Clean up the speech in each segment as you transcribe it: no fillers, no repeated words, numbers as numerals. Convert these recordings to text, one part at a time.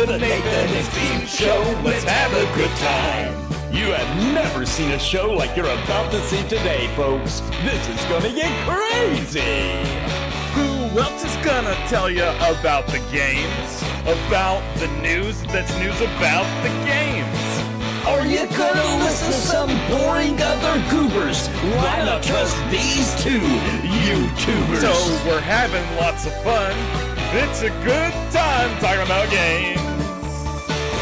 the Nathan and Steve Show. Let's have a good time. You have never seen a show like you're about to see today, folks. This is gonna get crazy. Who else is gonna tell you about the games? About the news that's news about the games? Are you gonna listen to some boring other goobers? Why not trust these two YouTubers? So we're having lots of fun. It's a good time talking about games.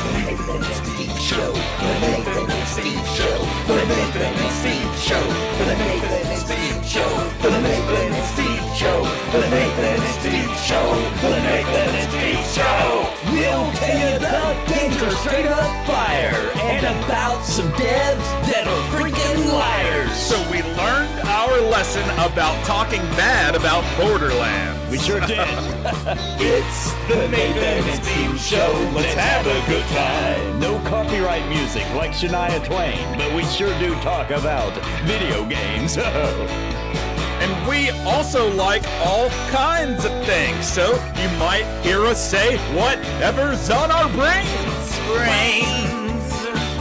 The Nathan and Steve Show. The Nathan and Steve Show. The Nathan and Steve Show. The Nathan and Steve Show. The Nathan and Steve Show. The Nathan and Steve Show. The Nathan and Steve Show. We'll tell you the games are straight up fire and about some devs that are freaking liars. So we learned our lesson about talking bad about Borderlands. We sure did. It's the Nathan and Steve Show. Let's have a good time. No copyright music like Shania Twain, but we sure do talk about video games. And we also like all kinds of things, so you might hear us say whatever's on our brains.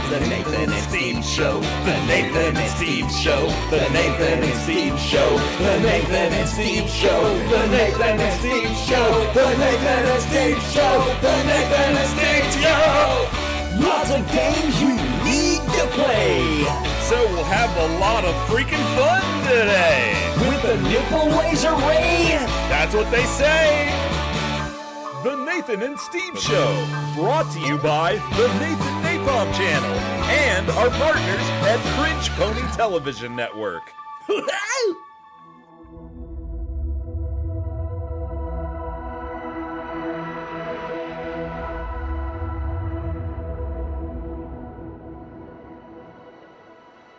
The Nathan and Steve Show. The Nathan and Steve Show. The Nathan and Steve Show. The Nathan and Steve Show. The Nathan and Steve Show. The Nathan and Steve Show. The Nathan and Steve Show. Lots of games you need to play. So we'll have a lot of freaking fun today. With the nipple laser ray. That's what they say. The Nathan and Steve Show, brought to you by the Nathan Napalm Channel and our partners at Cringe Pony Television Network.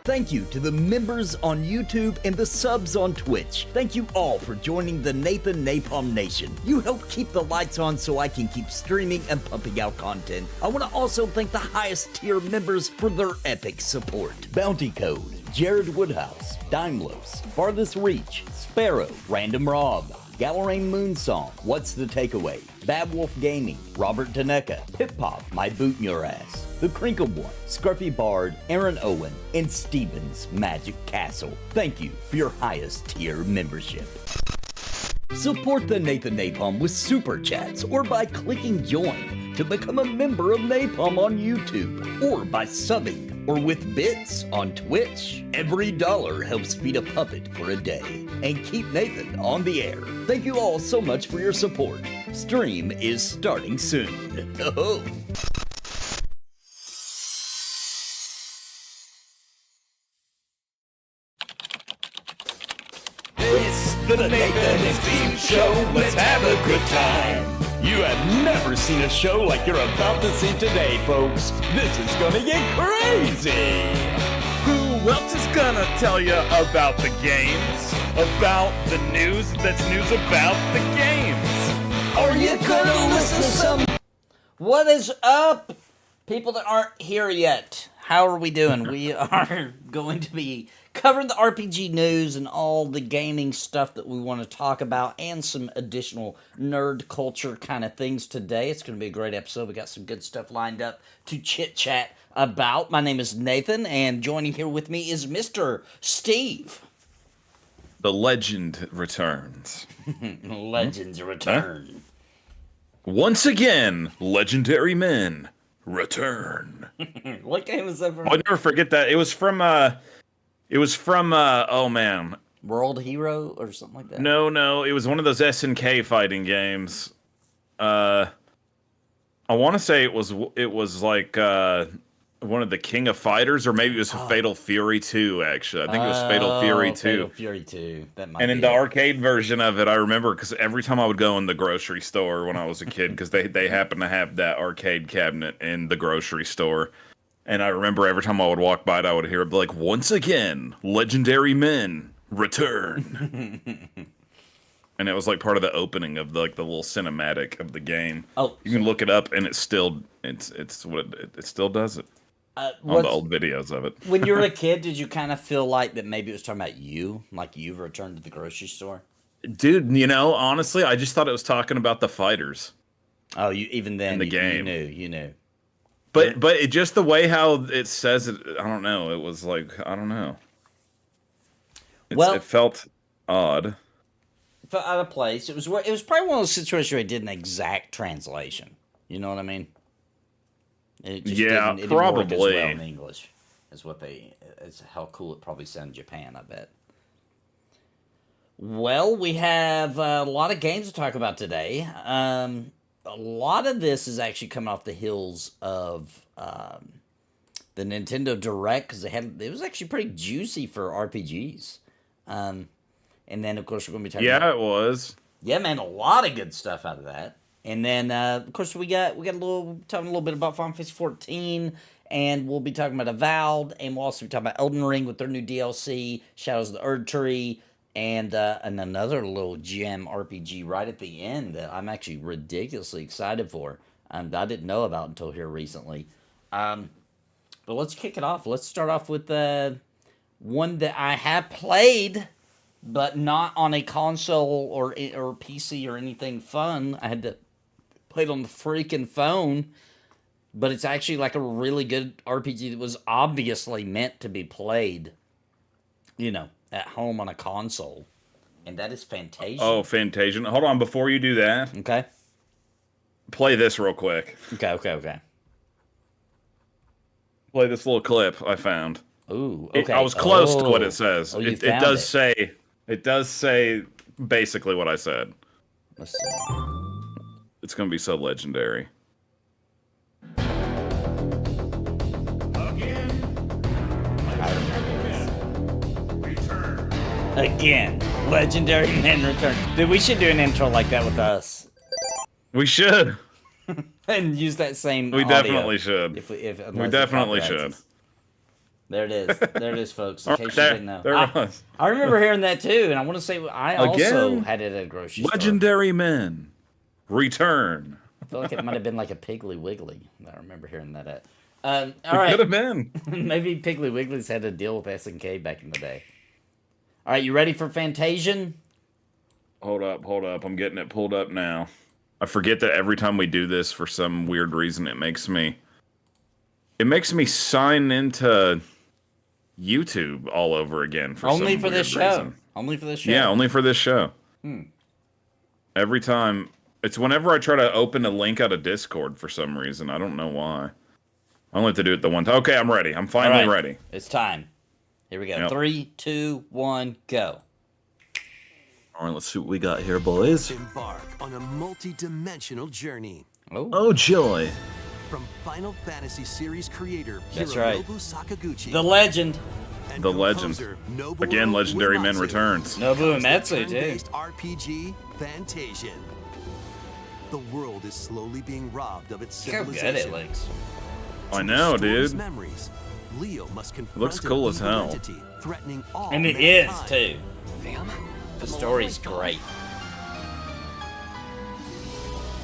Thank you to the members on YouTube and the subs on Twitch. Thank you all for joining the Nathan Napalm Nation. You help keep the lights on so I can keep streaming and pumping out content. I want to also thank the highest tier members for their epic support. Bounty Code, Jared Woodhouse, Daimlos, Farthest Reach, Sparrow, Random Rob, Galarain Moonsong, What's the Takeaway, Bad Wolf Gaming, Robert Taneka, Pip Pop, My Boot in Your Ass, The Crinkled One, Scruffy Bard, Aaron Owen, and Steven's Magic Castle. Thank you for your highest tier membership. Support the Nathan Napalm with Super Chats or by clicking Join to become a member of Napalm on YouTube or by subbing or with bits on Twitch. Every dollar helps feed a puppet for a day and keep Nathan on the air. Thank you all so much for your support. Stream is starting soon. Oh. It's the Nathan and Steve Show. Let's have a good time. You have never seen a show like you're about to see today, folks. This is gonna get crazy. Who else is gonna tell you about the games? About the news that's news about the games? Are you gonna listen to some... What is up, people that aren't here yet? How are we doing? We are going to be covering the RPG news and all the gaming stuff that we want to talk about and some additional nerd culture kind of things today. It's going to be a great episode. We got some good stuff lined up to chit-chat about. My name is Nathan, and joining here with me is Mr. Steve. The legend returns. Legends return. Huh? Once again, legendary men return. What game was that from? I'll never forget that. It was from, oh man. World Hero or something like that? No, it was one of those SNK fighting games. I want to say it was like, one of the King of Fighters, or maybe it was Fatal Fury 2, actually. I think it was Fatal Fury 2. Fatal Fury 2. That might and be in the arcade version of it, I remember, because every time I would go in the grocery store when I was a kid, because they happened to have that arcade cabinet in the grocery store. And I remember every time I would walk by it, I would hear it like, once again, legendary men return. And it was like part of the opening of the little cinematic of the game. Oh, you can look it up, and it still does it. On the old videos of it. When you were a kid, did you kind of feel like that maybe it was talking about you? Like you've returned to the grocery store? Dude, honestly, I just thought it was talking about the fighters. Oh, you even then in the you game. you knew. But it just the way how it says it, I don't know. It was like, I don't know. Well, It felt odd. Felt out of place. It was probably one of those situations where it did an exact translation. You know what I mean? It just Yeah, didn't work as probably. well in English. It's how cool it probably sounded in Japan, I bet. Well, we have a lot of games to talk about today. A lot of this is actually coming off the heels of the Nintendo Direct, because it was actually pretty juicy for RPGs. And then, of course, we're going to be talking about... It was. Yeah, man, a lot of good stuff out of that. And then, of course, we got talking a little bit about Final Fantasy 14, and we'll be talking about Avowed, and we'll also be talking about Elden Ring with their new DLC, Shadows of the Erd Tree, and another little gem RPG right at the end that I'm actually ridiculously excited for. I didn't know about until here recently. But let's kick it off. Let's start off with one that I have played, but not on a console or PC or anything fun. I had to play it on the freaking phone, but it's actually like a really good RPG that was obviously meant to be played, at home on a console. And that is Fantasia. Oh, Fantasia. Hold on, before you do that, Okay. play this real quick. Okay. Play this little clip I found. Ooh, okay. I was close to what it says. Oh, you it found does say. It does say basically what I said. Let's see. It's gonna be so legendary. Again, Legendary Men Return. Dude, we should do an intro like that with us. We should. And use that same We audio. definitely should. We definitely should. There it is. There it is, folks. In case you There, didn't know. there it was. I remember hearing that too, and I want to say I also Again? had it at a grocery store. Legendary Men Return. I feel like it might have been like a Piggly Wiggly. I remember hearing that at. All It right. could have been. Maybe Piggly Wiggly's had a deal with SNK back in the day. All right, you ready for Fantasian? Hold up. I'm getting it pulled up now. I forget that every time we do this, for some weird reason, it makes me sign into YouTube all over again. Only for this show. Only for this show. Yeah, only for this show. Every time. It's whenever I try to open a link out of Discord for some reason. I don't know why. I only have to do it the one time. Okay, I'm ready. I'm finally ready. It's time. Here we go. Yep. 3, 2, 1, go. All right, let's see what we got here, boys. Embark on a multi-dimensional journey. Oh, joy. From Final Fantasy series creator That's right. Hironobu Sakaguchi The legend. and The legend. composer Nobuo Again, Legendary Men Uematsu returns. Nobuo comes the Uematsu, too. turn-based RPG Fantasian. The world is slowly being robbed of its Look how civilization. good it looks. I know, Restore his dude. memories. Leo must confront Looks an cool as evil hell. entity threatening all And it is, mankind. too. The story's great.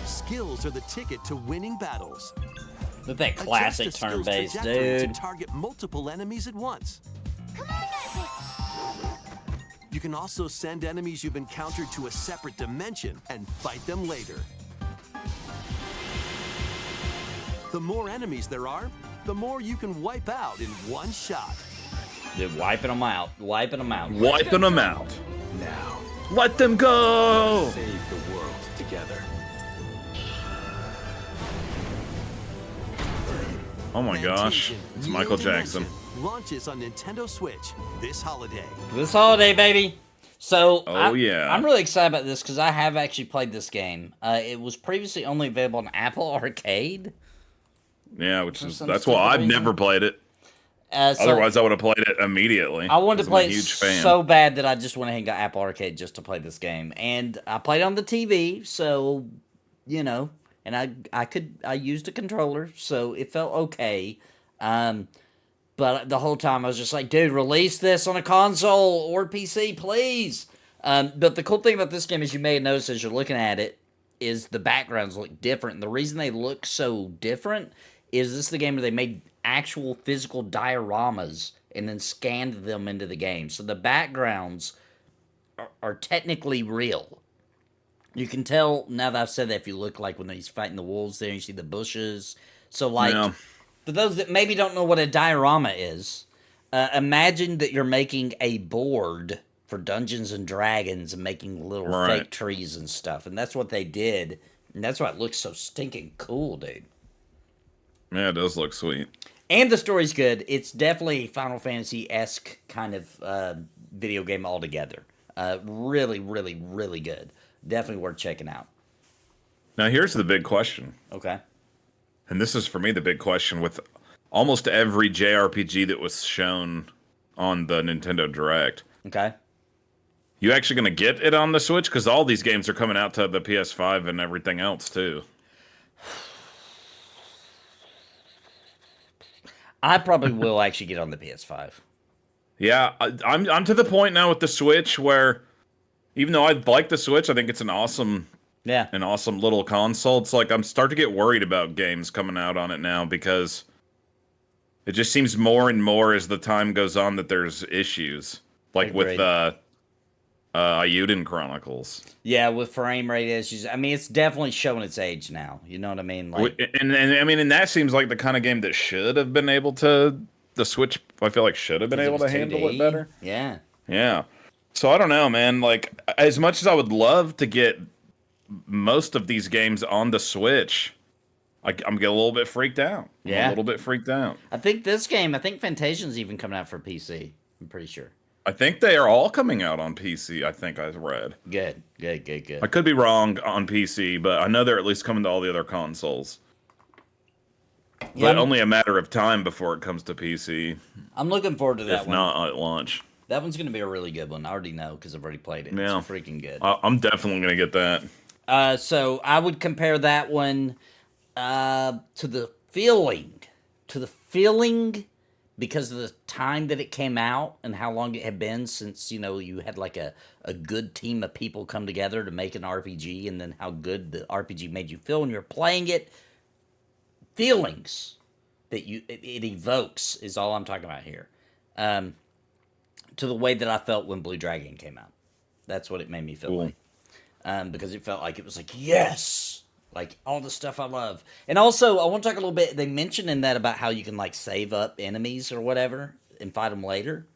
Skills are the ticket to winning battles. Look at that classic Adjust the skills turn-based, trajectory dude. to target multiple enemies at once. You can also send enemies you've encountered to a separate dimension and fight them later. The more enemies there are, the more you can wipe out in one shot. Dude, wiping them out. Wiping them out. Now, Let them go. save the world together. Oh my gosh. Fantasian It's New Michael Jackson. Dimension launches on Nintendo Switch this holiday. This holiday, baby. So, Yeah. I'm really excited about this because I have actually played this game. It was previously only available on Apple Arcade. Yeah, some that's why I've stupid never reason. played it. So Otherwise, I would have played it immediately. I wanted to 'cause play I'm a it huge fan. so bad that I just went ahead and got Apple Arcade just to play this game. And I played it on the TV, so, and I used a controller, so it felt okay. But the whole time I was just like, dude, release this on a console or PC, please. But the cool thing about this game, as you may have noticed as you're looking at it, is the backgrounds look different. And the reason they look so different is this is the game where they made actual physical dioramas and then scanned them into the game. So the backgrounds are technically real. You can tell now that I've said that if you look like when he's fighting the wolves there, you see the bushes. So like, Yeah. for those that maybe don't know what a diorama is, imagine that you're making a board for Dungeons and Dragons and making little Right. fake trees and stuff, and that's what they did, and that's why it looks so stinking cool, dude. Yeah, it does look sweet. And the story's good. It's definitely Final Fantasy-esque kind of video game altogether. Really, really, really good. Definitely worth checking out. Now, here's the big question. Okay. And this is, for me, the big question with almost every JRPG that was shown on the Nintendo Direct. Okay. You actually going to get it on the Switch? Because all these games are coming out to the PS5 and everything else, too. I probably will actually get on the PS5. Yeah, I'm to the point now with the Switch where, even though I like the Switch, I think it's an awesome little console. It's like I'm starting to get worried about games coming out on it now because it just seems more and more as the time goes on that there's issues, like with Ayuden Chronicles. Yeah, with frame rate issues. I mean, it's definitely showing its age now. You know what I mean? Like, and I mean, and that seems like the kind of game that should have been able to. The Switch, I feel like, should have been able to handle it better. Yeah. Yeah. So I don't know, man. Like, as much as I would love to get most of these games on the Switch, I'm getting a little bit freaked out. Yeah. A little bit freaked out. I think Fantasia's even coming out for PC. I'm pretty sure. I think they are all coming out on PC, I think I read. Good. I could be wrong on PC, but I know they're at least coming to all the other consoles. Yeah, But only a matter of time before it comes to PC. I'm looking forward to that If one. not at launch. That one's going to be a really good one. I already know because I've already played it. Yeah. It's freaking good. I'm definitely going to get that. So I would compare that one to the feeling. Because of the time that it came out and how long it had been since, you had like a good team of people come together to make an RPG, and then how good the RPG made you feel when you were playing it. Feelings that it evokes is all I'm talking about here. To the way that I felt when Blue Dragon came out. That's what it made me feel like. Because it felt like it was like, yes! Like, all the stuff I love. And also, I want to talk a little bit, they mentioned in that about how you can, like, save up enemies or whatever and fight them later.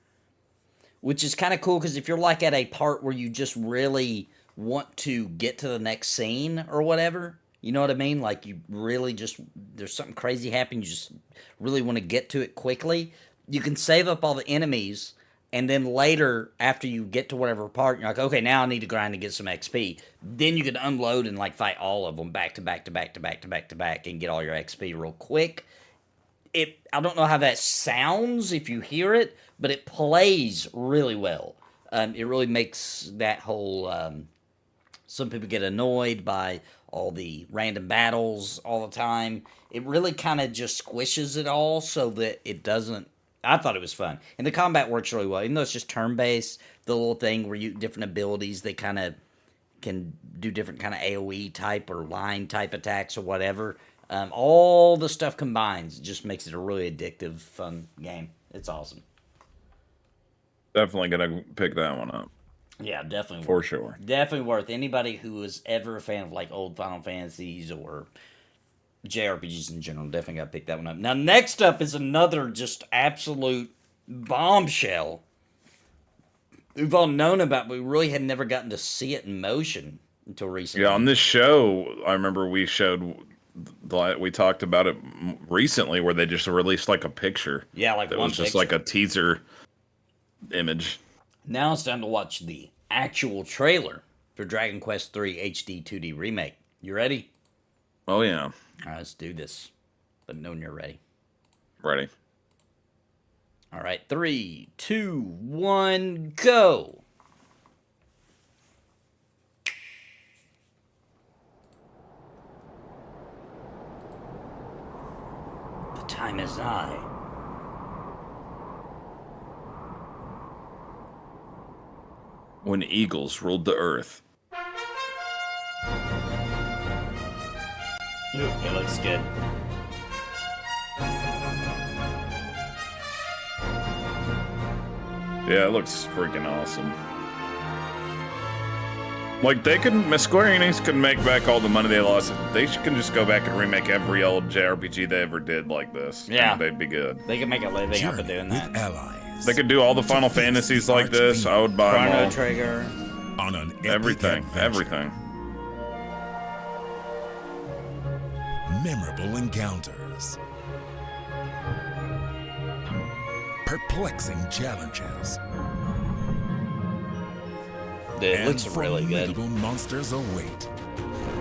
Which is kind of cool, because if you're, like, at a part where you just really want to get to the next scene or whatever, you know what I mean? Like, you really just, there's something crazy happening, you just really want to get to it quickly. You can save up all the enemies, and then later, after you get to whatever part, you're like, okay, now I need to grind to get some XP. Then you can unload and, like, fight all of them back to back to back to back to back to back and get all your XP real quick. I don't know how that sounds if you hear it, but it plays really well. It really makes that whole, some people get annoyed by all the random battles all the time. It really kind of just squishes it all so that it doesn't. I thought it was fun. And the combat works really well. Even though it's just turn-based, the little thing where different abilities, they kind of can do different kind of AoE type or line type attacks or whatever. All the stuff combines just makes it a really addictive, fun game. It's awesome. Definitely going to pick that one up. Yeah, definitely. For sure. Definitely worth. Anybody who is ever a fan of like old Final Fantasies or JRPGs in general, definitely got to pick that one up. Now, next up is another just absolute bombshell we've all known about, but we really had never gotten to see it in motion until recently. Yeah, on this show, I remember we talked about it recently where they just released like a picture. Yeah, like that one was just picture. like a teaser image. Now it's time to watch the actual trailer for Dragon Quest III HD 2D Remake. You ready? Oh, yeah. All right, let's do this. Let me know when you're ready. Ready. All right, 3, 2, 1, go! The time is nigh. When eagles ruled the earth. Ooh, it looks good. Yeah, it looks freaking awesome. Like, Square Enix can make back all the money they lost. They can just go back and remake every old JRPG they ever did like this. Yeah. And they'd be good. They can make a living off of doing that. Allies. They could do all the Final Fantasies like this. I would buy them Chrono all. Trigger. On an epic Everything. adventure. Everything. Memorable encounters. Perplexing challenges. Dude, it looks and really good. formidable monsters await.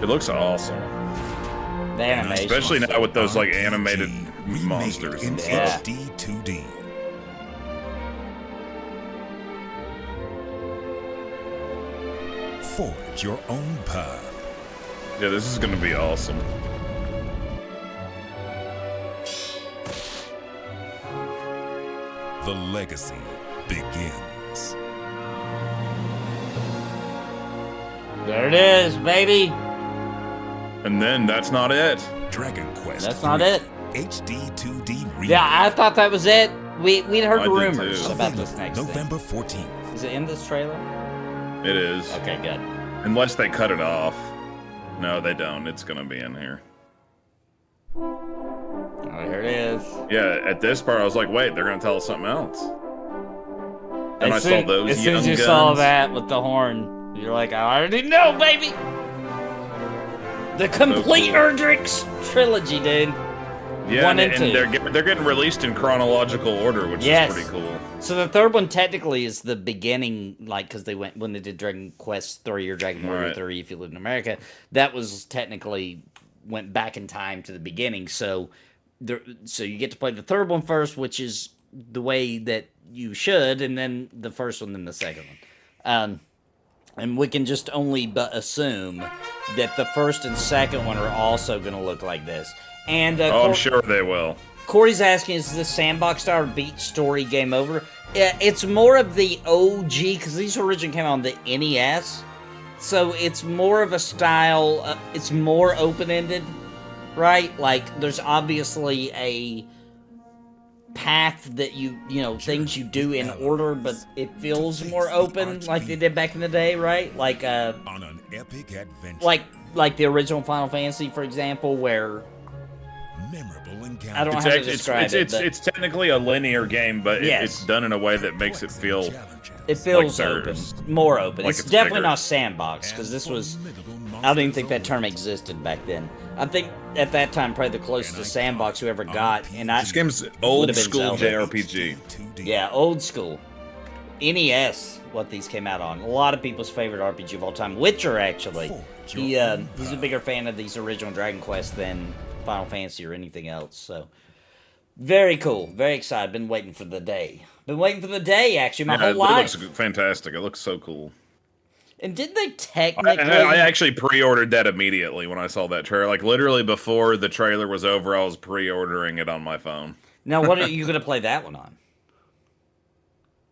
It looks awesome. The animation. Especially now with those, like, RPG animated remade monsters in and stuff. HD 2D. Forge your own path. Yeah, this is gonna be awesome. The legacy begins. There it is, baby. And then that's not it. Dragon Quest. That's not 3 it. HD 2D remake. Yeah, I thought that was it. We'd heard I the did rumors too. about this next November 14th. thing. Is it in this trailer? It is. Okay, good. Unless they cut it off. No, they don't. It's gonna be in here. Oh, here it is. Yeah, at this part, I was like, wait, they're gonna tell us something else. And I As saw soon- those As soon young as you guns. saw that with the horn, you're like, I already know, baby. The complete cool. Erdrix trilogy, dude. Yeah, One and, and two. they're getting released in chronological order, which Yes. is pretty cool. So the third one technically is the beginning, like, because they went when they did Dragon Quest 3 or Dragon Warrior Right. 3, if you live in America, that was technically went back in time to the beginning. So, so you get to play the third one first, which is the way that you should, and then the first one, then the second one. And we can just only but assume that the first and second one are also going to look like this. And Oh, I'm sure they will. Corey's asking, is this sandbox style beat story game over? It's more of the OG, because these originally came out on the NES. So it's more of a style, it's more open-ended, right? Like, there's obviously a path that you know, things you do in order, but it feels more open, like they did back in the day, right? Like, On an epic adventure. like the original Final Fantasy, for example, where Memorable encounters. I don't know It's how to actually, describe it, but it's technically a linear game, but Yes. it's done in a way that makes it feel. it feels like open, theirs. more open. Like It's it's definitely bigger. not sandbox, because this was, I don't even think that term existed back then. I think at that time, probably the closest to sandbox we ever got, and This game's old Would've been school Zelda. JRPG. yeah, old school. NES, what these came out on. A lot of people's favorite RPG of all time. Witcher, actually. He's a bigger fan of these original Dragon Quest than Final Fantasy or anything else. So, very cool. Very excited. Been waiting for the day. Been waiting for the day, actually, my Yeah, whole it life. looks fantastic. It looks so cool. And did they I technically... actually pre-ordered that immediately when I saw that trailer. Like, literally before the trailer was over, I was pre-ordering it on my phone. Now, what are you going to play that one on?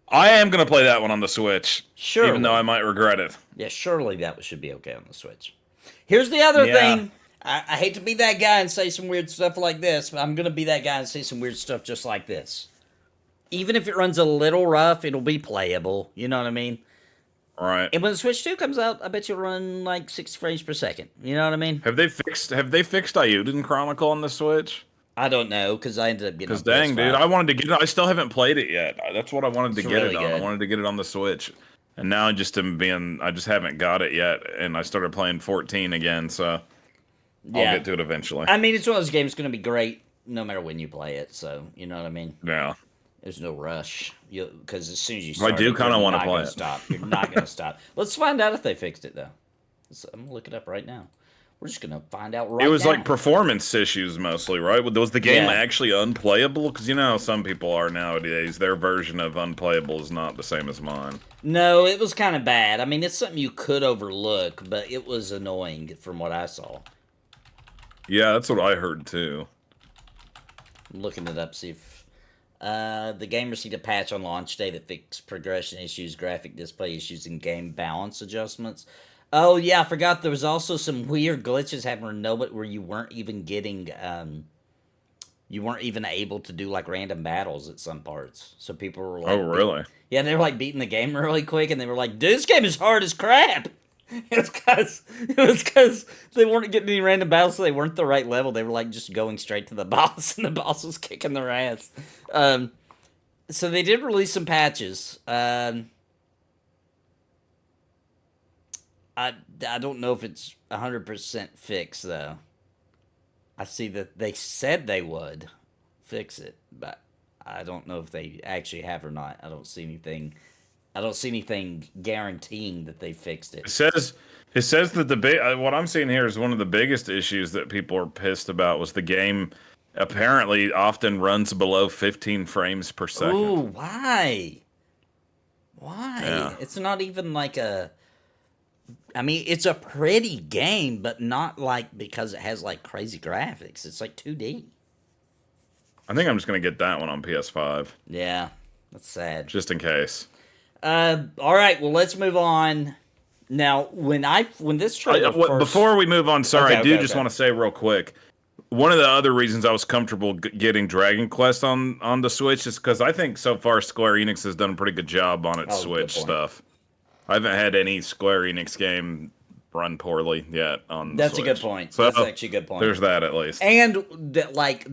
I am going to play that one on the Switch. Surely. Even though I might regret it. Yeah, surely that should be okay on the Switch. Here's the other Yeah. thing. I hate to be that guy and say some weird stuff like this, but I'm going to be that guy and say some weird stuff just like this. Even if it runs a little rough, it'll be playable. You know what I mean? Right. And when the Switch 2 comes out, I bet you'll run like 60 frames per second. You know what I mean? Have they fixed Ayuden Chronicle on the Switch? I don't know, because I ended up getting Because a dang, PS5. dude, I wanted to get it. I still haven't played it yet. That's what I wanted to It's get really it on. good. I wanted to get it on the Switch. And now I just haven't got it yet. And I started playing 14 again, so I'll get to it eventually. I mean, it's one of those games going to be great no matter when you play it, so you know what I mean? Yeah. There's no rush, because as soon as you I start, do kinda wanna play it. Stop. You're not gonna stop. Let's find out if they fixed it though. I'm gonna look it up right now. We're just gonna find out right now. It was like performance issues mostly, right? Was the game Yeah. actually unplayable? Because you know how some people are nowadays. Their version of unplayable is not the same as mine. No, it was kind of bad. I mean, it's something you could overlook, but it was annoying from what I saw. Yeah, that's what I heard too. I'm looking it up, see if the game received a patch on launch day that fixed progression issues, graphic display issues, and game balance adjustments. Oh yeah, I forgot there was also some weird glitches happening where you weren't even getting, you weren't even able to do like random battles at some parts. So people were like, Oh, really? yeah, they were like beating the game really quick, and they were like, "Dude, this game is hard as crap." It was because they weren't getting any random battles, so they weren't the right level. They were like just going straight to the boss, and the boss was kicking their ass. So they did release some patches. I don't know if it's 100% fixed though. I see that they said they would fix it, but I don't know if they actually have or not. I don't see anything guaranteeing that they fixed it. It says that what I'm seeing here is one of the biggest issues that people are pissed about was the game apparently often runs below 15 frames per second. Ooh, why? Why? Yeah. It's not even like a... I mean, it's a pretty game, but not like because it has like crazy graphics. It's like 2D. I think I'm just going to get that one on PS5. Yeah, that's sad. Just in case. All right, well, let's move on. Now, when this trailer first... Before we move on, sorry, I do just okay. want to say real quick, one of the other reasons I was comfortable getting Dragon Quest on the Switch is because I think so far Square Enix has done a pretty good job on its Switch stuff. I haven't had any Square Enix game run poorly yet on the That's Switch. A good point. So, that's actually a good point. There's that at least. And that, like,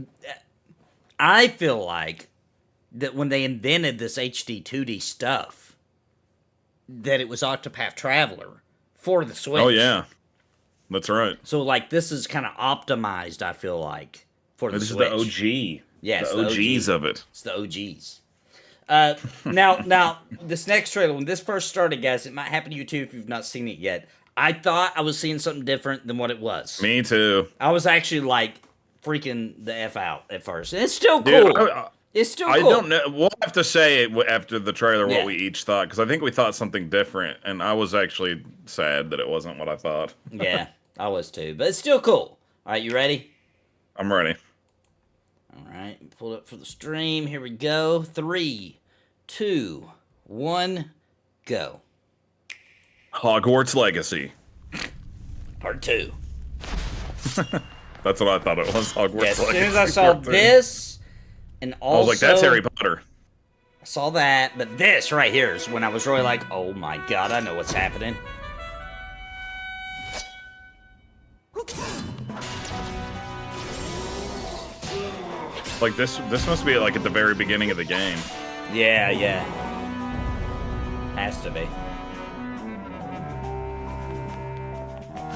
I feel like that when they invented this HD 2D stuff, that it was Octopath Traveler for the Switch. Oh, yeah. That's right. So, like, this is kind of optimized, I feel like, for the Switch. This is the OG. Yeah, the OGs of it. It's the OGs. Now, this next trailer, when this first started, guys, it might happen to you too if you've not seen it yet. I thought I was seeing something different than what it was. Me too. I was actually like freaking the F out at first. And it's still cool. Dude, it's still I cool. don't know. We'll have to say after the trailer what Yeah. we each thought, because I think we thought something different, and I was actually sad that it wasn't what I thought. Yeah, I was too. But it's still cool. All right, you ready? I'm ready. All right, pull it up for the stream. Here we go. 3, 2, 1, go. Hogwarts Legacy. Part 2. That's what I thought it was. Hogwarts Yeah, as Legacy. soon as I saw Part 2. this, and also... I was like, that's Harry Potter. I saw that, but this right here is when I was really like, oh my god, I know what's happening. Like, this must be like at the very beginning of the game. Yeah. Has to be.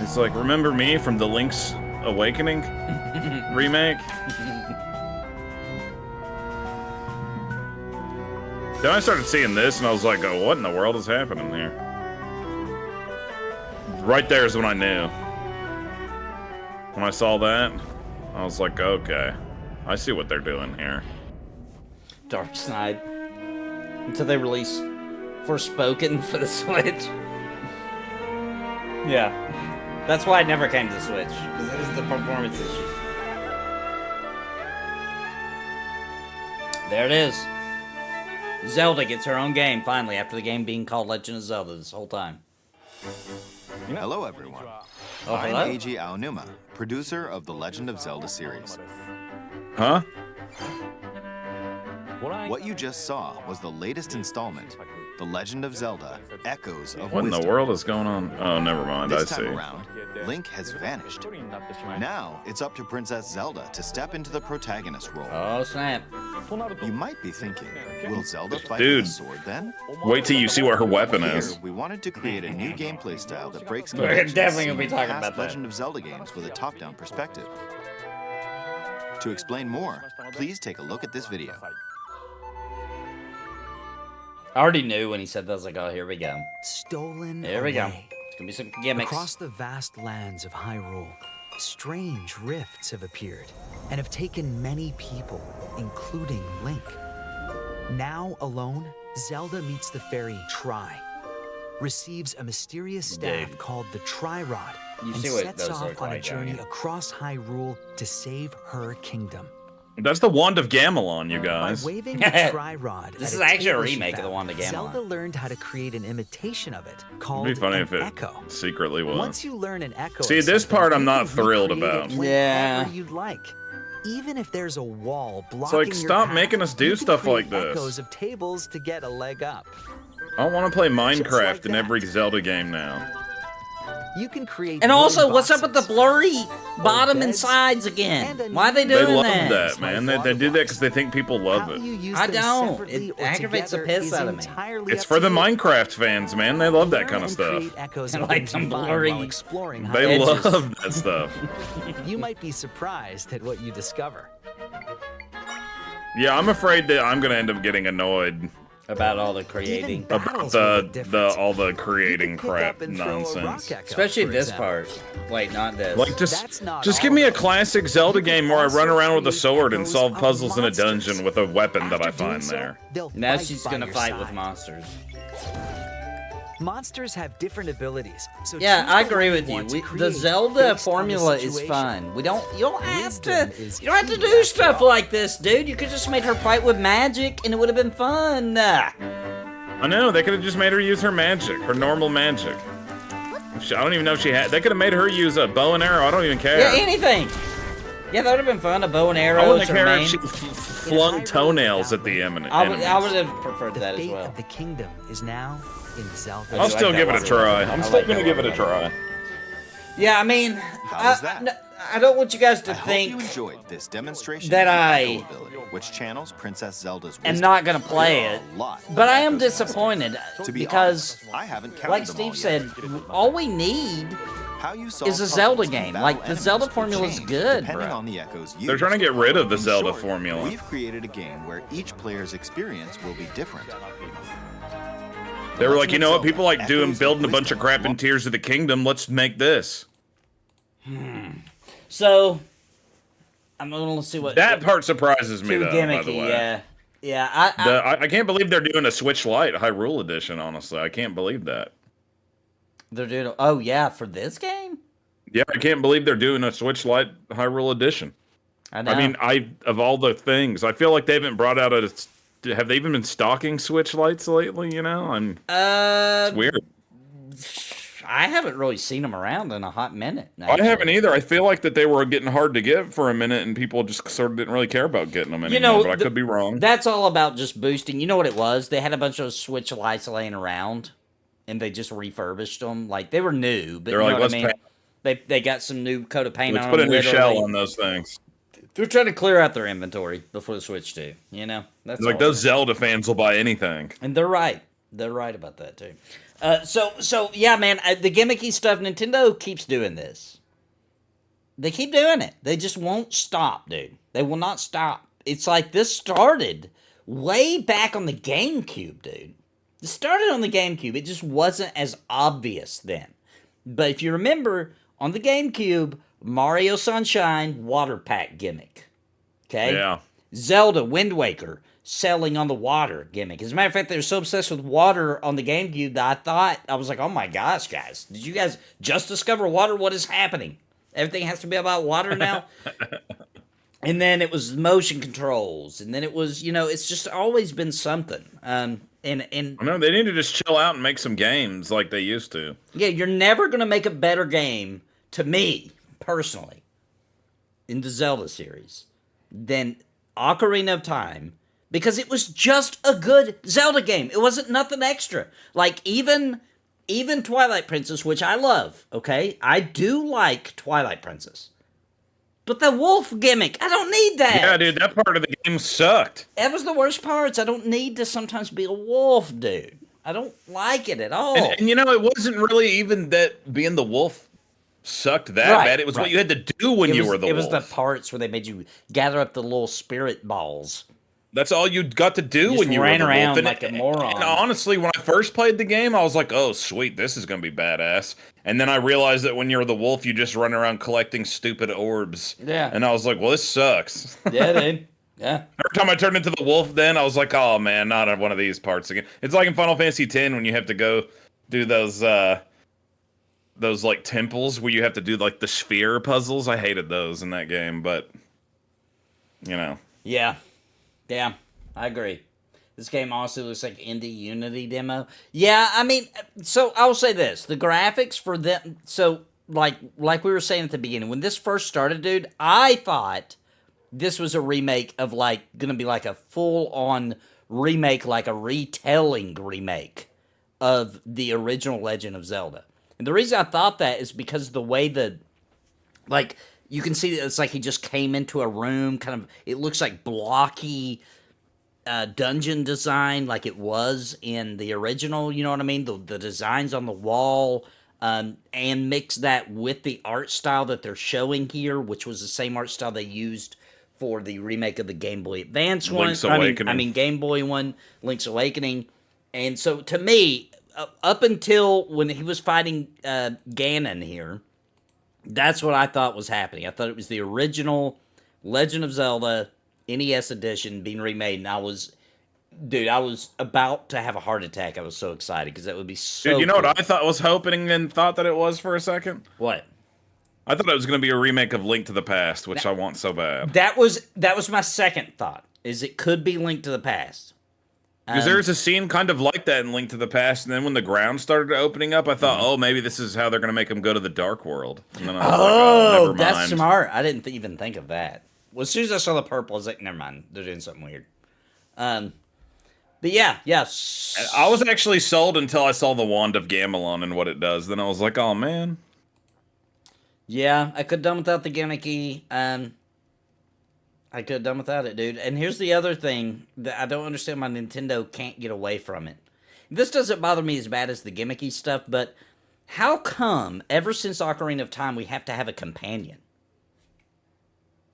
It's like, remember me from the Link's Awakening remake? Then I started seeing this, and I was like, oh, what in the world is happening here? Right there is when I knew. When I saw that, I was like, okay. I see what they're doing here. Dark Side. Until they release Forspoken for the Switch. Yeah. That's why it never came to the Switch. Because it is the performance issue. There it is. Zelda gets her own game, finally, after the game being called Legend of Zelda this whole time. Hello, everyone. Oh, hello? I'm Eiji Aonuma, producer of the Legend of Zelda series. Huh? What you just saw was the latest installment, The Legend of Zelda Echoes of What in Wisdom. the world is going on? Oh, never mind. This I time see. around, Link has vanished. Now it's up to Princess Zelda to step into the protagonist role. Oh, snap. You might be thinking, will Zelda fight Dude. with a sword then? Wait till you see what her weapon Here, is. we wanted to create a new gameplay style that breaks We're conventions definitely gonna be seen in talking past about that. Legend of Zelda games with a top-down perspective. To explain more, please take a look at this video. I already knew when he said that. I was like, oh, here we go. Stolen Here we go. away. It's gonna be some gimmicks. Across the vast lands of Hyrule, strange rifts have appeared and have taken many people, including Link. Now alone, Zelda meets the fairy Tri, receives a mysterious staff Dude. called the Tri-Rod, You and see what sets those off look on a like, don't journey you? across Hyrule to save her kingdom. That's the Wand of Gamelon, you By guys. waving the Tri-Rod This at is a actually a table she remake of the found, Wand of Gamelon. Zelda learned how to create an imitation of it called It'd be funny an if it echo. secretly was. Once you learn an echo, See, of this something, part I'm you not can thrilled recreate it about. whenever Yeah. you'd like. Even if there's a wall blocking like, your stop path, making us do you can stuff like create this. Echoes of tables to get a leg up. I want to play Minecraft like in that. every Zelda game now. You can create And also, what's up with the boxes, blurry bottom and beds, sides and again? a Why are they new- They doing love that? that, man. They did that because they think people love How it. you use I them don't. separately It or aggravates the together piss is out of me. entirely It's up for to the you. Minecraft fans, man. They love that Learn kind of and stuff. create echoes of Like things some you find blurry while exploring high They edges. love that stuff. You might be surprised at what you discover. Yeah, I'm afraid that I'm gonna end up getting annoyed About all the creating. Even about battles make a the difference. all the You creating could pick crap up and throw a rock nonsense. echo, Especially for this example. part. Wait, not this. Like That's just not just all give me a of it. classic Zelda You can game where I run also around with a create sword and echoes solve of puzzles in a monsters. dungeon with a weapon that I After doing find so, there. they'll Now fight she's by gonna your fight with side. monsters. Monsters have different abilities. So Yeah, choose I the agree one with you. want to The create Zelda based on the formula is situation. fun. You don't have to Wisdom is you don't have to key do after stuff all. like this, dude. You could just made her fight with magic and it would have been fun. I know, they could have just made her use her magic, her normal magic. I don't even know if she had. They could have made her use a bow and arrow. I don't even care. Yeah, anything. Yeah, that would have been fun. A bow and I arrows wouldn't or care main. if she flung toenails at the enemies. I would have preferred The that as fate well. of the kingdom is now in Zelda. I'll do still like give that it a one. try. I I'm like still that gonna give it one a try. Yeah, I mean, How was that? I don't want you guys to I hope think you enjoyed this demonstration that of I echo ability, which channels Princess Zelda's am wisdom. not gonna play There are it. a lot of But I am echoes in this game. disappointed To be because, honest, I haven't counted like them Steve all said, yet. all we need How you solve is a Zelda puzzles and game. battle Like, the enemies Zelda will formula is change good, depending bro. on the echoes used. They're trying to get rid of the In Zelda short, formula. We've created a game where each player's experience will be different. They were like, you know what? Zelda, People like doing Echoes building a of bunch of crap in Tears of the Kingdom. Let's make this. So I'm gonna see what That part surprises me, too though. By the gimmicky. way, Yeah. I can't believe they're doing a Switchlight Hyrule edition. Honestly, I can't believe that. They're doing. Oh yeah, for this game. Yeah, I can't believe they're doing a Switchlight Hyrule edition. I know. I mean, of all the things, I feel like they haven't brought out a. Have they even been stocking Switchlights lately? You know, it's weird. I haven't really seen them around in a hot minute. I haven't either. I feel like that they were getting hard to get for a minute, and people just sort of didn't really care about getting them anymore. know, but I could be wrong. That's all about just boosting. You know what it was? They had a bunch of Switch lights laying around, and they just refurbished them. Like they were new, but They're you like, know what I let's mean. They got some new coat of paint Let's on put a them. new shell literally. on those things. They're trying to clear out their inventory before the Switch 2. You know, that's Like all. those Zelda fans will buy anything. And they're right. They're right about that too. So yeah, man, the gimmicky stuff. Nintendo keeps doing this. They keep doing it. They just won't stop, dude. They will not stop. It's like this started way back on the GameCube, dude. It started on the GameCube. It just wasn't as obvious then. But if you remember, on the GameCube, Mario Sunshine water pack gimmick. Okay? Yeah. Zelda Wind Waker selling on the water gimmick. As a matter of fact, they were so obsessed with water on the GameCube that I was like, oh my gosh, guys. Did you guys just discover water? What is happening? Everything has to be about water now? And then it was motion controls. And then it was, it's just always been something. And I know they need to just chill out and make some games like they used to. yeah, you're never going to make a better game, to me, personally, in the Zelda series, than Ocarina of Time, because it was just a good Zelda game. It wasn't nothing extra. Like, even Twilight Princess, which I love, okay? I do like Twilight Princess. But the wolf gimmick, I don't need that. Yeah, dude, that part of the game sucked. That was the worst parts. I don't need to sometimes be a wolf, dude. I don't like it at all. And it wasn't really even that being the wolf sucked that Right, bad. It was right. what you had to do when you were the It wolf. was the parts where they made you gather up the little spirit balls. That's all you got to do Just when you ran were the around wolf. like a moron. And honestly, when I first played the game, I was like, "Oh, sweet, this is gonna be badass." And then I realized that when you're the wolf, you just run around collecting stupid orbs. Yeah. And I was like, "Well, this sucks." Yeah, dude. Yeah. Every time I turned into the wolf, then I was like, "Oh man, not on one of these parts again." It's like in Final Fantasy X when you have to go do those like temples where you have to do like the sphere puzzles. I hated those in that game, but Yeah. Yeah. I agree. This game honestly looks like indie Unity demo. Yeah, I mean, so I'll say this. The graphics for them, so like we were saying at the beginning, when this first started, dude, I thought this was a remake of gonna be like a full-on remake, like a retelling remake of the original Legend of Zelda. And the reason I thought that is because the way the, like, you can see that it's like he just came into a room, kind of, it looks like blocky dungeon design like it was in the original, you know what I mean? The designs on the wall, and mix that with the art style that they're showing here, which was the same art style they used for the remake of the Game Boy Advance one. Link's Awakening. I mean Game Boy one, Link's Awakening. And so to me, up until when he was fighting Ganon here, that's what I thought was happening. I thought it was the original Legend of Zelda NES edition being remade, and I was about to have a heart attack. I was so excited because that would be so Dude, you know cool. what I was hoping and thought that it was for a second? What? I thought it was going to be a remake of Link to the Past, which I want so bad. That was my second thought, is it could be Link to the Past. Because there's a scene kind of like that in Link to the Past, and then when the ground started opening up, I thought, oh, maybe this is how they're going to make him go to the Dark World. And then I was like, oh, never mind. That's smart. I didn't even think of that. Well, as soon as I saw the purple, I was like, never mind. They're doing something weird. But yeah. I was actually sold until I saw the Wand of Gamelon and what it does. Then I was like, oh, man. Yeah, I could have done without the gimmicky. I could have done without it, dude. And here's the other thing that I don't understand why Nintendo can't get away from it. This doesn't bother me as bad as the gimmicky stuff, but how come ever since Ocarina of Time we have to have a companion?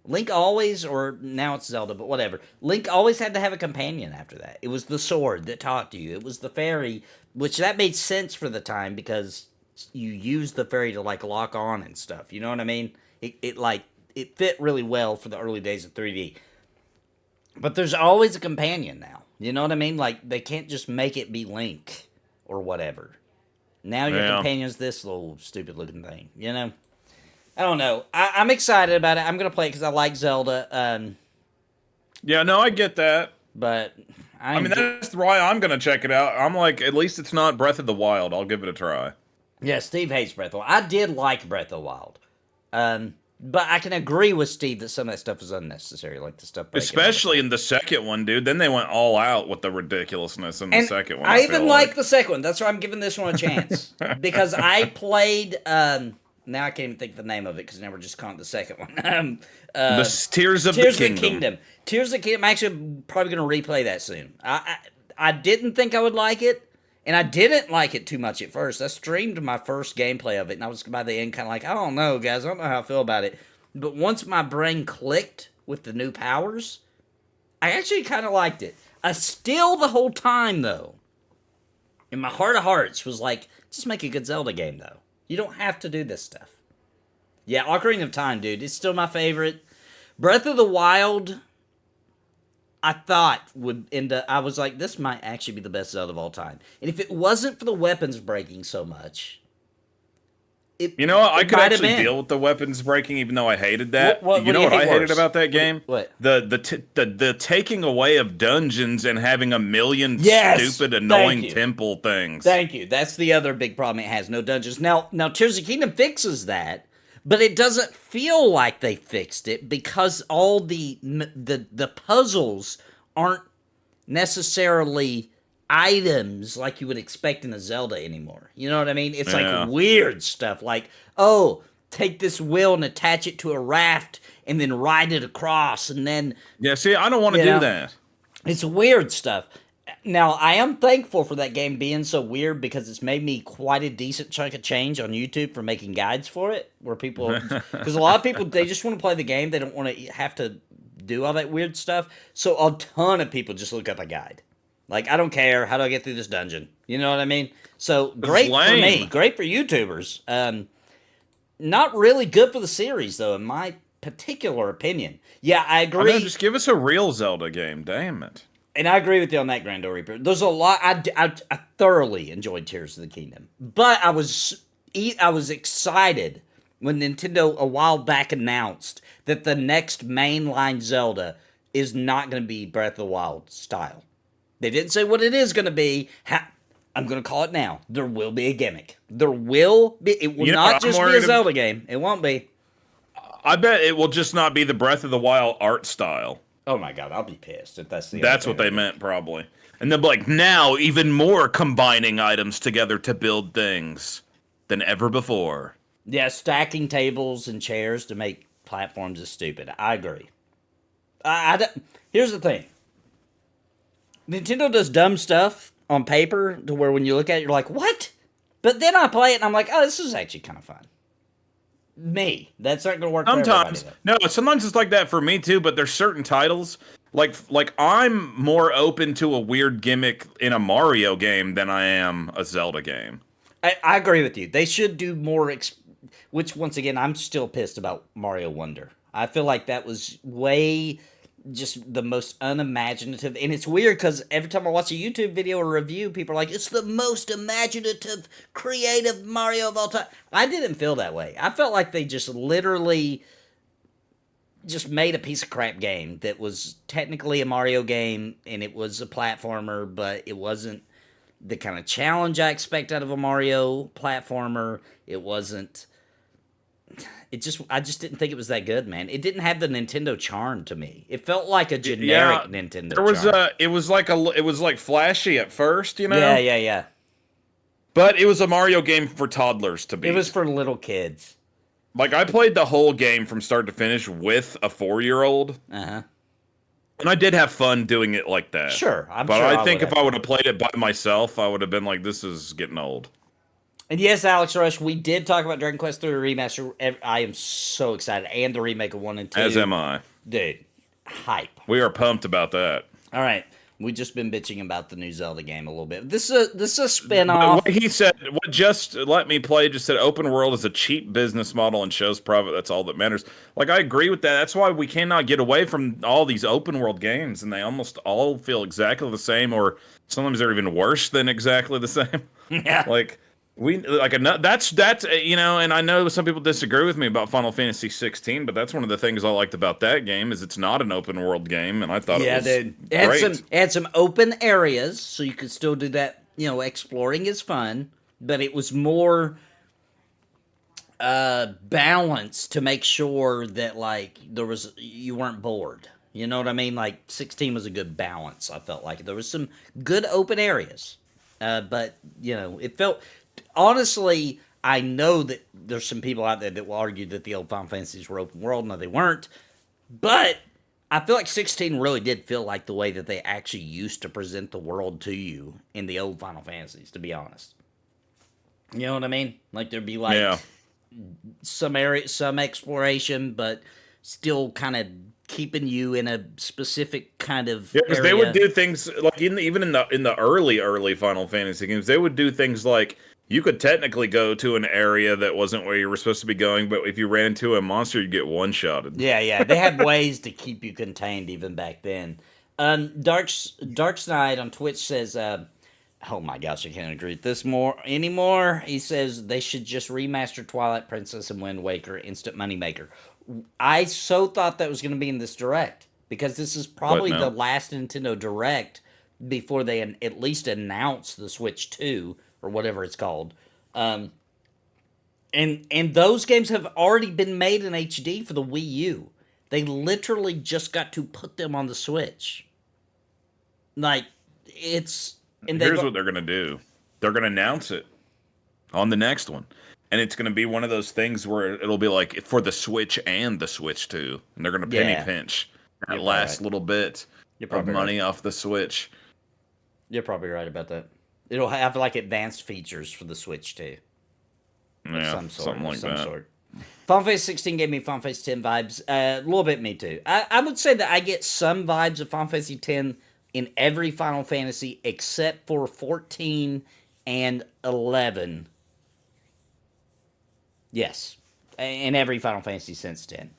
Link always, or now it's Zelda, but whatever. Link always had to have a companion after that. It was the sword that talked to you. It was the fairy, which that made sense for the time because you used the fairy to like lock on and stuff. You know what I mean? It fit really well for the early days of 3D. But there's always a companion now. You know what I mean? Like, they can't just make it be Link or whatever. Now your companion's this little stupid-looking thing, you know? I don't know. I'm excited about it. I'm going to play it because I like Zelda. Yeah, no, I get that. But I mean, that's why I'm going to check it out. I'm like, at least it's not Breath of the Wild. I'll give it a try. Yeah, Steve hates Breath of the Wild. I did like Breath of the Wild. But I can agree with Steve that some of that stuff is unnecessary, like the stuff. Especially in the second one, dude. Then they went all out with the ridiculousness in the second one. I even like the second one. That's why I'm giving this one a chance. Because I played... now I can't even think of the name of it, because now we're just calling it the second one. The Tears of the Kingdom. Tears of the Kingdom. I'm actually probably going to replay that soon. I didn't think I would like it. And I didn't like it too much at first. I streamed my first gameplay of it, and I was by the end kind of like, I don't know, guys. I don't know how I feel about it. But once my brain clicked with the new powers, I actually kind of liked it. I still, the whole time, though, in my heart of hearts, was like, just make a good Zelda game, though. You don't have to do this stuff. Yeah, Ocarina of Time, dude. It's still my favorite. Breath of the Wild... I thought would end up, I was like, this might actually be the best Zelda of all time. And if it wasn't for the weapons breaking so much, you know what? I could actually deal with the weapons breaking, even though I hated that. You know what I hated about that game? What? The taking away of dungeons and having a million stupid, annoying temple things. Thank you. That's the other big problem it has. No dungeons. Now Tears of the Kingdom fixes that. But it doesn't feel like they fixed it because all the puzzles aren't necessarily items like you would expect in a Zelda anymore. You know what I mean? It's like weird stuff like, oh, take this wheel and attach it to a raft and then ride it across and then... Yeah, see, I don't want to do that. It's weird stuff. Now, I am thankful for that game being so weird because it's made me quite a decent chunk of change on YouTube for making guides for it, where people... Because a lot of people, they just want to play the game. They don't want to have to do all that weird stuff. So a ton of people just look up a guide. Like, I don't care. How do I get through this dungeon? You know what I mean? So, great for me. Great for YouTubers. Not really good for the series, though, in my particular opinion. Yeah, I agree. Just give us a real Zelda game. Damn it. And I agree with you on that, Grando Reaper. There's a lot. I thoroughly enjoyed Tears of the Kingdom, but I was excited when Nintendo a while back announced that the next mainline Zelda is not going to be Breath of the Wild style. They didn't say what it is going to be. I'm going to call it now. There will be a gimmick. There will be. It will not just be a Zelda game. It won't be. I bet it will just not be the Breath of the Wild art style. Oh my god, I'll be pissed if that's the... That's what they meant, probably. And they'll be like, now, even more combining items together to build things. than ever before. Yeah, stacking tables and chairs to make platforms is stupid. I agree. Here's the thing. Nintendo does dumb stuff on paper to where when you look at it, you're like, what? But then I play it and I'm like, oh, this is actually kind of fun. Me. That's not going to work for everybody. Sometimes, no, sometimes it's like that for me too, but there's certain titles, like I'm more open to a weird gimmick in a Mario game than I am a Zelda game. I agree with you. They should do more, which once again, I'm still pissed about Mario Wonder. I feel like that was way just the most unimaginative, and it's weird because every time I watch a YouTube video or review, people are like, it's the most imaginative, creative Mario of all time. I didn't feel that way. I felt like they just literally just made a piece of crap game that was technically a Mario game, and it was a platformer, but it wasn't the kind of challenge I expect out of a Mario platformer. It wasn't... I just didn't think it was that good, man. It didn't have the Nintendo charm to me. It felt like a generic Nintendo charm. It was like flashy at first, you know? Yeah. But it was a Mario game for toddlers to beat. It was for little kids. Like, I played the whole game from start to finish with a 4-year-old. Uh-huh. And I did have fun doing it like that. Sure, but I think if I would have played it by myself, I would have been like, this is getting old. And yes, Alex Rush, we did talk about Dragon Quest III Remaster. I am so excited. And the remake of 1 and 2. As am I. Dude, hype. We are pumped about that. All right. We've just been bitching about the new Zelda game a little bit. This is a spin-off. What he said, what Just Let Me Play just said, open world is a cheap business model and shows profit. That's all that matters. Like, I agree with that. That's why we cannot get away from all these open world games, and they almost all feel exactly the same, or sometimes they're even worse than exactly the same. Yeah. That's you know, and I know some people disagree with me about Final Fantasy 16, but that's one of the things I liked about that game is it's not an open world game, and I thought it was great. It had some open areas, so you could still do that. You know, exploring is fun, but it was more balanced to make sure that like you weren't bored. You know what I mean? Like 16 was a good balance. I felt like there was some good open areas, but you know, it felt. Honestly, I know that there's some people out there that will argue that the old Final Fantasies were open world. No, they weren't. But I feel like 16 really did feel like the way that they actually used to present the world to you in the old Final Fantasies, to be honest. You know what I mean? Like there'd be like some exploration, but still kind of keeping you in a specific kind of because they would do things like even in the early Final Fantasy games, they would do things like you could technically go to an area that wasn't where you were supposed to be going, but if you ran into a monster, you'd get one-shotted. Yeah. They had ways to keep you contained even back then. Dark Snide on Twitch says, oh my gosh, I can't agree with this anymore. He says they should just remaster Twilight Princess and Wind Waker, instant moneymaker. I so thought that was going to be in this Direct, because this is probably the last Nintendo Direct before they at least announce the Switch 2, or whatever it's called. And those games have already been made in HD for the Wii U. They literally just got to put them on the Switch. Like, it's... And here's what they're going to do. They're going to announce it on the next one. And it's going to be one of those things where it'll be like for the Switch and the Switch 2. And they're going to penny pinch that last little bit of money off the Switch. You're probably right about that. It'll have like advanced features for the Switch too. Yeah, something like that. Final Fantasy 16 gave me Final Fantasy 10 vibes. A little bit me too. I would say that I get some vibes of Final Fantasy 10 in every Final Fantasy except for 14 and 11. Yes. In every Final Fantasy since 10.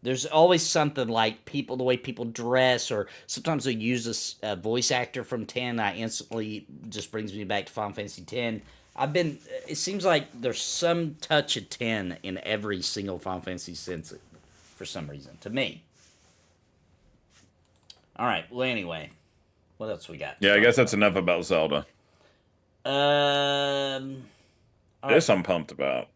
There's always something like the way people dress, or sometimes they use a voice actor from 10. I instantly just brings me back to Final Fantasy 10. It seems like there's some touch of 10 in every single Final Fantasy since it, for some reason, to me. All right, well, anyway, what else we got? Yeah, I guess that's enough about Zelda. This I'm pumped about.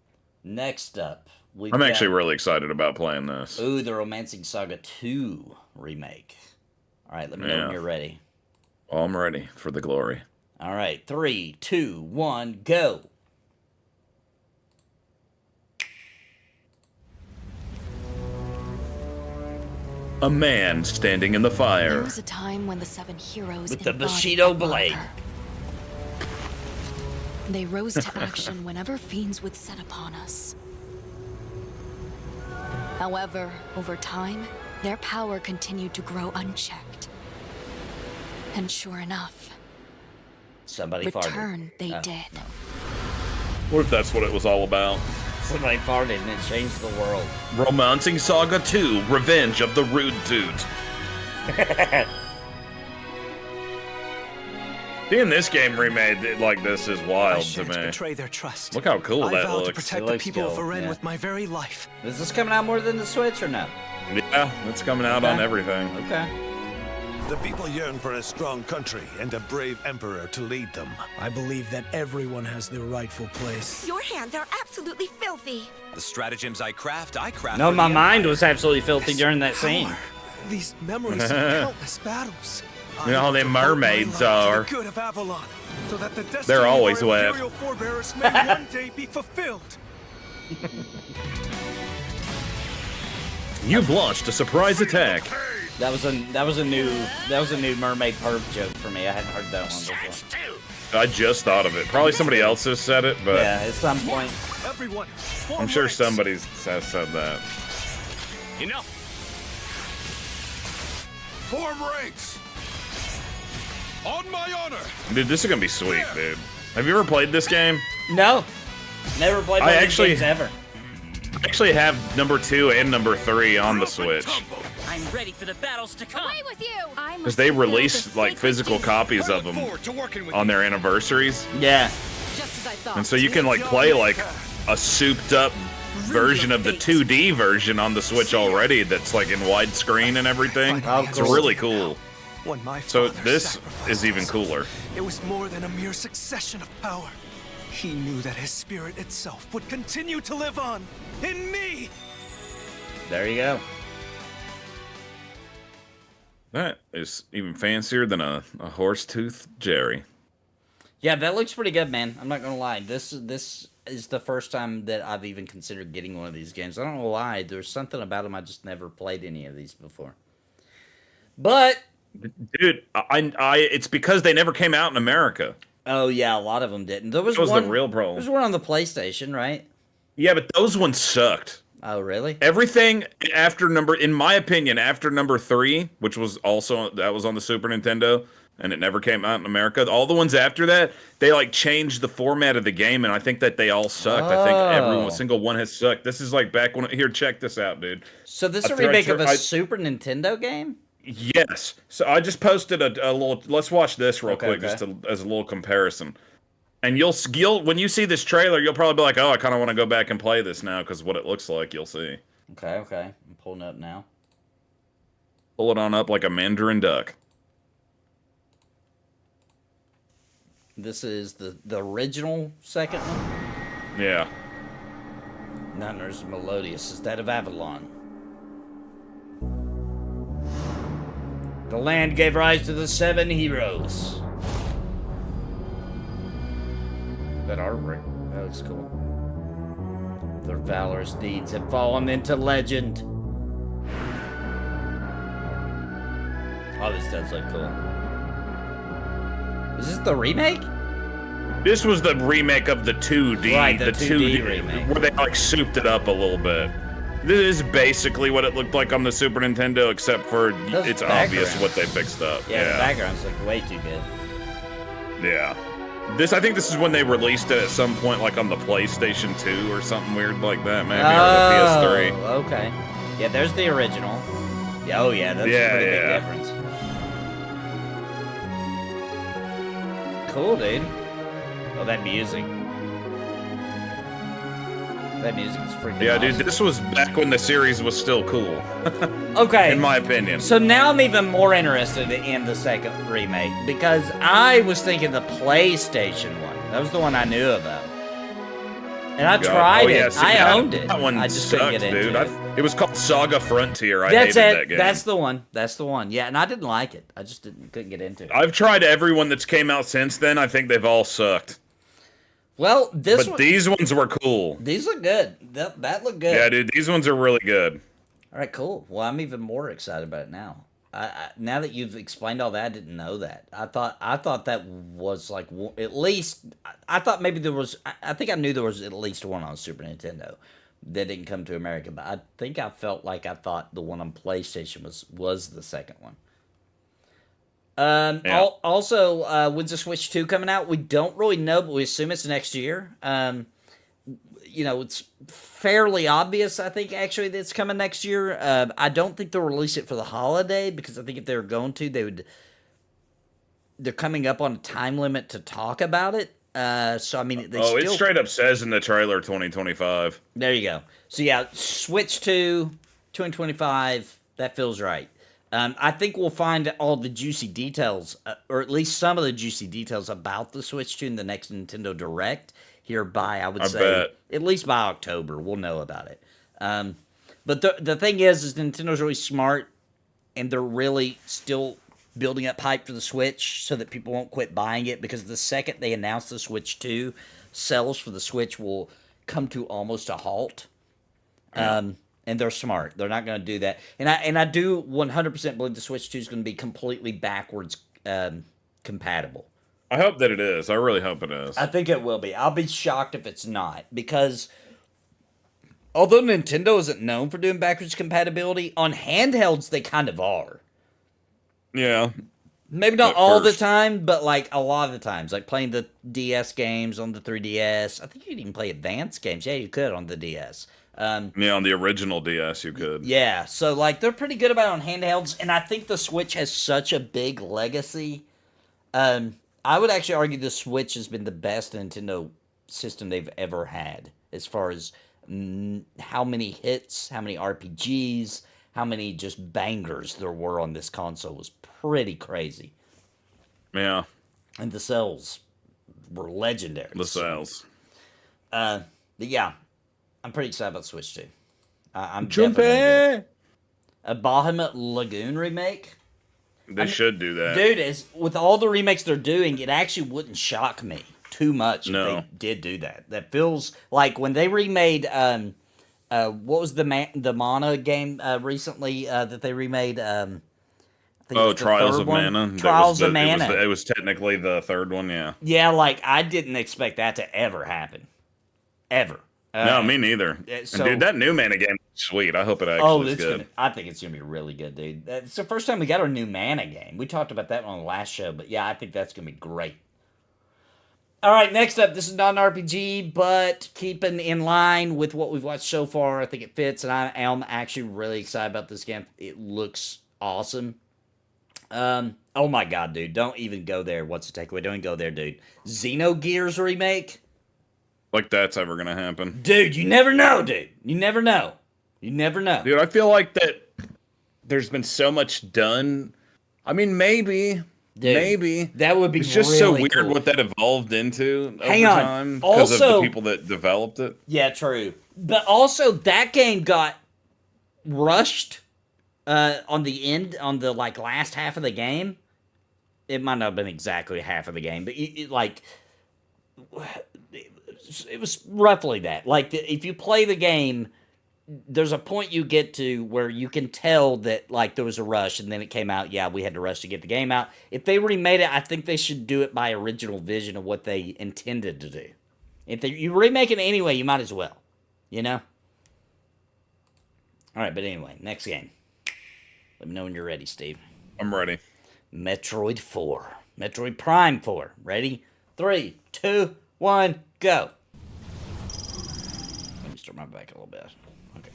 Next up, I'm actually really excited about playing this. Ooh, the Romancing Saga 2 remake. All right, let me know when you're ready. Well, I'm ready for the glory. All right, 3, 2, 1, go. A man standing in the There fire. was a time when the 7 heroes With the embodied Bushido that blade. marker. They rose to action whenever fiends would set upon us. However, over time, their power continued to grow unchecked. And sure enough, Somebody return farted. they Oh, did. no. What if that's what it was all about? Somebody farted and it changed the world. Romancing Saga 2, Revenge of the Rude Dude. Seeing this game remade like this is I wild to shan't me. betray their trust. Look how cool I that vow to looks. protect It the looks people of cool, Varen yeah. with my very life. Is this coming out more than the Switch or no? Yeah, it's coming out on Okay. everything. Okay. The people yearn for a strong country and a brave emperor to lead them. I believe that everyone has their rightful place. Your hands are absolutely filthy. The stratagems I craft No, for my the mind Empire. was absolutely filthy during that scene. Power. These memories of countless battles. You know how I them devote my mermaids life to are. the good of Avalon, so that the destiny They're always of our wet. imperial forebears may one day be fulfilled. You've launched a surprise attack. That was a new mermaid perv joke for me. I hadn't heard that one before. I just thought of it. Probably somebody else has said it, but Yeah, at some point. Everyone, I'm sure somebody has said that. Enough. Form ranks! On my honor! Dude, this is gonna be sweet, dude. Have you ever played this game? No, never played one I of these actually- games ever. I actually have number 2 and number 3 on the Switch. I'm ready for the battles to come. Away with you! Because they released like physical copies of them on their anniversaries. Yeah. Just as I thought. And so you can like play like a souped up version of the 2D version on the Switch already that's like in widescreen and everything. Oh, It's cool. really cool. when my So father this sacrificed is even himself, cooler. It was more than a mere succession of power. He knew that his spirit itself would continue to live on in me. There you go. That is even fancier than a horse tooth Jerry. Yeah, that looks pretty good, man. I'm not gonna lie. This is the first time that I've even considered getting one of these games. I don't know why. There's something about them. I just never played any of these before. But Dude, it's because they never came out in America. oh yeah, a lot of them didn't. There was That was one. the real There problem. was one on the PlayStation, right? Yeah, but those ones sucked. Oh really? Everything after in my opinion, after number 3, which was also that was on the Super Nintendo, and it never came out in America. All the ones after that, they like changed the format of the game, and I think that they all sucked. I think Oh. every single one has sucked. This is like back when here. Check this out, dude. So this is a I tried- remake of a I- Super Nintendo game? Yes. So I just posted a little. Let's watch this real Okay, quick, okay. just as a little comparison. And you'll when you see this trailer, you'll probably be like, "Oh, I kind of want to go back and play this now," because what it looks like, you'll see. Okay. I'm pulling it up now. Pull it on up like a Mandarin duck. This is the original second one. Yeah. None as melodious as that of Avalon. The land gave rise to the 7 heroes. That artwork, that looks cool. Their valorous deeds have fallen into legend. Oh, this does look cool. Is this the remake? This was the remake of the 2D, Right, the 2D remake. where they like souped it up a little bit. This is basically what it looked like on the Super Nintendo, except for Those it's obvious backgrounds. what they fixed up. Yeah, the background's like way too good. Yeah. I think this is when they released it at some point, like on the PlayStation 2 or something weird like that, maybe, or the PS3. Oh, okay. Yeah, there's the original. Yeah, oh yeah, that's Yeah, a pretty yeah. big difference. Cool, dude. Oh, that music. That music's freaking Yeah, awesome. dude, this was back when the series was still cool, Okay. in my opinion. So now I'm even more interested in the second remake because I was thinking the PlayStation one. That was the one I knew about. And I tried yeah, it. see, I owned it. That one I just sucked, couldn't get into dude. it. It was called Saga Frontier. I That's hated it. that game. That's the one. That's the one. Yeah, and I didn't like it. I just couldn't get into it. I've tried everyone that's came out since then. I think they've all sucked. Well, this But one, these ones were cool. these look good. That look good. Yeah, dude, these ones are really good. All right, cool. Well, I'm even more excited about it now. Now that you've explained all that, I didn't know that. I thought that was like at least. I thought maybe there was. I think I knew there was at least one on Super Nintendo that didn't come to America, but I think I felt like I thought the one on PlayStation was the second one. Yeah. Also, when's the Switch 2 coming out? We don't really know, but we assume it's next year. It's fairly obvious, I think, actually, that it's coming next year. I don't think they'll release it for the holiday, because I think if they were going to, they're coming up on a time limit to talk about it. So, I mean, it straight up says in the trailer 2025. There you go. So, yeah, Switch 2, 2025, that feels right. I think we'll find all the juicy details, or at least some of the juicy details about the Switch 2 in the next Nintendo Direct. Hereby, I would say, at least by October, we'll know about it. But the thing is Nintendo's really smart, and they're really still building up hype for the Switch so that people won't quit buying it, because the second they announce the Switch 2, sales for the Switch will come to almost a halt. And they're smart. They're not going to do that. And I do 100% believe the Switch 2 is going to be completely backwards compatible. I hope that it is. I really hope it is. I think it will be. I'll be shocked if it's not, because although Nintendo isn't known for doing backwards compatibility, on handhelds they kind of are. Yeah. Maybe not all the time, but like a lot of the times. Like playing the DS games on the 3DS. I think you could even play advanced games. Yeah, you could on the DS. On the original DS you could. Yeah, so like they're pretty good about it on handhelds, and I think the Switch has such a big legacy. I would actually argue the Switch has been the best Nintendo system they've ever had, as far as how many hits, how many RPGs, how many just bangers there were on this console was pretty crazy. Yeah. And the sales were legendary. The sales. But yeah, I'm pretty excited about Switch 2. I'm Jumpy! A Bahamut Lagoon remake? They should do that. Dude, with all the remakes they're doing, it actually wouldn't shock me too much if they did do that. That feels like when they remade, what was the Mana game recently that they remade? Trials of Mana. Trials of Mana. It was technically the third one, yeah. Yeah, like, I didn't expect that to ever happen. Ever. No, me neither. So, dude, that new Mana game is sweet. I hope it actually is good. I think it's going to be really good, dude. It's the first time we got our new Mana game. We talked about that on the last show, but yeah, I think that's going to be great. All right, next up, this is not an RPG, but keeping in line with what we've watched so far, I think it fits, and I am actually really excited about this game. It looks awesome. Oh my god, dude, don't even go there. What's the takeaway? Don't even go there, dude. Xenogears remake? Like that's ever gonna happen. Dude, you never know, dude. You never know. You never know. Dude, I feel like that there's been so much done. I mean, maybe. Dude, maybe. That would be It's just really so weird cool. what that evolved into Hang over on. time because of Also, the people that developed it. Yeah, true. But also, that game got rushed on the like last half of the game. It might not have been exactly half of the game, but it was roughly that. Like, if you play the game, there's a point you get to where you can tell that, like, there was a rush, and then it came out, yeah, we had to rush to get the game out. If they remade it, I think they should do it by original vision of what they intended to do. If you remake it anyway, you might as well. You know? Alright, but anyway, next game. Let me know when you're ready, Steve. I'm ready. Metroid 4. Metroid Prime 4. Ready? 3, 2, 1, go. Let me start my back a little bit. Okay.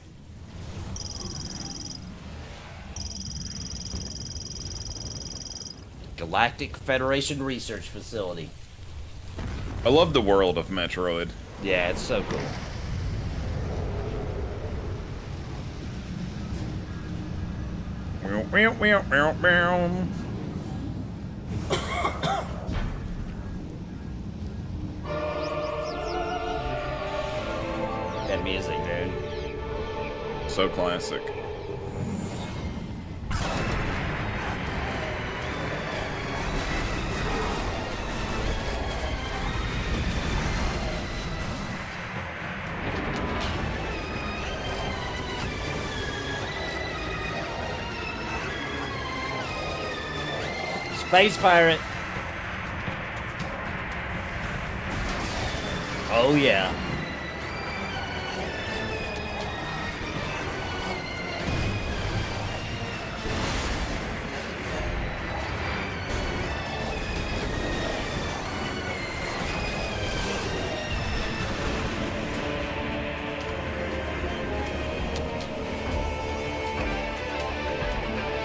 Galactic Federation Research Facility. I love the world of Metroid. Yeah, it's so cool. That music, dude. So classic. Space pirate. Oh yeah.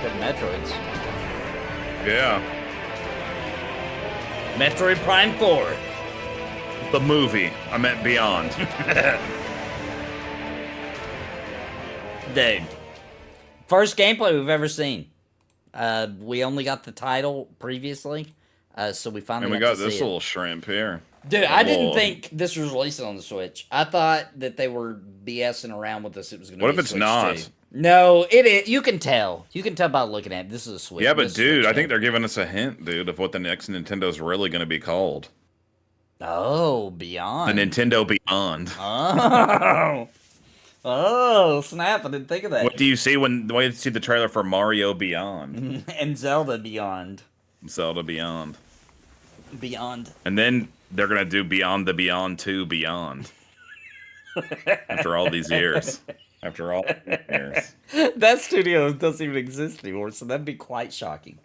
The Metroids. Yeah. Metroid Prime 4. The movie. I meant Beyond. Dude. First gameplay we've ever seen. We only got the title previously, so we finally And we got got to this see little shrimp here. Dude, I didn't Lord. think this was releasing on the Switch. I thought that they were BSing around with us. It was going to What be if it's Switch not? 2. No, it is. You can tell. You can tell by looking at it. This is a Switch. Yeah, but this is a dude, Switch I think game. they're giving us a hint, dude, of what the next Nintendo's really going to be called. Oh, The Beyond. Nintendo Beyond. Oh. Oh, snap. I didn't think of that. What do you see when you see the trailer for Mario Beyond? And Zelda Beyond. Zelda Beyond. Beyond. And then they're going to do Beyond the Beyond 2 Beyond. After all these years. After all these years. That studio doesn't even exist anymore, so that'd be quite shocking.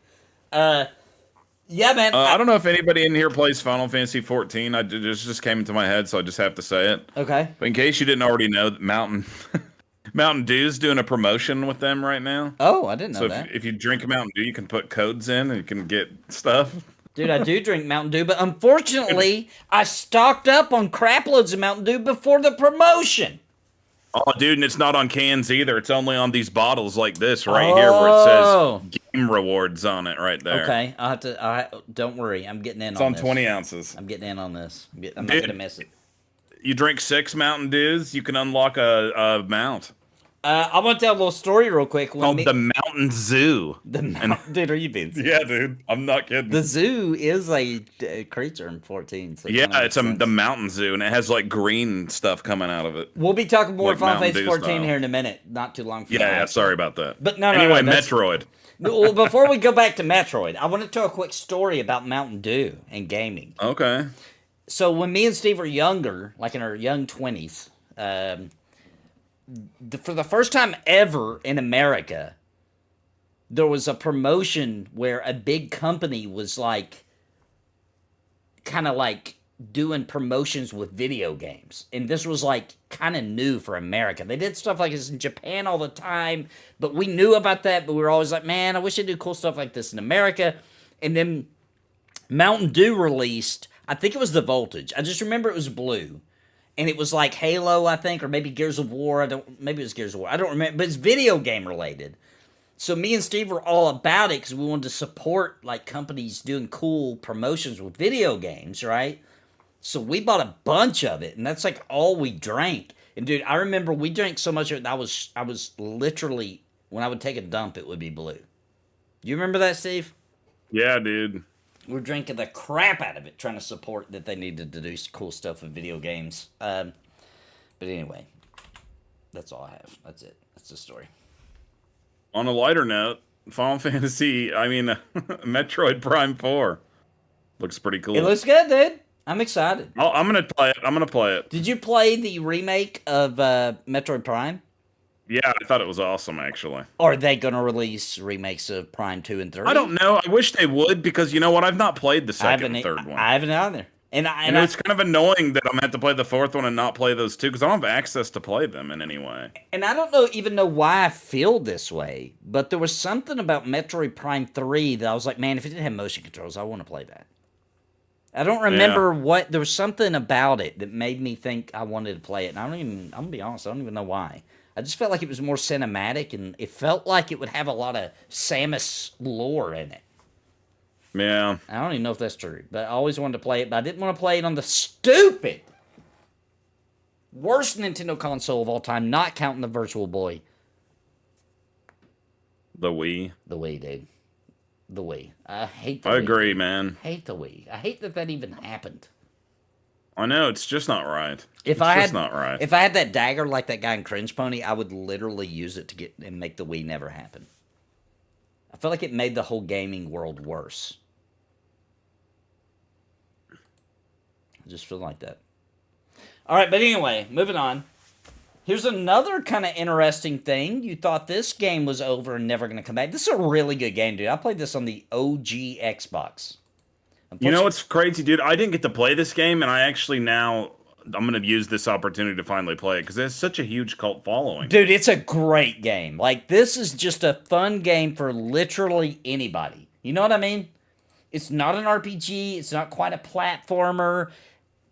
Yeah, man. I don't know if anybody in here plays Final Fantasy 14. It just came into my head, so I just have to say it. Okay. But in case you didn't already know, Mountain Dew's doing a promotion with them right now. Oh, I didn't know So that. if you drink a Mountain Dew, you can put codes in and you can get stuff. Dude, I do drink Mountain Dew, but unfortunately, I stocked up on crap loads of Mountain Dew before the promotion. Oh, dude, and it's not on cans either. It's only on these bottles like this right here where it says game rewards on it right there. Okay, I'll have to. Don't worry, I'm getting in It's on on this. 20 ounces. I'm getting in on this. I'm not Dude, gonna miss it. You drink 6 Mountain Dews, you can unlock a mount. I want to tell a little story real quick. Called the Mountain Zoo. Dude, are you being serious? Yeah, dude. I'm not kidding. The zoo is a creature in 14. So Yeah, it's the Mountain Zoo, and it has like green stuff coming out of it. We'll be talking more Like Final Mountain Fantasy Dew 14 style. here in a minute. Not too long from now. Yeah, sorry about that. But no, anyway, that's- Metroid. Well, before we go back to Metroid, I want to tell a quick story about Mountain Dew and gaming. Okay. So when me and Steve were younger, like in our young 20s, for the first time ever in America, there was a promotion where a big company was like, kind of like doing promotions with video games. And this was like kind of new for America. They did stuff like this in Japan all the time, but we knew about that, but we were always like, man, I wish they do cool stuff like this in America. And then Mountain Dew released, I think it was the Voltage. I just remember it was blue. And it was like Halo, I think, or maybe Gears of War. Maybe it was Gears of War. I don't remember, but it's video game related. So me and Steve were all about it because we wanted to support like companies doing cool promotions with video games, right? So we bought a bunch of it, and that's like all we drank. And dude, I remember we drank so much of it that I was literally, when I would take a dump, it would be blue. You remember that, Steve? Yeah, dude. We're drinking the crap out of it, trying to support that they needed to do cool stuff with video games. But anyway, that's all I have. That's it. That's the story. On a lighter note, Metroid Prime 4 looks pretty cool. It looks good, dude. I'm excited. I'm gonna play it. Did you play the remake of Metroid Prime? Yeah, I thought it was awesome, actually. Or are they going to release remakes of Prime 2 and 3? I don't know. I wish they would, because you know what? I've not played the second and third one. I haven't either. And it's kind of annoying that I'm going to have to play the fourth one and not play those two, because I don't have access to play them in any way. And I don't even know why I feel this way, but there was something about Metroid Prime 3 that I was like, man, if it didn't have motion controls, I want to play that. I don't remember what, there was something about it that made me think I wanted to play it. And I'm going to be honest, I don't even know why. I just felt like it was more cinematic, and it felt like it would have a lot of Samus lore in it. Yeah. I don't even know if that's true, but I always wanted to play it, but I didn't want to play it on the stupid worst Nintendo console of all time, not counting the Virtual Boy. The Wii. The Wii, dude. The Wii. I hate the Wii. I agree, man. I hate the Wii. I hate that even happened. I know, it's just not right. If I had that dagger like that guy in Cringe Pony, I would literally use it to get and make the Wii never happen. I feel like it made the whole gaming world worse. I just feel like that. All right, but anyway, moving on. Here's another kind of interesting thing. You thought this game was over and never going to come back. This is a really good game, dude. I played this on the OG Xbox. You know what's crazy, dude? I didn't get to play this game, and I actually now... I'm going to use this opportunity to finally play it, because it has such a huge cult following. Dude, it's a great game. Like, this is just a fun game for literally anybody. You know what I mean? It's not an RPG. It's not quite a platformer.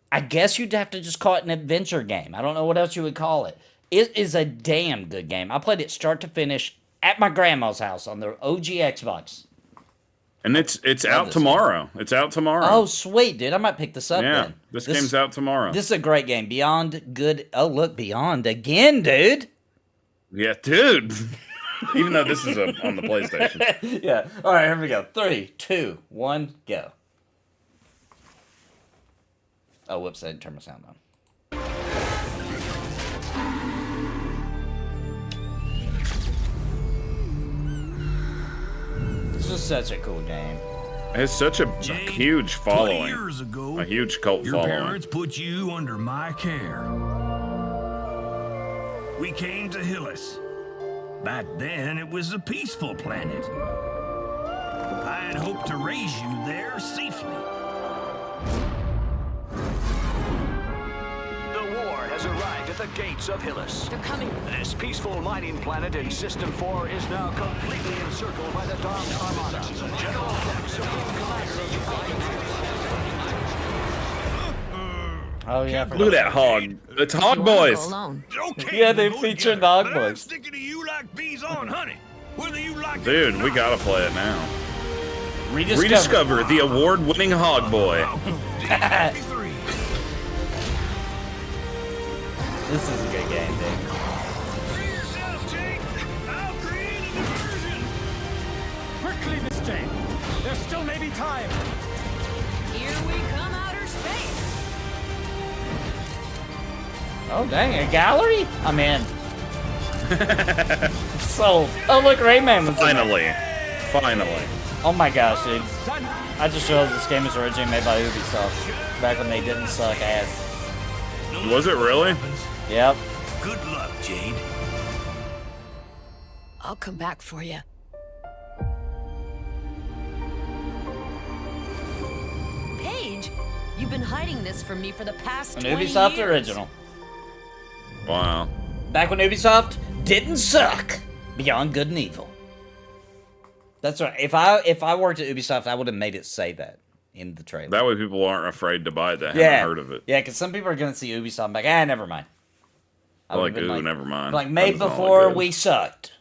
I guess you'd have to just call it an adventure game. I don't know what else you would call it. It is a damn good game. I played it start to finish at my grandma's house on the OG Xbox. And it's out tomorrow. It's out tomorrow. Oh, sweet, dude. I might pick this up then. This game's out tomorrow. This is a great game. Beyond good. Oh, look, Beyond again, dude. Yeah, dude. Even though this is on the PlayStation. Yeah. All right, here we go. 3, 2, 1, go. Oh, whoops, I didn't turn my sound on. This is such a cool game. It has such a huge following. 20 years ago, a huge cult your following. parents put you under my care. We came to Hyllis. Back then, it was a peaceful planet. I had hoped to raise you there safely. The war has arrived at the gates of Hyllis. They're coming. This peaceful mining planet in System 4 is now completely encircled by the Dark Armada. General Dex, Supreme Commander of the Oh, yeah. Look at that hog. It's Hog Boys. Okay, Yeah, they featured the Hog I'm Boys. sticking to you like bees on honey. Whether you like Dude, we gotta play it now. Rediscover. Rediscover the award-winning Hog Boy. This is a good game, dude. Quickly, Miss Jane. There still may be time. Here we come, outer space. Oh, dang, a gallery? I'm in. Sold. Oh, look, Rayman was Finally. Finally. Oh my gosh, dude. I just realized this game was originally made by Ubisoft. Back when they didn't suck ass. Was it really? Yep. Good luck, Jade. I'll come back for you. Paige, you've been hiding this from me for the past An 20 Ubisoft years. original. Wow. Back when Ubisoft didn't suck. Beyond Good and Evil. That's right. If I worked at Ubisoft, I would have made it say that in the trailer. That way people aren't afraid to buy it that Yeah. haven't heard of it. Yeah, because some people are going to see Ubisoft and be like, never mind. I Like, would've been ooh, never mind. Like, That made was all before good. we sucked.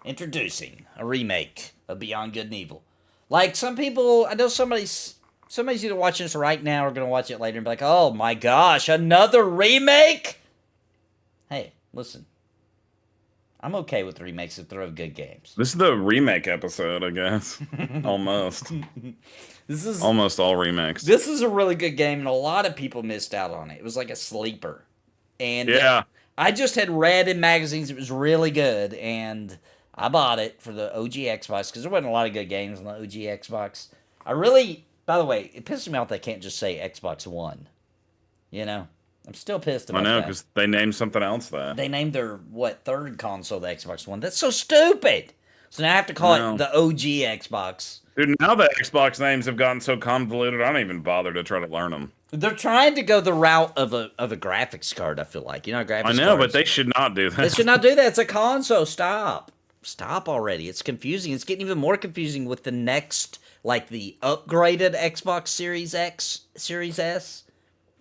Introducing a remake of Beyond Good and Evil. Like, some people, I know somebody's either watching this right now or going to watch it later and be like, oh my gosh, another remake? Hey, listen. I'm okay with remakes if they're of good games. This is the remake episode, I guess. Almost. This is Almost all remakes. This is a really good game, and a lot of people missed out on it. It was like a sleeper. And Yeah. I just had read in magazines it was really good, and I bought it for the OG Xbox, because there wasn't a lot of good games on the OG Xbox. I really, by the way, it pisses me off they can't just say Xbox One. You know? I'm still pissed about I know, that. because they named something else that. They named their, third console the Xbox One. That's so stupid! So now I have to call it the OG Xbox. Dude, now the Xbox names have gotten so convoluted, I don't even bother to try to learn them. They're trying to go the route of a graphics card, I feel like. You know, graphics I know, cards. but they should not do that. They should not do that. It's a console. Stop. Stop already. It's confusing. It's getting even more confusing with the next, like the upgraded Xbox Series X, Series S.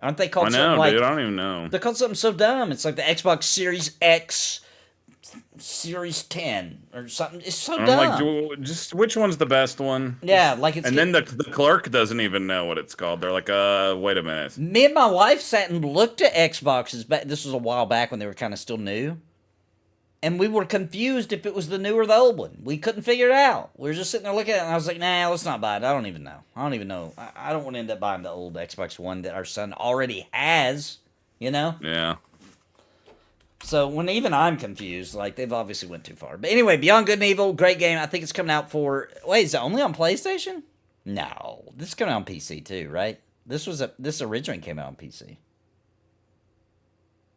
Aren't they called I know, something like... dude, I don't even know. They're called something so dumb. It's like the Xbox Series X, Series 10, or something. It's so I'm dumb. like, just which one's the best one? Yeah, like it's... And then the clerk doesn't even know what it's called. They're like, wait a minute. Me and my wife sat and looked at Xboxes back. This was a while back when they were kind of still new. And we were confused if it was the new or the old one. We couldn't figure it out. We were just sitting there looking at it, and I was like, nah, let's not buy it. I don't even know. I don't want to end up buying the old Xbox One that our son already has, you know? Yeah. So when even I'm confused, like, they've obviously went too far. But anyway, Beyond Good and Evil, great game. I think it's coming out for... Wait, is it only on PlayStation? No. This is coming out on PC too, right? This originally came out on PC.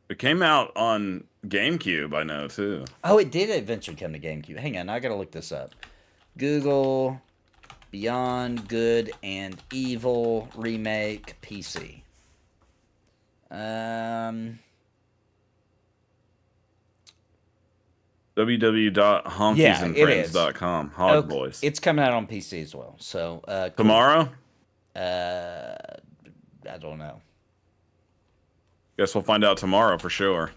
It came out on GameCube, I know, too. Oh, it did eventually come to GameCube. Hang on, I gotta look this up. Google Beyond Good and Evil Remake PC. www.honkiesandfriends.com. Hog Boys. It's coming out on PC as well. So cool. Tomorrow? I don't know. Guess we'll find out tomorrow for sure.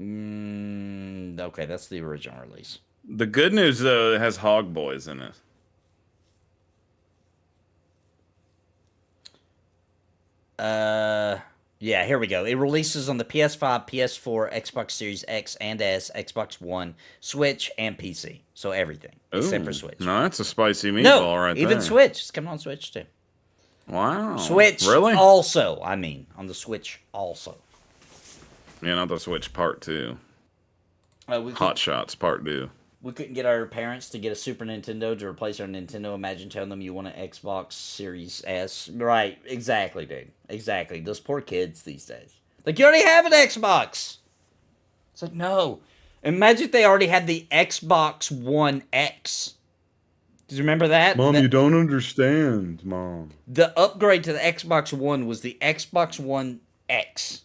Okay, that's the original release. The good news, though, it has Hog Boys in it. Yeah, here we go. It releases on the PS5, PS4, Xbox Series X and S, Xbox One, Switch, and PC. So everything, except for Switch. No, that's a spicy meatball right there. Even Switch. It's coming on Switch, too. Wow. Switch really? also, I mean, on the Switch also. Yeah, not the Switch Part 2. Hot Shots Part 2. We couldn't get our parents to get a Super Nintendo to replace our Nintendo. Imagine telling them you want an Xbox Series S. Right, exactly, dude. Exactly. Those poor kids these days. Like, you already have an Xbox. It's like, no. Imagine if they already had the Xbox One X. Do you remember that? Mom, you don't understand, Mom. The upgrade to the Xbox One was the Xbox One X.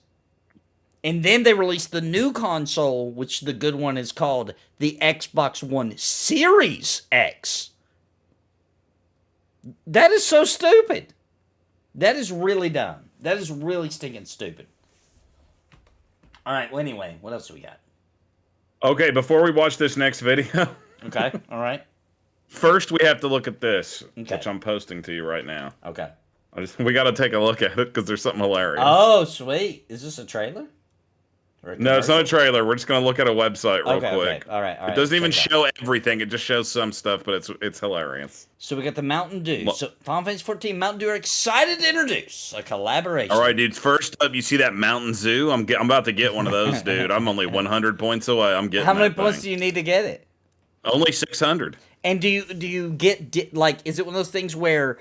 And then they released the new console, which the good one is called the Xbox One Series X. That is so stupid. That is really dumb. That is really stinking stupid. All right, well, anyway, what else do we got? Okay, before we watch this next video. Okay, all right. First, we have to look at this, which I'm posting to you right now. Okay. We got to take a look at it because there's something hilarious. Oh, sweet. Is this a trailer? No, it's not a trailer. We're just going to look at a website real quick. Okay. All right. It doesn't even show everything. It just shows some stuff, but it's hilarious. So we got the Mountain Dew. So Final Fantasy 14 Mountain Dew are excited to introduce a collaboration. All right, dude. First up, you see that Mountain Zoo? I'm about to get one of those, dude. I'm only 100 points away. I'm getting. How many points do you need to get it? Only 600. And do you get like? Is it one of those things where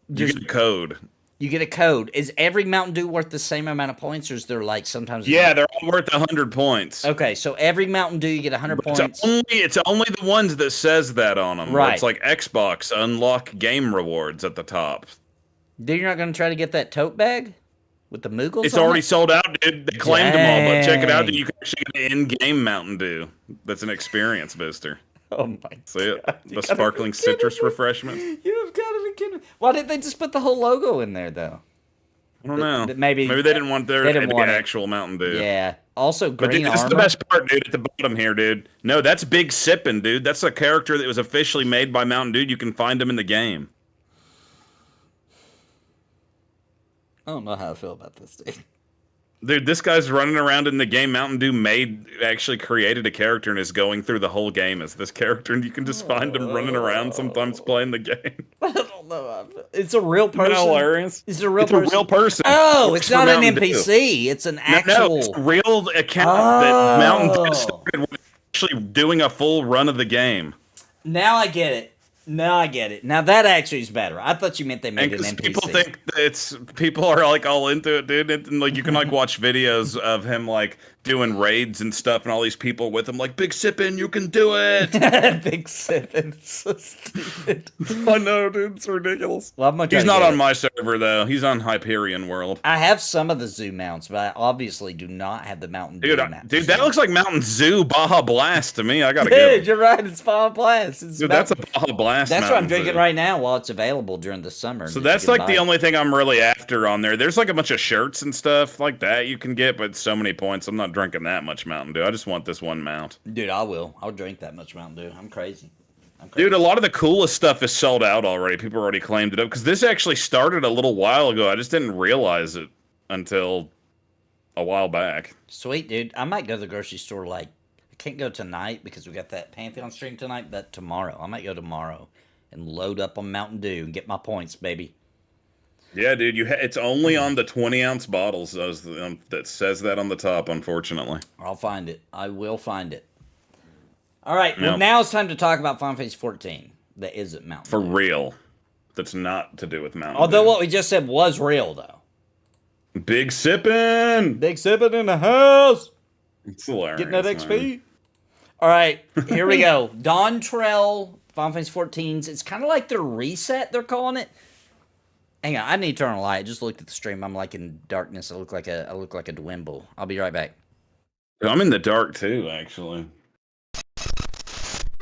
you get a code? You get a code. Is every Mountain Dew worth the same amount of points, or is there like sometimes? Yeah, they're all worth 100 points. Okay, so every Mountain Dew you get 100 points. It's only the ones that says that on them. Right. It's like Xbox unlock game rewards at the top. Dude, you're not going to try to get that tote bag with the Moogles? It's already sold out, dude. They claimed them all, but check it out. Dude. You can actually get an in-game Mountain Dew. That's an experience booster. Oh my God. See it? The sparkling citrus refreshment. You've got to be kidding me. Why didn't they just put the whole logo in there, though? I don't know. Maybe they didn't want there to be actual Mountain Dew. Yeah. Also, green this is the best part, dude, at the bottom here, dude. No, that's Big Sippin', dude. That's a character that was officially made by Mountain Dew. You can find him in the game. I don't know how I feel about this, dude. Dude, this guy's running around in the game. Mountain Dew actually created a character and is going through the whole game as this character, and you can just find him running around sometimes playing the game. I don't know how I feel. It's a real person. Hilarious. Is it a real person? It's a real person. Oh, it's not an NPC. It's an actual... No, it's a real account that Mountain Dew started with, actually doing a full run of the game. Now I get it. Now that actually is better. I thought you meant they made an NPC. People think people are like all into it, dude. And like you can like watch videos of him like doing raids and stuff, and all these people with him like Big Sippin', you can do it. Big Sippin', so stupid. I know, dude. It's ridiculous. Well, he's not on my server though. He's on Hyperion World. I have some of the zoo mounts, but I obviously do not have the Mountain Dew mount. Dude, that looks like Mountain Zoo Baja Blast to me. I gotta Dude, you're right. It's Baja Blast. Dude, that's a Baja Blast. That's what I'm drinking right now while it's available during the summer. So that's like the only thing I'm really after on there. There's like a bunch of shirts and stuff like that you can get, but so many points. I'm not drinking that much Mountain Dew. I just want this one mount. Dude, I will. I'll drink that much Mountain Dew. I'm crazy. Dude, a lot of the coolest stuff is sold out already. People already claimed it up because this actually started a little while ago. I just didn't realize it until a while back. Sweet, dude. I might go to the grocery store I can't go tonight because we got that Pantheon stream tonight, but tomorrow. I might go tomorrow and load up on Mountain Dew and get my points, baby. Yeah, dude. It's only on the 20-ounce bottles that says that on the top, unfortunately. I'll find it. I will find it. All right. Well, now it's time to talk about Final Fantasy 14. that isn't Mountain For Dew. real. That's not to do with Mountain Although Dew. what we just said was real, though. Big sippin'! Big sippin' in the house! It's hilarious. Getting that XP. Man. All right, here we go. Dawn Trail, Final Fantasy 14s. It's kind of like their reset, they're calling it. Hang on, I need to turn on a light. I just looked at the stream. I'm like in darkness. I look like a dwimble. I'll be right back. I'm in the dark too, actually.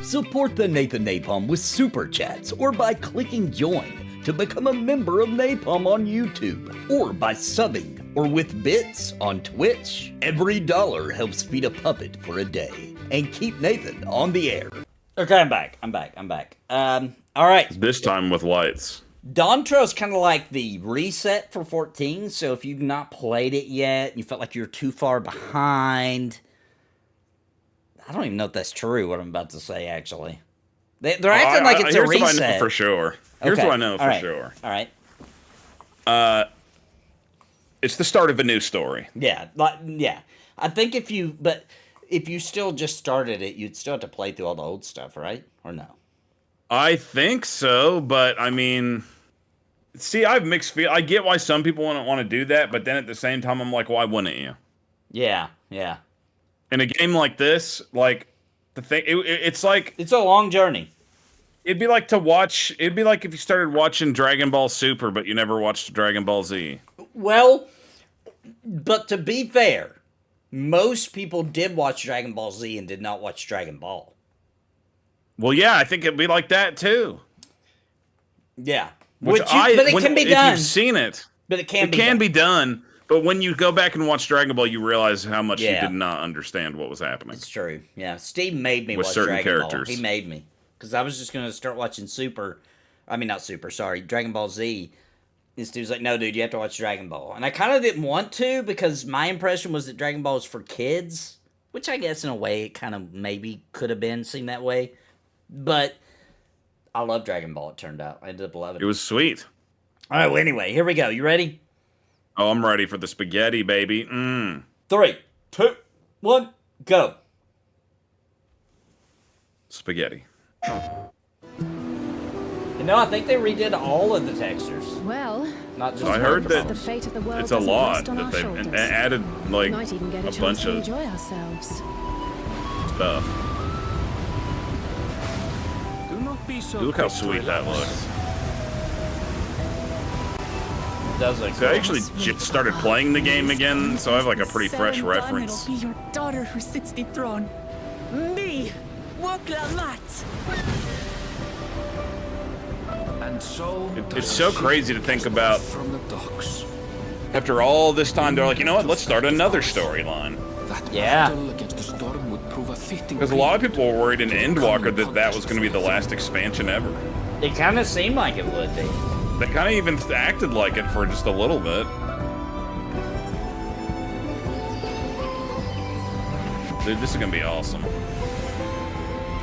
Support the Nathan Napalm with Super Chats or by clicking join to become a member of Napalm on YouTube or by subbing or with bits on Twitch. Every dollar helps feed a puppet for a day and keep Nathan on the air. Okay, I'm back. All right. This time with lights. Dawn Trail is kind of like the reset for 14, so if you've not played it yet and you felt like you're too far behind, I don't even know if that's true, what I'm about to say, actually. They're acting like it's a reset. Here's what I know for sure. Here's what I know for sure. All right. It's the start of a new story. Yeah, I think if you still just started it, you'd still have to play through all the old stuff, right? Or no? I think so, but I mean, see, I have mixed feel. I get why some people want to do that, but then at the same time, I'm like, why wouldn't you? Yeah. In a game like this, like the thing, it's like it's a long journey. It'd be like if you started watching Dragon Ball Super, but you never watched Dragon Ball Z. Well, but to be fair, most people did watch Dragon Ball Z and did not watch Dragon Ball. Well, yeah, I think it'd be like that too. Yeah, but it can be done. If you've seen it, but it can be done. But when you go back and watch Dragon Ball, you realize how much you did not understand what was happening. It's true. Yeah, Steve made me with watch certain Dragon characters. Ball. He made me because I was just gonna start watching Dragon Ball Z. And Steve was like, "No, dude, you have to watch Dragon Ball." And I kind of didn't want to because my impression was that Dragon Ball was for kids, which I guess in a way it kind of maybe could have been seen that way. But I love Dragon Ball, it turned out. I ended up loving it. It was sweet. All right, well, anyway, here we go. You ready? Oh, I'm ready for the spaghetti, baby. 3, 2, 1, go. Spaghetti. You know, I think they redid all of the textures. Well, not just I heard that the fate of the world it's a lot that they've added, like, might even get a bunch of enjoy ourselves. stuff. Do not be so Look how quick to sweet that relax. looks. It does look So I actually just started playing the game again, so I have like a pretty fresh reference. It'll be your daughter who sits the throne. Me, Woklamat. And so It's so crazy to think about. from the docks. After all this time, they're like, you know what? Let's start another storyline. Yeah. Against the storm would prove a fitting. Because a lot of people were worried in Endwalker that was going to be the last expansion ever. It kind of seemed like it would be. They kind of even acted like it for just a little bit. Dude, this is going to be awesome.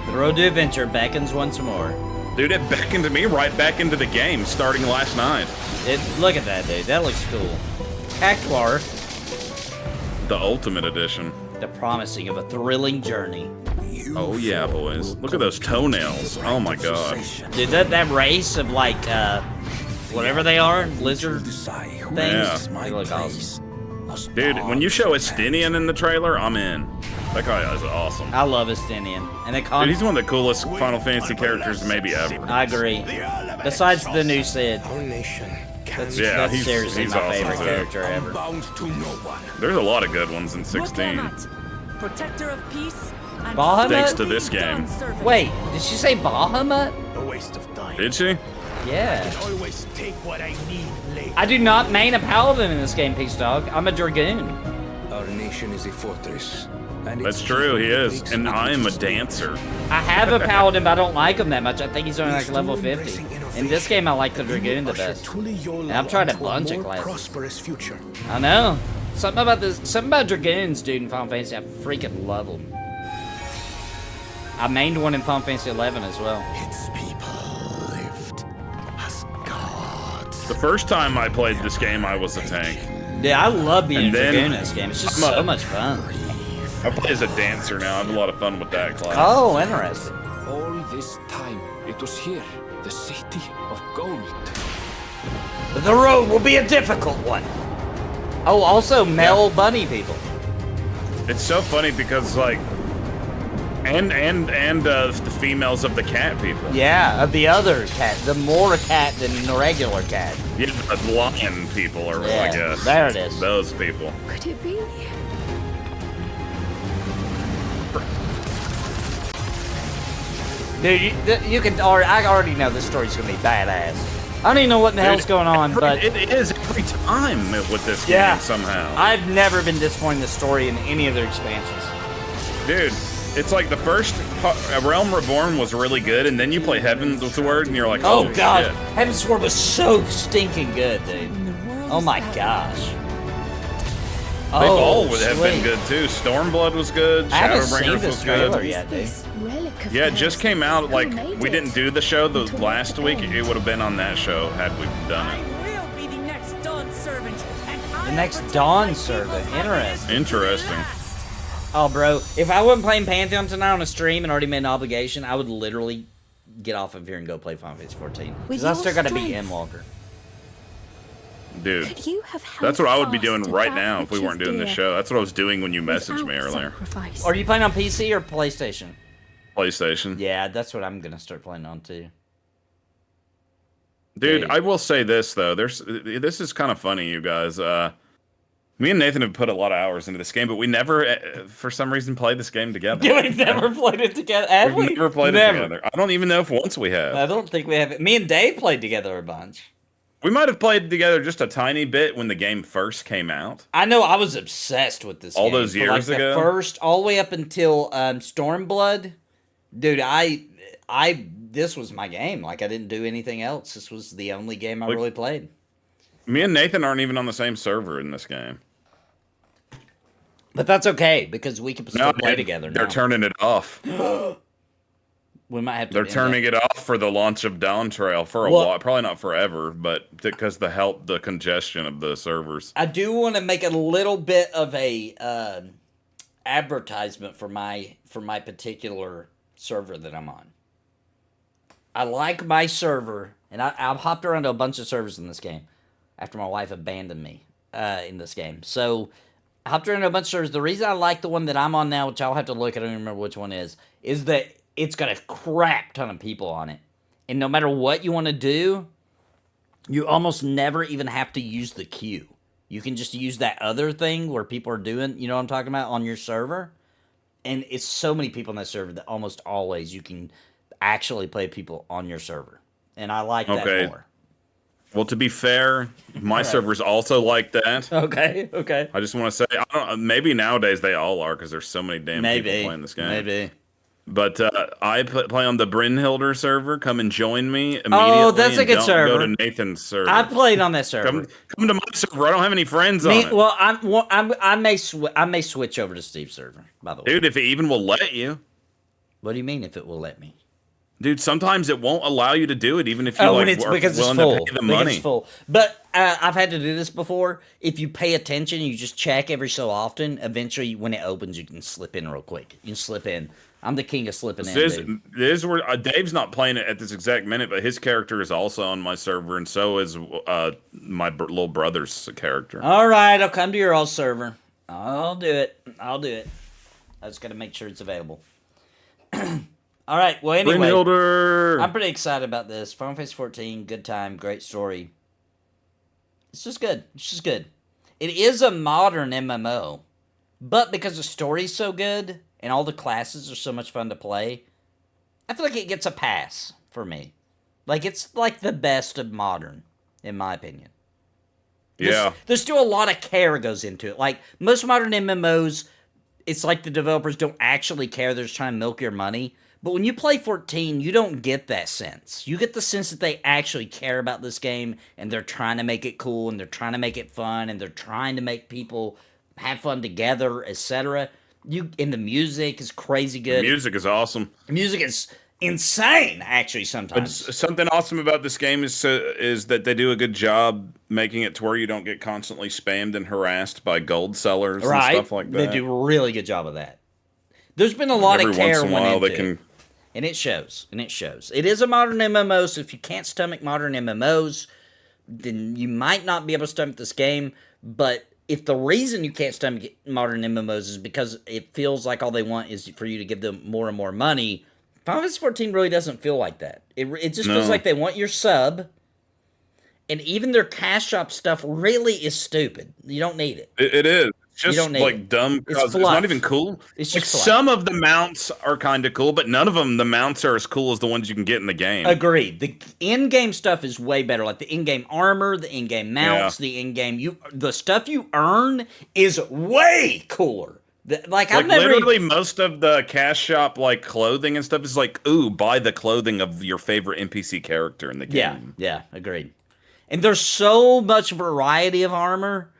The road to adventure beckons once more. Dude, it beckoned me right back into the game starting last night. Look at that, dude. That looks cool. Cactuar, The Ultimate Edition. the promising of a thrilling journey. Oh yeah, boys. Look at those toenails. Oh my god. Dude, that race of like, whatever they are, lizard things, Yeah. they look awesome. Dude, when you show Estinian in the trailer, I'm in. That guy is awesome. I love Estinian. And they call Dude, he's one of the coolest Final Fantasy characters maybe ever. I agree. Besides the new Cid. That's he's seriously my awesome favorite too. character ever. There's a lot of good ones in 16. Protector of peace. And Bahamut? Thanks to this game. Wait, did she say Bahamut? A waste of time. Did she? Yeah. Always take what I need later. I do not main a paladin in this game, Peace Dog. I'm a dragoon. Our nation is a fortress. That's true, he is. And I am a dancer. I have a paladin, but I don't like him that much. I think he's only like level 50. In this game, I like the dragoon the best. And I've tried a bunch of classes. Prosperous future. I know. Something about dragoons, dude, in Final Fantasy. I freaking love them. I mained one in Final Fantasy 11 as well. Its people lived as gods. The first time I played this game, I was a tank. Yeah, I love being And a then dragoon in this game. It's just so much fun. I play as a dancer now. I have a lot of fun with that class. Oh, interesting. All this time, it was here, the city of gold. The road will be a difficult one. Oh, also male bunny people. It's so funny because like, and the females of the cat people. Yeah, of the other cat, the more cat than the regular cat. Yeah, the lion people, or I guess. There it is. Those people. Could it be? Dude, you can. I already know this story's gonna be badass. I don't even know what the hell's going on, but it is every time with this game somehow. I've never been disappointed in the story in any of their expansions. Dude, it's like the first Realm Reborn was really good, and then you play Heaven's Sword, and you're like, oh god, shit. Heaven's Sword was so stinking good, dude. Oh my gosh. They all would have been good too. Stormblood was good. I haven't Shadowbringers seen this was trailer good. yet, dude. Yeah, it just came out. Like we didn't do the show the last week. It would have been on that show had we done it. will be the next Dawn servant. The next Dawn servant. Interesting. Interesting. Oh, bro, if I wasn't playing Pantheon tonight on a stream and already made an obligation, I would literally get off of here and go play Final Fantasy 14. Because I still gotta beat Endwalker. Dude, that's what I would be doing right now if we weren't doing the show. That's what I was doing when you messaged me earlier. Are you playing on PC or PlayStation? PlayStation. Yeah, that's what I'm gonna start playing on too. Dude, I will say this though. This is kind of funny, you guys. Me and Nathan have put a lot of hours into this game, but we never, for some reason, played this game together. Yeah, we've never played it together, have we? We've never played it together. I don't even know if once we have. I don't think we have. Me and Dave played together a bunch. We might have played together just a tiny bit when the game first came out. I know I was obsessed with this all game. those years ago. The first, all the way up until Stormblood. Dude, this was my game. Like, I didn't do anything else. This was the only game I really played. Me and Nathan aren't even on the same server in this game. But that's okay, because we can still play together now. They're turning it off. We might have to. They're turning it off for the launch of Dawn Trail for a while. Probably not forever, but because the congestion of the servers. I do want to make a little bit of a advertisement for my particular server that I'm on. I like my server, and I've hopped around to a bunch of servers in this game after my wife abandoned me in this game. So I hopped around to a bunch of servers. The reason I like the one that I'm on now, which I'll have to look, I don't even remember which one is that it's got a crap ton of people on it. And no matter what you want to do, you almost never even have to use the queue. You can just use that other thing where people are doing, you know what I'm talking about, on your server. And it's so many people on that server that almost always you can actually play people on your server. And I like that more. Well, to be fair, my server's also like that. Okay. I just want to say, I don't know, maybe nowadays they all are because there's so many damn people playing this game. Maybe. But I play on the Brynhilder server. Come and join me immediately. Oh, that's a good server. Go to Nathan's server. I played on that server. Come to my server. I don't have any friends on it. Well, I may switch over to Steve's server. By the way, dude, if it even will let you. What do you mean if it will let me? Dude, sometimes it won't allow you to do it, even if you because it's full. To pay the money. It's full. But I've had to do this before. If you pay attention, you just check every so often. Eventually, when it opens, you can slip in real quick. You can slip in. I'm the king of slipping in. This is where Dave's not playing it at this exact minute, but his character is also on my server, and so is my little brother's character. All right, I'll come to your old server. I'll do it. I just got to make sure it's available. All right. Well, anyway, Brynhilder. I'm pretty excited about this. Final Fantasy 14, good time, great story. It's just good. It is a modern MMO, but because the story's so good and all the classes are so much fun to play, I feel like it gets a pass for me. Like, it's like the best of modern, in my opinion. Yeah. There's still a lot of care goes into it. Like, most modern MMOs, it's like the developers don't actually care. They're just trying to milk your money. But when you play 14, you don't get that sense. You get the sense that they actually care about this game, and they're trying to make it cool, and they're trying to make it fun, and they're trying to make people have fun together, etc. And the music is crazy good. The music is awesome. The music is insane, actually, sometimes. But something awesome about this game is that they do a good job making it to where you don't get constantly spammed and harassed by gold sellers and stuff like that. They do a really good job of that. There's been a lot of care went into it. And it shows. It is a modern MMO, so if you can't stomach modern MMOs, then you might not be able to stomach this game. But if the reason you can't stomach modern MMOs is because it feels like all they want is for you to give them more and more money, Final Fantasy 14 really doesn't feel like that. It just feels like they want your sub, and even their cash shop stuff really is stupid. You don't need it. It is. Just like dumb. It's not even cool. It's like just some of the mounts are kind of cool, but none of them, the mounts are as cool as the ones you can get in the game. Agreed. The in-game stuff is way better. Like the in-game armor, the in-game mounts, the in-game the stuff you earn is way cooler. Like I've never literally most of the cash shop like clothing and stuff is like, ooh, buy the clothing of your favorite NPC character in the game. Yeah, agreed. And there's so much variety of armor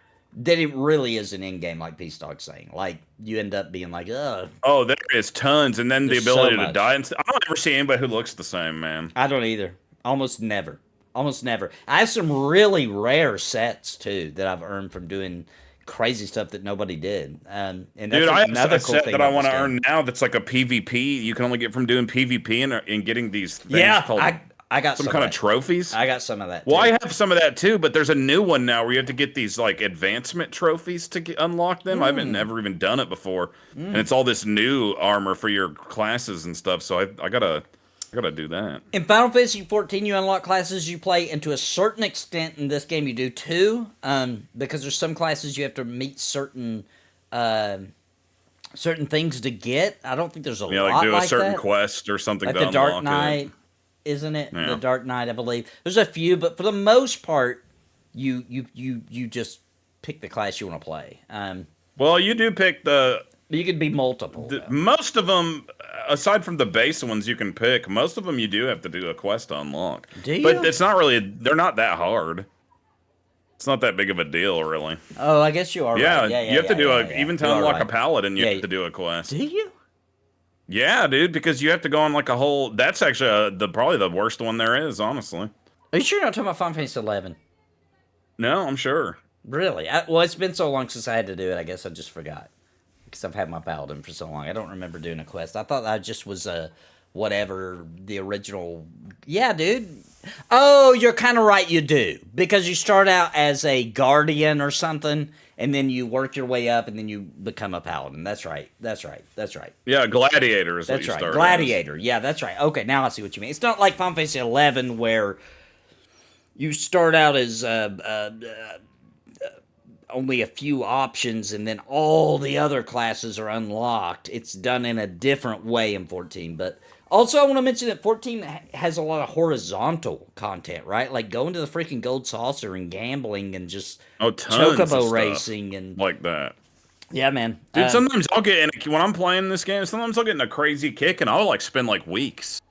that it really is an in-game, like Peace Dog's saying. Like, you end up being like, ugh. Oh, there is tons. And then the There's ability so to much. die. And I don't ever see anybody who looks the same, man. I don't either. Almost never. I have some really rare sets, too, that I've earned from doing crazy stuff that nobody did. And that's Dude, I have another a cool set thing that I about want this to game. earn now that's like a PvP. You can only get from doing PvP and getting these things called I got some some kind of of that. trophies. I got some of that, Well, too. I have some of that too, but there's a new one now where you have to get these like advancement trophies to unlock them. I haven't never even done it before, and it's all this new armor for your classes and stuff. So I gotta do that. In Final Fantasy 14, you unlock classes you play, and to a certain extent in this game you do too, because there's some classes you have to meet certain things to get. I don't think there's a lot like do a certain that. quest or something Like to the Dark unlock Knight, it. isn't it? Yeah. The Dark Knight, I believe. There's a few, but for the most part, you just pick the class you want to play. Well, you do pick you could be multiple. Most of them, aside from the base ones you can pick, most of them you do have to do a quest to unlock. Do you? But it's not really, they're not that hard. It's not that big of a deal, really. Oh, I guess you are Yeah, right. you have to do even to You are unlock right. a paladin, you Yeah, have to do a quest. Do you? Yeah, dude, because you have to go on like a whole. That's actually probably the worst one there is, honestly. Are you sure you're not talking about Final Fantasy 11? No, I'm sure. Really? Well, it's been so long since I had to do it, I guess I just forgot. Because I've had my paladin for so long. I don't remember doing a quest. I thought I just was whatever, the original. Yeah, dude. Oh, you're kind of right, you do. Because you start out as a guardian or something, and then you work your way up, and then you become a paladin. That's right. Yeah, gladiator is That's what you right. start Gladiator. Yeah, that's right. Okay, now I see what you mean. It's not like Final Fantasy 11 where you start out as only a few options and then all the other classes are unlocked. It's done in a different way in 14. But also I want to mention that 14 has a lot of horizontal content, right? Like going to the freaking Gold Saucer and gambling and just tons of chocobo stuff racing and like that. Yeah, man. Dude, sometimes I'll get when I'm playing this game. Sometimes I'll get in a crazy kick and I'll like spend like weeks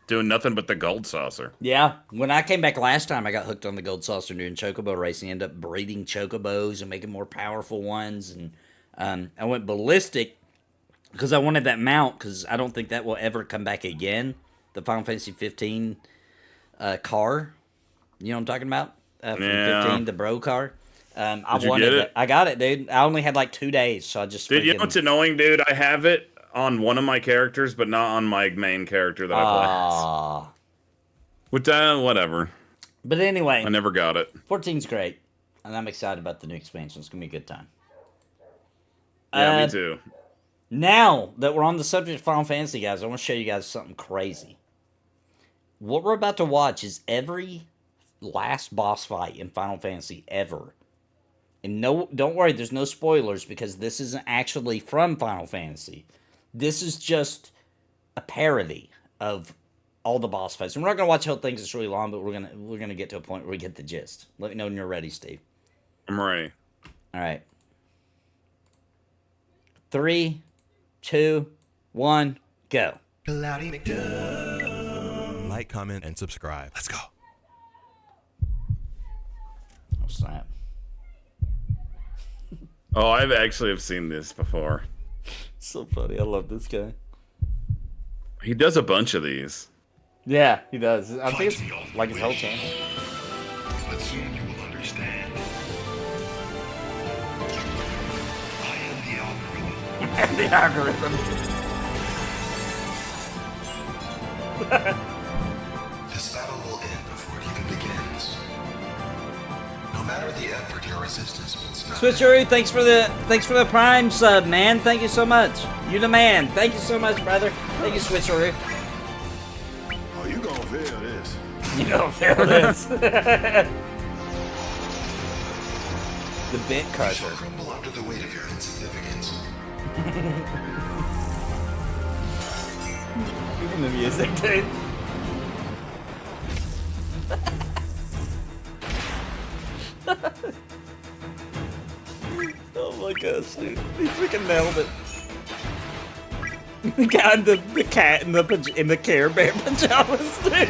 doing nothing but the Gold Saucer. Yeah, when I came back last time, I got hooked on the Gold Saucer doing chocobo racing. Ended up breeding chocobos and making more powerful ones, and I went ballistic because I wanted that mount because I don't think that will ever come back again. The Final Fantasy 15 car, you know what I'm talking about? From 15, the bro car. I Did you wanted get it? it. I got it, dude. I only had like 2 days, so I just. Dude, you know what's annoying, dude? I have it on one of my characters, but not on my main character that I play. Which, whatever. But anyway, I never got it. 14's great, and I'm excited about the new expansion. It's gonna be a good time. Yeah, me too. Now that we're on the subject of Final Fantasy, guys, I want to show you guys something crazy. What we're about to watch is every last boss fight in Final Fantasy ever. And no, don't worry, there's no spoilers because this isn't actually from Final Fantasy. This is just a parody of all the boss fights. And we're not gonna watch the whole thing 'cause it's really long, but we're gonna get to a point where we get the gist. Let me know when you're ready, Steve. I'm ready. All right. 3, 2, 1, go. Like, comment, and subscribe. Let's go. Oh, snap. Oh, I've actually have seen this before. So funny. I love this guy. He does a bunch of these. Yeah, he does. I think it's like his whole channel. But soon you will understand. I am the algorithm. The algorithm. This battle will end before it even begins. No matter the effort your resistance puts in. Switcheroo, thanks for the Prime sub, man. Thank you so much. You the man. Thank you so much, brother. Thank you, Switcheroo. Oh, you gonna feel this. You gonna feel this. The bit crusher. Crumble under the weight of your insignificance. Even the music, dude. Oh my gosh, dude. He freaking nailed it. The guy in the cat in the Care Bear pajamas, dude.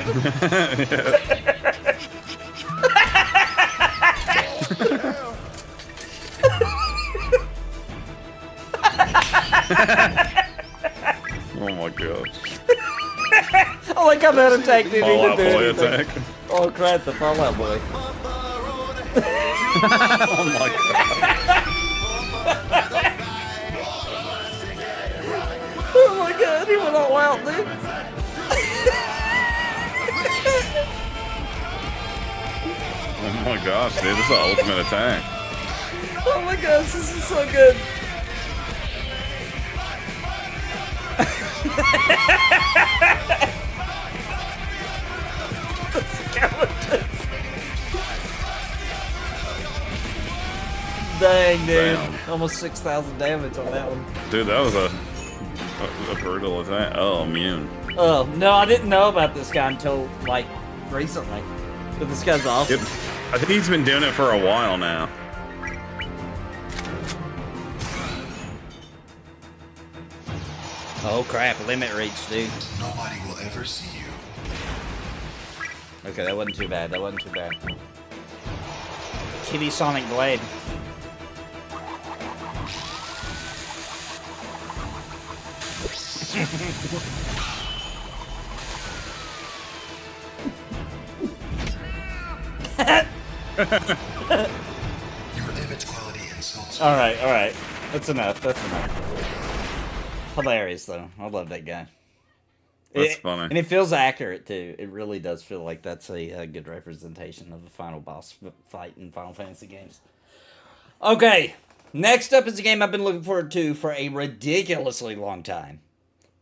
Oh my gosh. I like how that attack didn't even Fallout do Boy anything. attack. Oh crap, the Fallout Boy. Oh my god. Oh my god, he went all out, dude. Oh my gosh, dude, this is the ultimate attack. Oh my gosh, this is so good. Dang, dude. Damn. Almost 6,000 damage on that one. Dude, that was a brutal attack. Oh, immune. Oh, no, I didn't know about this guy until, like, recently. But this guy's awesome. I think he's been doing it for a while now. Oh crap, limit reach, dude. Nobody will ever see you. Okay, that wasn't too bad. That wasn't too bad. Kitty Sonic Blade. Your image quality insults. Alright. That's enough. That's enough. Hilarious, though. I love that guy. That's funny. And it feels accurate, too. It really does feel like that's a good representation of the final boss fight in Final Fantasy games. Okay. Next up is a game I've been looking forward to for a ridiculously long time.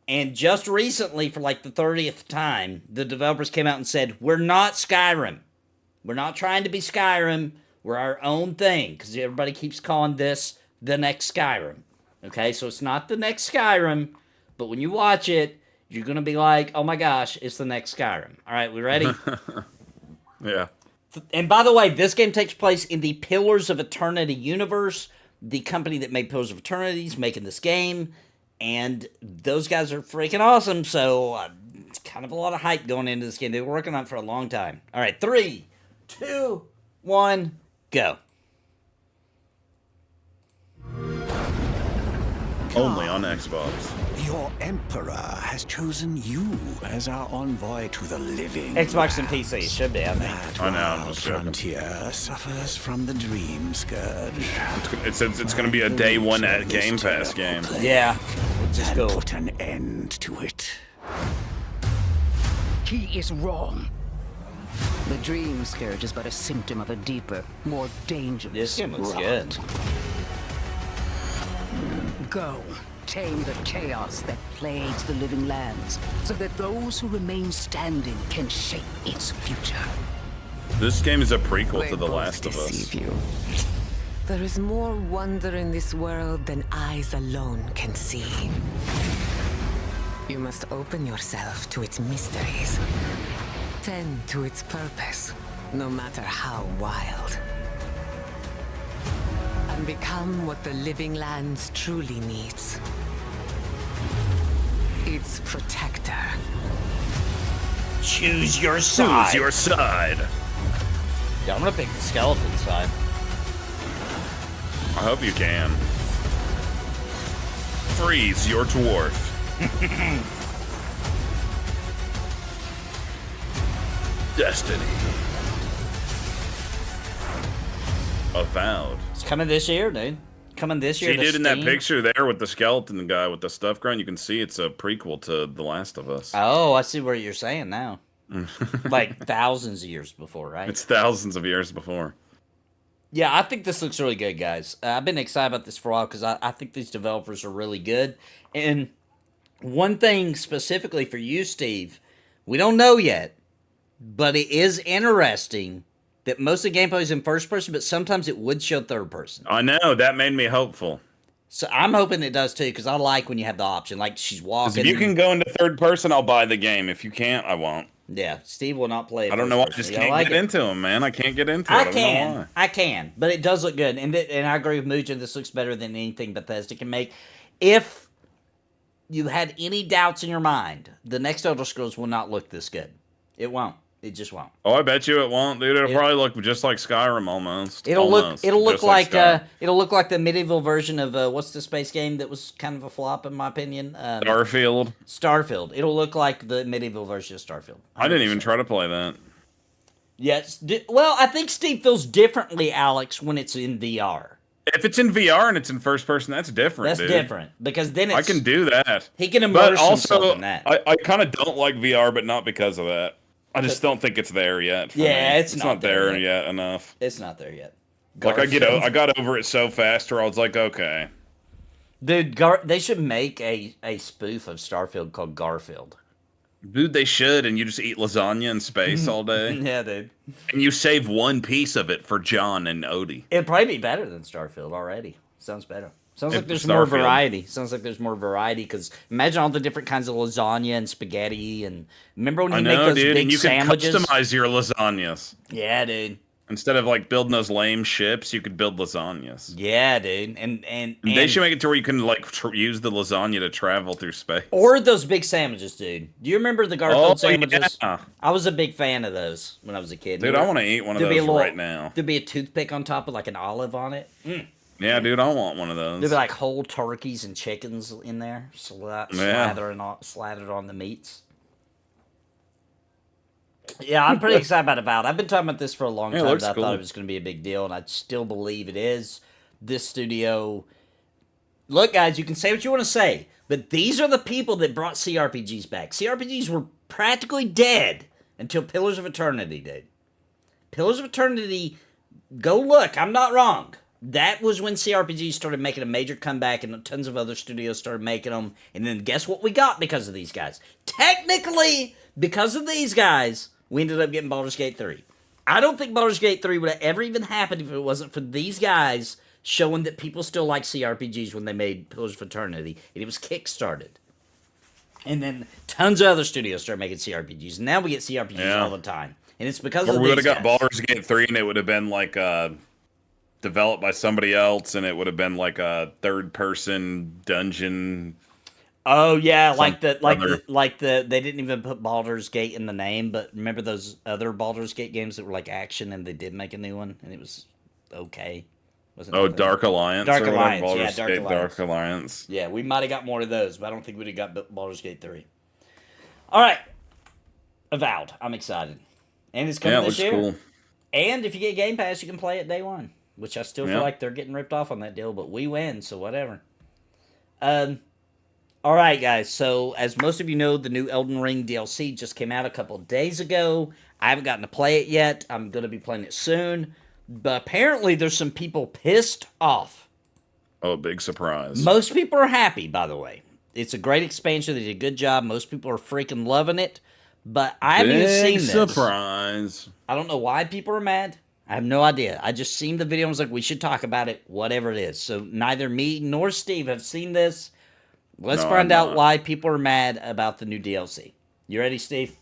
And just recently, for like the 30th time, the developers came out and said, we're not Skyrim. We're not trying to be Skyrim. We're our own thing. Because everybody keeps calling this the next Skyrim. Okay, so it's not the next Skyrim. But when you watch it, you're going to be like, oh my gosh, it's the next Skyrim. All right, we ready? Yeah. And by the way, this game takes place in the Pillars of Eternity universe. The company that made Pillars of Eternity is making this game. And those guys are freaking awesome, so it's kind of a lot of hype going into this game. They were working on it for a long time. All right, 3, 2, 1, go. Only on Xbox. Your Emperor has chosen you as our envoy to the living. Xbox and PC should be, I think. I know, I'm Our just joking. frontier suffers from the dream scourge. It says it's going to be a day one at Game Pass game. Yeah, which is cool. Put an end to it. He is wrong. The dream scourge is but a symptom of a deeper, more dangerous This game looks rot. good. Go, tame the chaos that plagues the living lands, so that those who remain standing can shape its future. This game is a prequel to The Last of Us. Deceive you. There is more wonder in this world than eyes alone can see. You must open yourself to its mysteries. Tend to its purpose, no matter how wild. And become what the living lands truly needs. Its protector. Choose your side. Choose your side. Yeah, I'm gonna pick the skeleton side. I hope you can. Freeze your dwarf. Destiny. Avowed. It's coming this year, dude. Coming this year. See, dude, in that Steam? picture there with the skeleton guy with the stuff ground, you can see it's a prequel to The Last of Us. Oh, I see what you're saying now. Like thousands of years before, right? It's thousands of years before. Yeah, I think this looks really good, guys. I've been excited about this for a while because I think these developers are really good. And one thing specifically for you, Steve, we don't know yet, but it is interesting that most of the gameplay is in first person, but sometimes it would show third person. I know, that made me hopeful. So I'm hoping it does too, because I like when you have the option. Like she's walking. If you can go into third person, I'll buy the game. If you can't, I won't. Yeah, Steve will not play it. I don't know why I just can't get into them, man. I can't get into it. I can, but it does look good. And I agree with Muja, this looks better than anything Bethesda can make. If you had any doubts in your mind, the next Elder Scrolls will not look this good. It won't. It just won't. Oh, I bet you it won't, dude. It'll probably look just like Skyrim almost. It'll look like Skyrim. the medieval version of what's the space game that was kind of a flop in my opinion? Starfield. Starfield. It'll look like the medieval version of Starfield. 100%. I didn't even try to play that. Yes. Well, I think Steve feels differently, Alex, when it's in VR. If it's in VR and it's in first person, that's different. That's different because then I can do that. He can immerse himself in that. I kind of don't like VR, but not because of that. I just don't think it's there yet. Yeah, me. it's not there yet enough. It's not there yet. Like I got over it so fast, where I was like, okay, dude, they should make a spoof of Starfield called Garfield. Dude, they should, and you just eat lasagna in space all day. Yeah, dude. And you save one piece of it for John and Odie. It'd probably be better than Starfield already. Sounds better. Sounds like there's more variety. Sounds like there's more variety because imagine all the different kinds of lasagna and spaghetti and remember when you make those big and you sandwiches? Can customize your lasagnas. Yeah, dude. Instead of like building those lame ships, you could build lasagnas. Yeah, dude. And they should make it to where you can like use the lasagna to travel through space. Or those big sandwiches, dude. Do you remember the Garfield sandwiches? Yeah. I was a big fan of those when I was a kid. Dude, I want to eat one of those right now. There'd be a toothpick on top with like an olive on it. Mm. Yeah, dude, I want one of those. There'd be like whole turkeys and chickens in there, slathered on the meats. Yeah, I'm pretty excited about Avowed. I've been talking about this for a long time. I thought it was going to be a big deal, and I still believe it is. This studio... Look, guys, you can say what you want to say, but these are the people that brought CRPGs back. CRPGs were practically dead until Pillars of Eternity did. Pillars of Eternity, go look, I'm not wrong. That was when CRPGs started making a major comeback and tons of other studios started making them. And then guess what we got because of these guys? Technically, because of these guys, we ended up getting Baldur's Gate 3. I don't think Baldur's Gate 3 would have ever even happened if it wasn't for these guys showing that people still like CRPGs when they made Pillars of Eternity. And it was kickstarted. And then tons of other studios started making CRPGs. And now we get CRPGs all the time. And it's because of these guys. We would have got Baldur's Gate 3 and it would have been like... developed by somebody else, and it would have been like a third-person dungeon. Oh yeah, they didn't even put Baldur's Gate in the name, but remember those other Baldur's Gate games that were like action, and they did make a new one, and it was okay. Dark Alliance. Dark Alliance, Baldur's yeah, Gate, Dark Alliance. Yeah, we might have got more of those, but I don't think we'd have got Baldur's Gate 3. All right, Avowed. I'm excited, and it's coming this year. Cool. And if you get Game Pass, you can play it day one. Which I still feel like they're getting ripped off on that deal, but we win, so whatever. All right, guys. So, as most of you know, the new Elden Ring DLC just came out a couple of days ago. I haven't gotten to play it yet. I'm going to be playing it soon. But apparently, there's some people pissed off. Oh, big surprise. Most people are happy, by the way. It's a great expansion. They did a good job. Most people are freaking loving it. But I haven't even seen this. Surprise. I don't know why people are mad. I have no idea. I just seen the video and was like, we should talk about it, whatever it is. So neither me nor Steve have seen this. Let's find out why people are mad about the new DLC. You ready, Steve?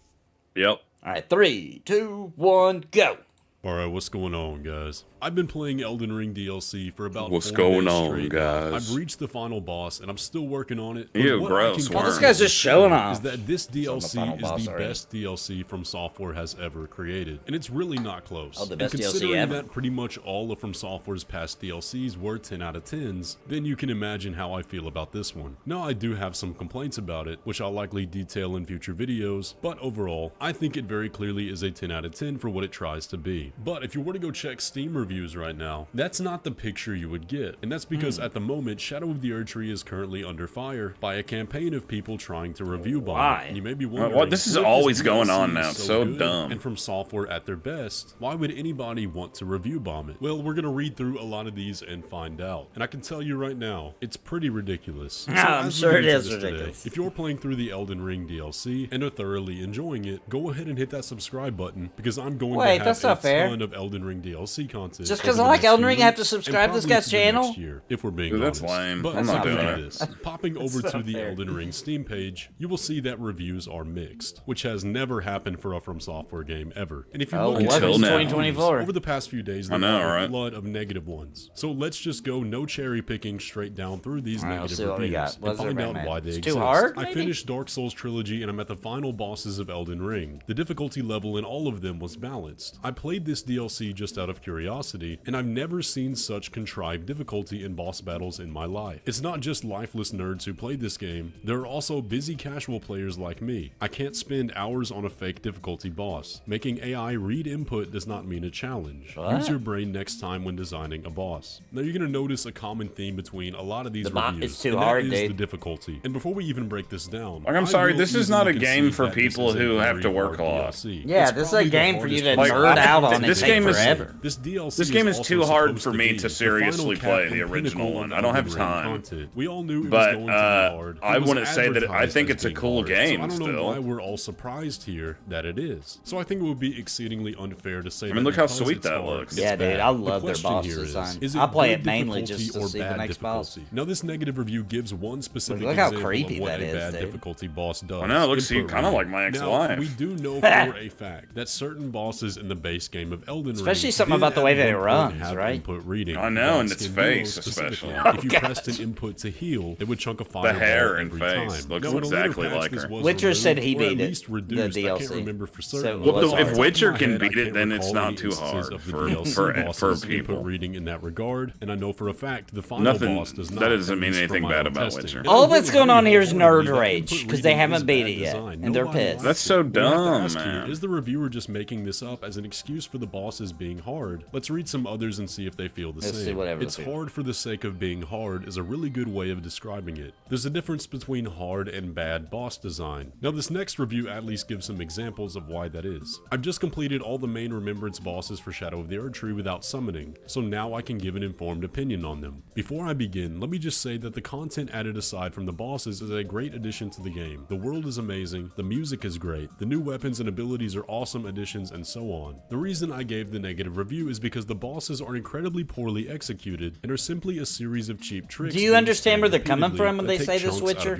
Yep. All right, 3, 2, 1, go. All right, what's going on, guys? I've been playing Elden Ring DLC for about 4 days What's going on, straight. guys? I've reached the final boss, and I'm still working on it. Ew, gross. This guy's just showing off. Is that this DLC is the best DLC From Software has ever created, and it's really not close. Oh, the best and DLC considering ever. that pretty much all of From Software's past DLCs were 10 out of 10s, then you can imagine how I feel about this one. Now, I do have some complaints about it, which I'll likely detail in future videos, but overall, I think it very clearly is a 10 out of 10 for what it tries to be. But if you were to go check Steam reviews reviews right now, that's not the picture you would get. And that's because at the moment, Shadow of the Erdtree is currently under fire by a campaign of people trying to review bomb it. And you may be wondering, what? This is always going on now. It's so dumb. And from software at their best, why would anybody want to review bomb it? Well, we're gonna read through a lot of these and find out. And I can tell you right now, it's pretty ridiculous. So I'm sure it is ridiculous. Today, if you're playing through the Elden Ring DLC and are thoroughly enjoying it, go ahead and hit that subscribe button, because I'm going to have that's a not fair. ton of Elden Ring DLC content. Just because I like Elden Ring, I have to subscribe to this guy's channel? Year, if we're being Dude, honest. that's lame. But I'm not doing this. Popping over to the Elden Ring Steam page, you will see that reviews are mixed, which has never happened for a From Software game ever. And if you look at until now. 2024. Over the past few days, there are a flood of negative ones. So let's just go no cherry picking straight down through these negative reviews and find out why they exist. Too hard, I finished Dark Souls Trilogy and I'm at the final bosses of Elden Ring. The difficulty level in all of them was balanced. I played this DLC just out of curiosity, and I've never seen such contrived difficulty in boss battles in my life. It's not just lifeless nerds who played this game, there are also busy casual players like me. I can't spend hours on a fake difficulty boss. Making AI read input does not mean a challenge. Use your brain next time when designing a boss. Now you're gonna notice a common theme between a lot of these reviews. It's too hard, that is dude. the difficulty. And before we even break this down, Like, I'm sorry, this is not a game for people who have to work a lot. Yeah, this is a game for you to nerd out on and take forever. This DLC This game is too hard for me to seriously play the original one. I don't have time. We all knew it was but going to be hard. I wouldn't say that I think it's a cool game. So I don't know still, why we're all surprised here that it is. So I think it would be exceedingly unfair to say. I mean, look how sweet that looks. Yeah, dude, I love their boss design. I play it mainly just to see the next boss. Now, this negative review gives one specific look how example creepy of what that a is, bad dude. difficulty boss does. I know, it looks kind of like my ex-wife. Now, we do know for a fact that certain bosses in the base game of Elden Ring, especially something about the way that it runs, right? Input reading. I know, and its face especially. If you pressed an input to heal, it would chunk a fireball the hair and every face time. looks Now, exactly like her. Witcher said he beat it. The DLC. I can't remember for certain. Well, if Witcher can beat it, then it's not too hard for people. Reading in that regard, and I know for a fact the final boss does not. That doesn't mean anything bad about Witcher. All that's going on here is nerd rage because they haven't beat it yet, and they're pissed. That's so dumb, man. Is the reviewer just making this up as an excuse for the bosses being hard? Let's read some others and see if they feel the same. It's hard for the sake of being hard is a really good way of describing it. There's a difference between hard and bad boss design. Now, this next review at least gives some examples of why that is. I've just completed all the main remembrance bosses for Shadow of the Erdtree without summoning, so now I can give an informed opinion on them. Before I begin, let me just say that the content added aside from the bosses is a great addition to the game. The world is amazing, the music is great, the new weapons and abilities are awesome additions, and so on. The reason I gave the negative review is because the bosses are incredibly poorly executed and are simply a series of cheap tricks. Do you understand where they're coming from when they say this, Witcher?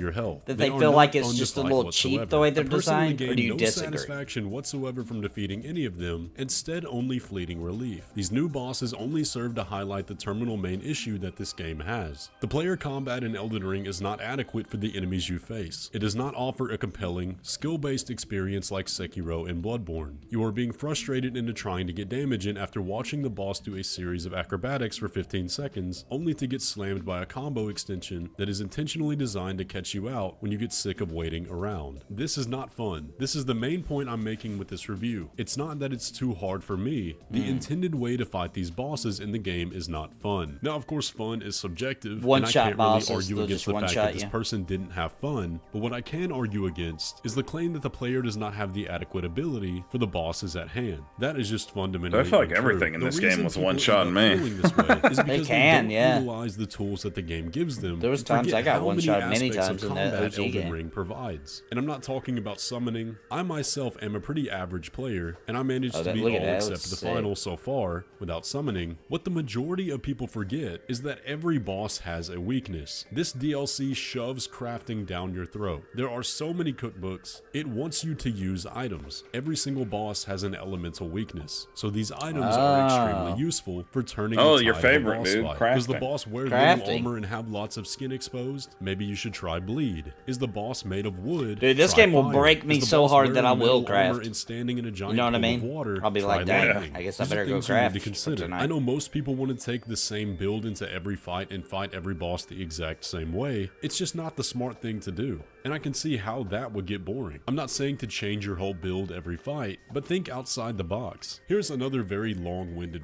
That they feel like it's just a little cheap the way they're designed, or do you disagree? Satisfaction whatsoever from defeating any of them, instead only fleeting relief. These new bosses only serve to highlight the terminal main issue that this game has. The player combat in Elden Ring is not adequate for the enemies you face. It does not offer a compelling, skill-based experience like Sekiro and Bloodborne. You are being frustrated into trying to get damage in after watching the boss do a series of acrobatics for 15 seconds, only to get slammed by a combo extension that is intentionally designed to catch you out when you get sick of waiting around. This is not fun. This is the main point I'm making with this review. It's not that it's too hard for me. The intended way to fight these bosses in the game is not fun. Now, of course, fun is subjective, and I can't really argue against the fact that this person didn't have fun, but what I can argue against is the claim that the player does not have the adequate ability for the bosses at hand. That is just fundamentally I feel like untrue. everything in The this game reason was people one-shot end up me. feeling this way is because They can, don't yeah. utilize the tools that the game gives them. There was and times forget I got how one-shot many aspects times of in that combat OG Elden game. Ring provides. And I'm not talking about summoning. I myself am a pretty average player, and I managed to beat all except the final so far without summoning. What the majority of people forget is that every boss has a weakness. This DLC shoves crafting down your throat. There are so many cookbooks, it wants you to use items. Every single boss has an elemental weakness, so these items are extremely useful for turning the your tide of a favorite, boss dude, fight. Does the crafting. boss wear little armor and have lots of skin exposed? Maybe you should try bleed. Is the boss made of wood? Dude, this Try game will fire. break me Is the so boss hard that I wearing will metal armor craft. and standing in a giant You know what I pool mean? of water? I'll be Try like, dang, lightning. I guess I These are better go things you need craft to for consider. tonight. I know most people want to take the same build into every fight and fight every boss the exact same way. It's just not the smart thing to do, and I can see how that would get boring. I'm not saying to change your whole build every fight, but think outside the box. Here's another very long-winded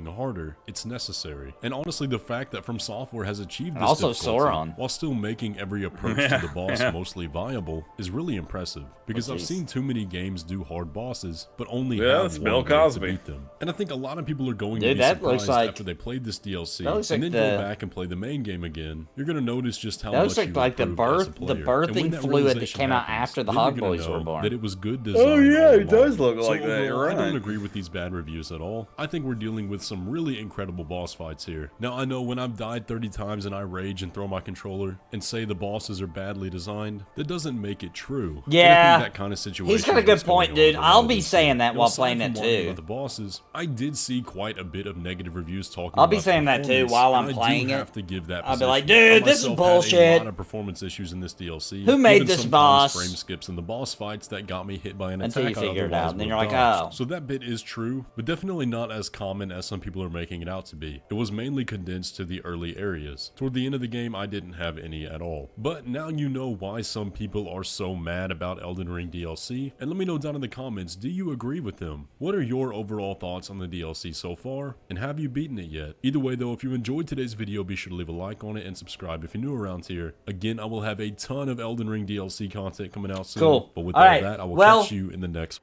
getting harder, it's necessary. And honestly, the fact that From Software has achieved this also difficulty Sauron. while still making every approach to the boss mostly viable is really impressive, because I've seen too many games games do hard bosses, but only Yeah, have it's one Bill way to Cosby. beat them. And I think a lot of people are going to Dude, be that looks surprised like- after they played this DLC that looks and like then go the- back and play the main game again. You're going to notice just how That much looks like, you've like the improved as a birthing player. And when that fluid that realization came out happens, after the then you're Hog gonna Boys were know born. that it was good design. Oh yeah, all it does along. look like So that. You're overall, right. I don't agree with these bad reviews at all. I think we're dealing with some really incredible boss fights here. Now, I know when I've died 30 times and I rage and throw my controller and say the bosses are badly designed, that doesn't make it true. And I Yeah. think that kind of situation He's got a good is going point, on dude. for I'll all be this saying year. that Now, while aside playing from that talking too. about the bosses, I did see quite a bit of negative reviews talking I'll be about saying that too performance, while and I'm I do playing it. have to give that I'll be like, position. I dude, this is myself had a bullshit. lot of performance issues in this DLC. Who made Even this sometimes boss? frame skips in the boss fights that got me hit by an Until you attack I figure it otherwise out, and then would you're have like, dodged. oh. So that bit is true, but definitely not as common as some people are making it out to be. It was mainly condensed to the early areas. Toward the end of the game, I didn't have any at all. But now you know why some people are so mad about Elden Ring DLC, and let me know down in the comments, do you agree with them? What are your overall thoughts on the DLC so far, and have you beaten it yet? Either way though, if you enjoyed today's video, be sure to leave a like on it and subscribe if you're new around here. Again, I will have a ton of Elden Ring DLC content coming out soon. Cool. But with All all right, that, I will well- catch you in the next.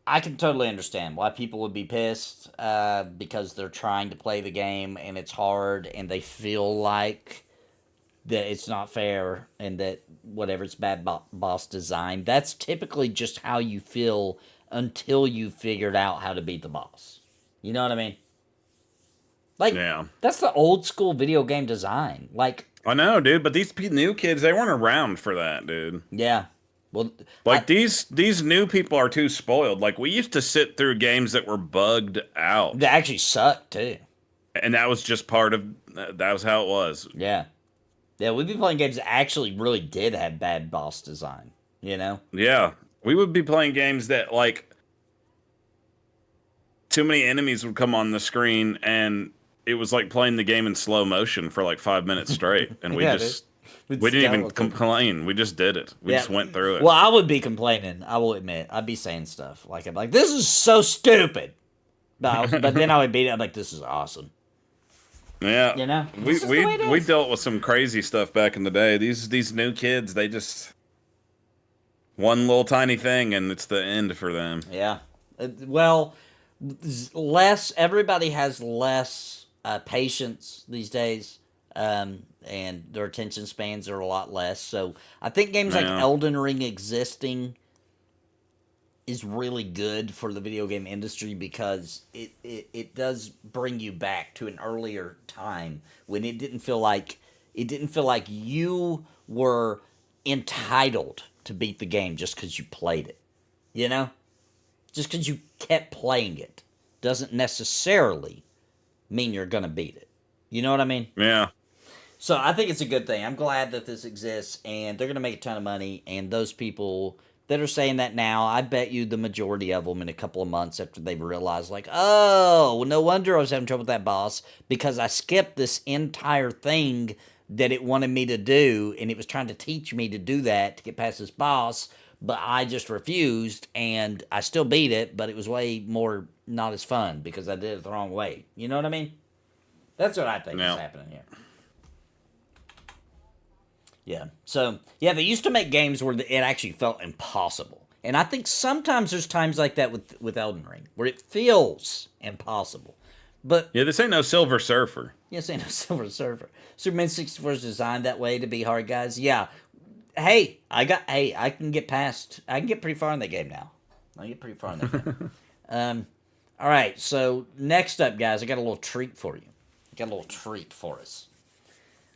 I can totally understand why people would be pissed because they're trying to play the game and it's hard and they feel like that it's not fair and that whatever it's bad boss design. That's typically just how you feel until you figured out how to beat the boss. You know what I mean? Like, Yeah. that's the old school video game design. Like, I know, dude, but these new kids, they weren't around for that, dude. yeah. Well, like these new people are too spoiled. Like we used to sit through games that were bugged out. They actually suck too. And that was just part of that was how it was. Yeah. Yeah, we'd be playing games that actually really did have bad boss design, you know? Yeah. We would be playing games that like too many enemies would come on the screen and it was like playing the game in slow motion for like 5 minutes straight. And we Yeah, just dude. we didn't even complain. We just did it. We just went through it. Well, I would be complaining. I will admit. I'd be saying stuff. Like, I'm like, this is so stupid. But then I would beat it. I'm like, this is awesome. Yeah. You know? We dealt with some crazy stuff back in the day. These new kids, they just one little tiny thing and it's the end for them. Yeah. Well, everybody has less patience these days. And their attention spans are a lot less. So I think games like Elden Ring existing is really good for the video game industry because it does bring you back to an earlier time when it didn't feel like you were entitled to beat the game just because you played it. You know? Just because you kept playing it doesn't necessarily mean you're gonna beat it. You know what I mean? Yeah. So I think it's a good thing. I'm glad that this exists, and they're going to make a ton of money. And those people that are saying that now, I bet you the majority of them in a couple of months after they realize, like, oh, no wonder I was having trouble with that boss because I skipped this entire thing that it wanted me to do, and it was trying to teach me to do that to get past this boss, but I just refused, and I still beat it, but it was way more not as fun because I did it the wrong way. You know what I mean? That's what I think is happening here. Yeah. So, yeah, they used to make games where it actually felt impossible. And I think sometimes there's times like that with Elden Ring, where it feels impossible. But yeah, this ain't no Silver Surfer. Yes, ain't no Silver Surfer. Superman 64 is designed that way to be hard, guys. Yeah. Hey, I can get pretty far in that game now. All right, so next up, guys, I got a little treat for you.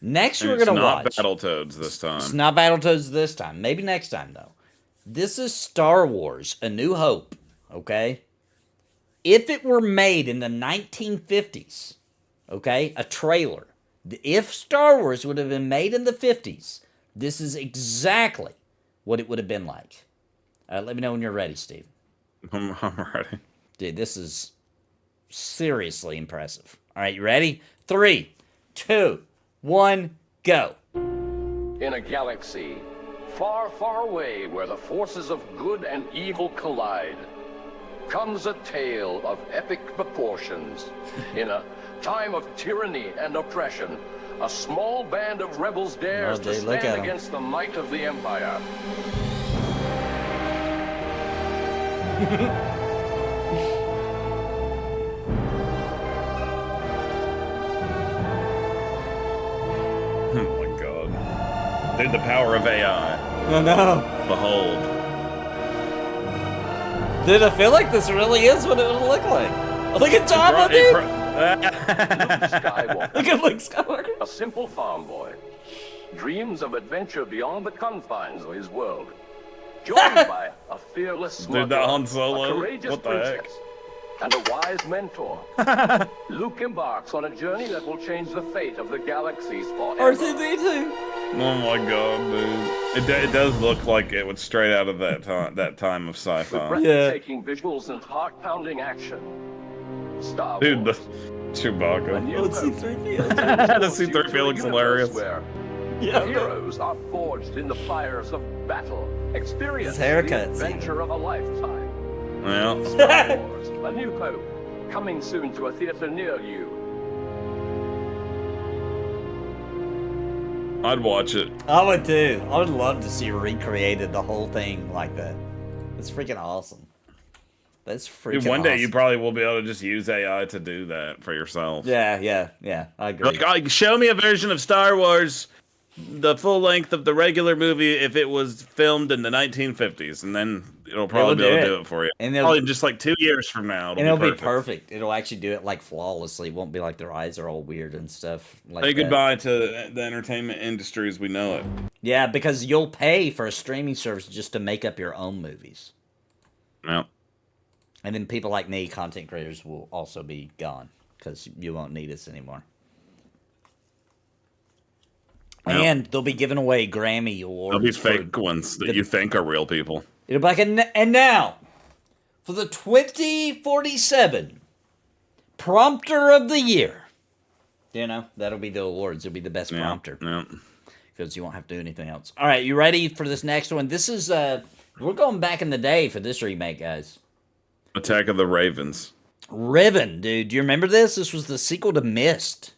Next, we're going to watch. It's not Battletoads this time. It's not Battletoads this time. Maybe next time, though. This is Star Wars: A New Hope, okay? If it were made in the 1950s, okay, a trailer. If Star Wars would have been made in the 50s, this is exactly what it would have been like. Let me know when you're ready, Steve. I'm ready. Dude, this is seriously impressive. All right, you ready? 3, 2, 1, go. In a galaxy far, far away where the forces of good and evil collide, comes a tale of epic proportions. In a time of tyranny and oppression, a small band of rebels dares to stand against the might of the Empire. Oh my god. Dude, the power of AI. I know. Behold. Dude, I feel like this really is what it would look like. Look at Java, dude! Skywalker. Look at Luke Skywalker. A simple farm boy. Dreams of adventure beyond the confines of his world. Joined by a fearless Dude, smuggler, that Han Solo? a courageous What the princess, and a wise mentor. Luke embarks on a journey that will change the fate of the galaxies forever. R2-D2. Oh my god, dude! It does look like it was straight out of that time of sci-fi. Breathtaking visuals and heart-pounding action. Star Wars. Dude, the Chewbacca. Oh, C-3PO. The C-3PO looks hilarious. Where Yeah, heroes are forged in the fires of battle. Experience His haircut, the adventure of a lifetime. Well, Star Wars: A New Hope, coming soon to a theater near you. I'd watch it. I would too. I would love to see recreated the whole thing like that. It's freaking awesome. That's freaking Dude, one day awesome. you probably will be able to just use AI to do that for yourself. Yeah. I agree. Like, show me a version of Star Wars, the full length of the regular movie, if it was filmed in the 1950s, and then it'll probably be able to do it for you. And probably just like 2 years from now, It'll be perfect. It'll actually do it like flawlessly. It won't be like their eyes are all weird and stuff. Like Say that. goodbye to the entertainment industry as we know it. Yeah, because you'll pay for a streaming service just to make up your own movies. Yep. And then people like me, content creators, will also be gone because you won't need us anymore. Yep. And they'll be giving away Grammy awards. They'll be fake ones that you think are real people. It'll be like, and now, for the 2047 Prompter of the Year. You know, that'll be the awards. It'll be the best prompter. Yeah. Because you won't have to do anything else. All right, you ready for this next one? This is, we're going back in the day for this remake, guys. Attack of the Ravens. Riven, dude. Do you remember this? This was the sequel to Myst.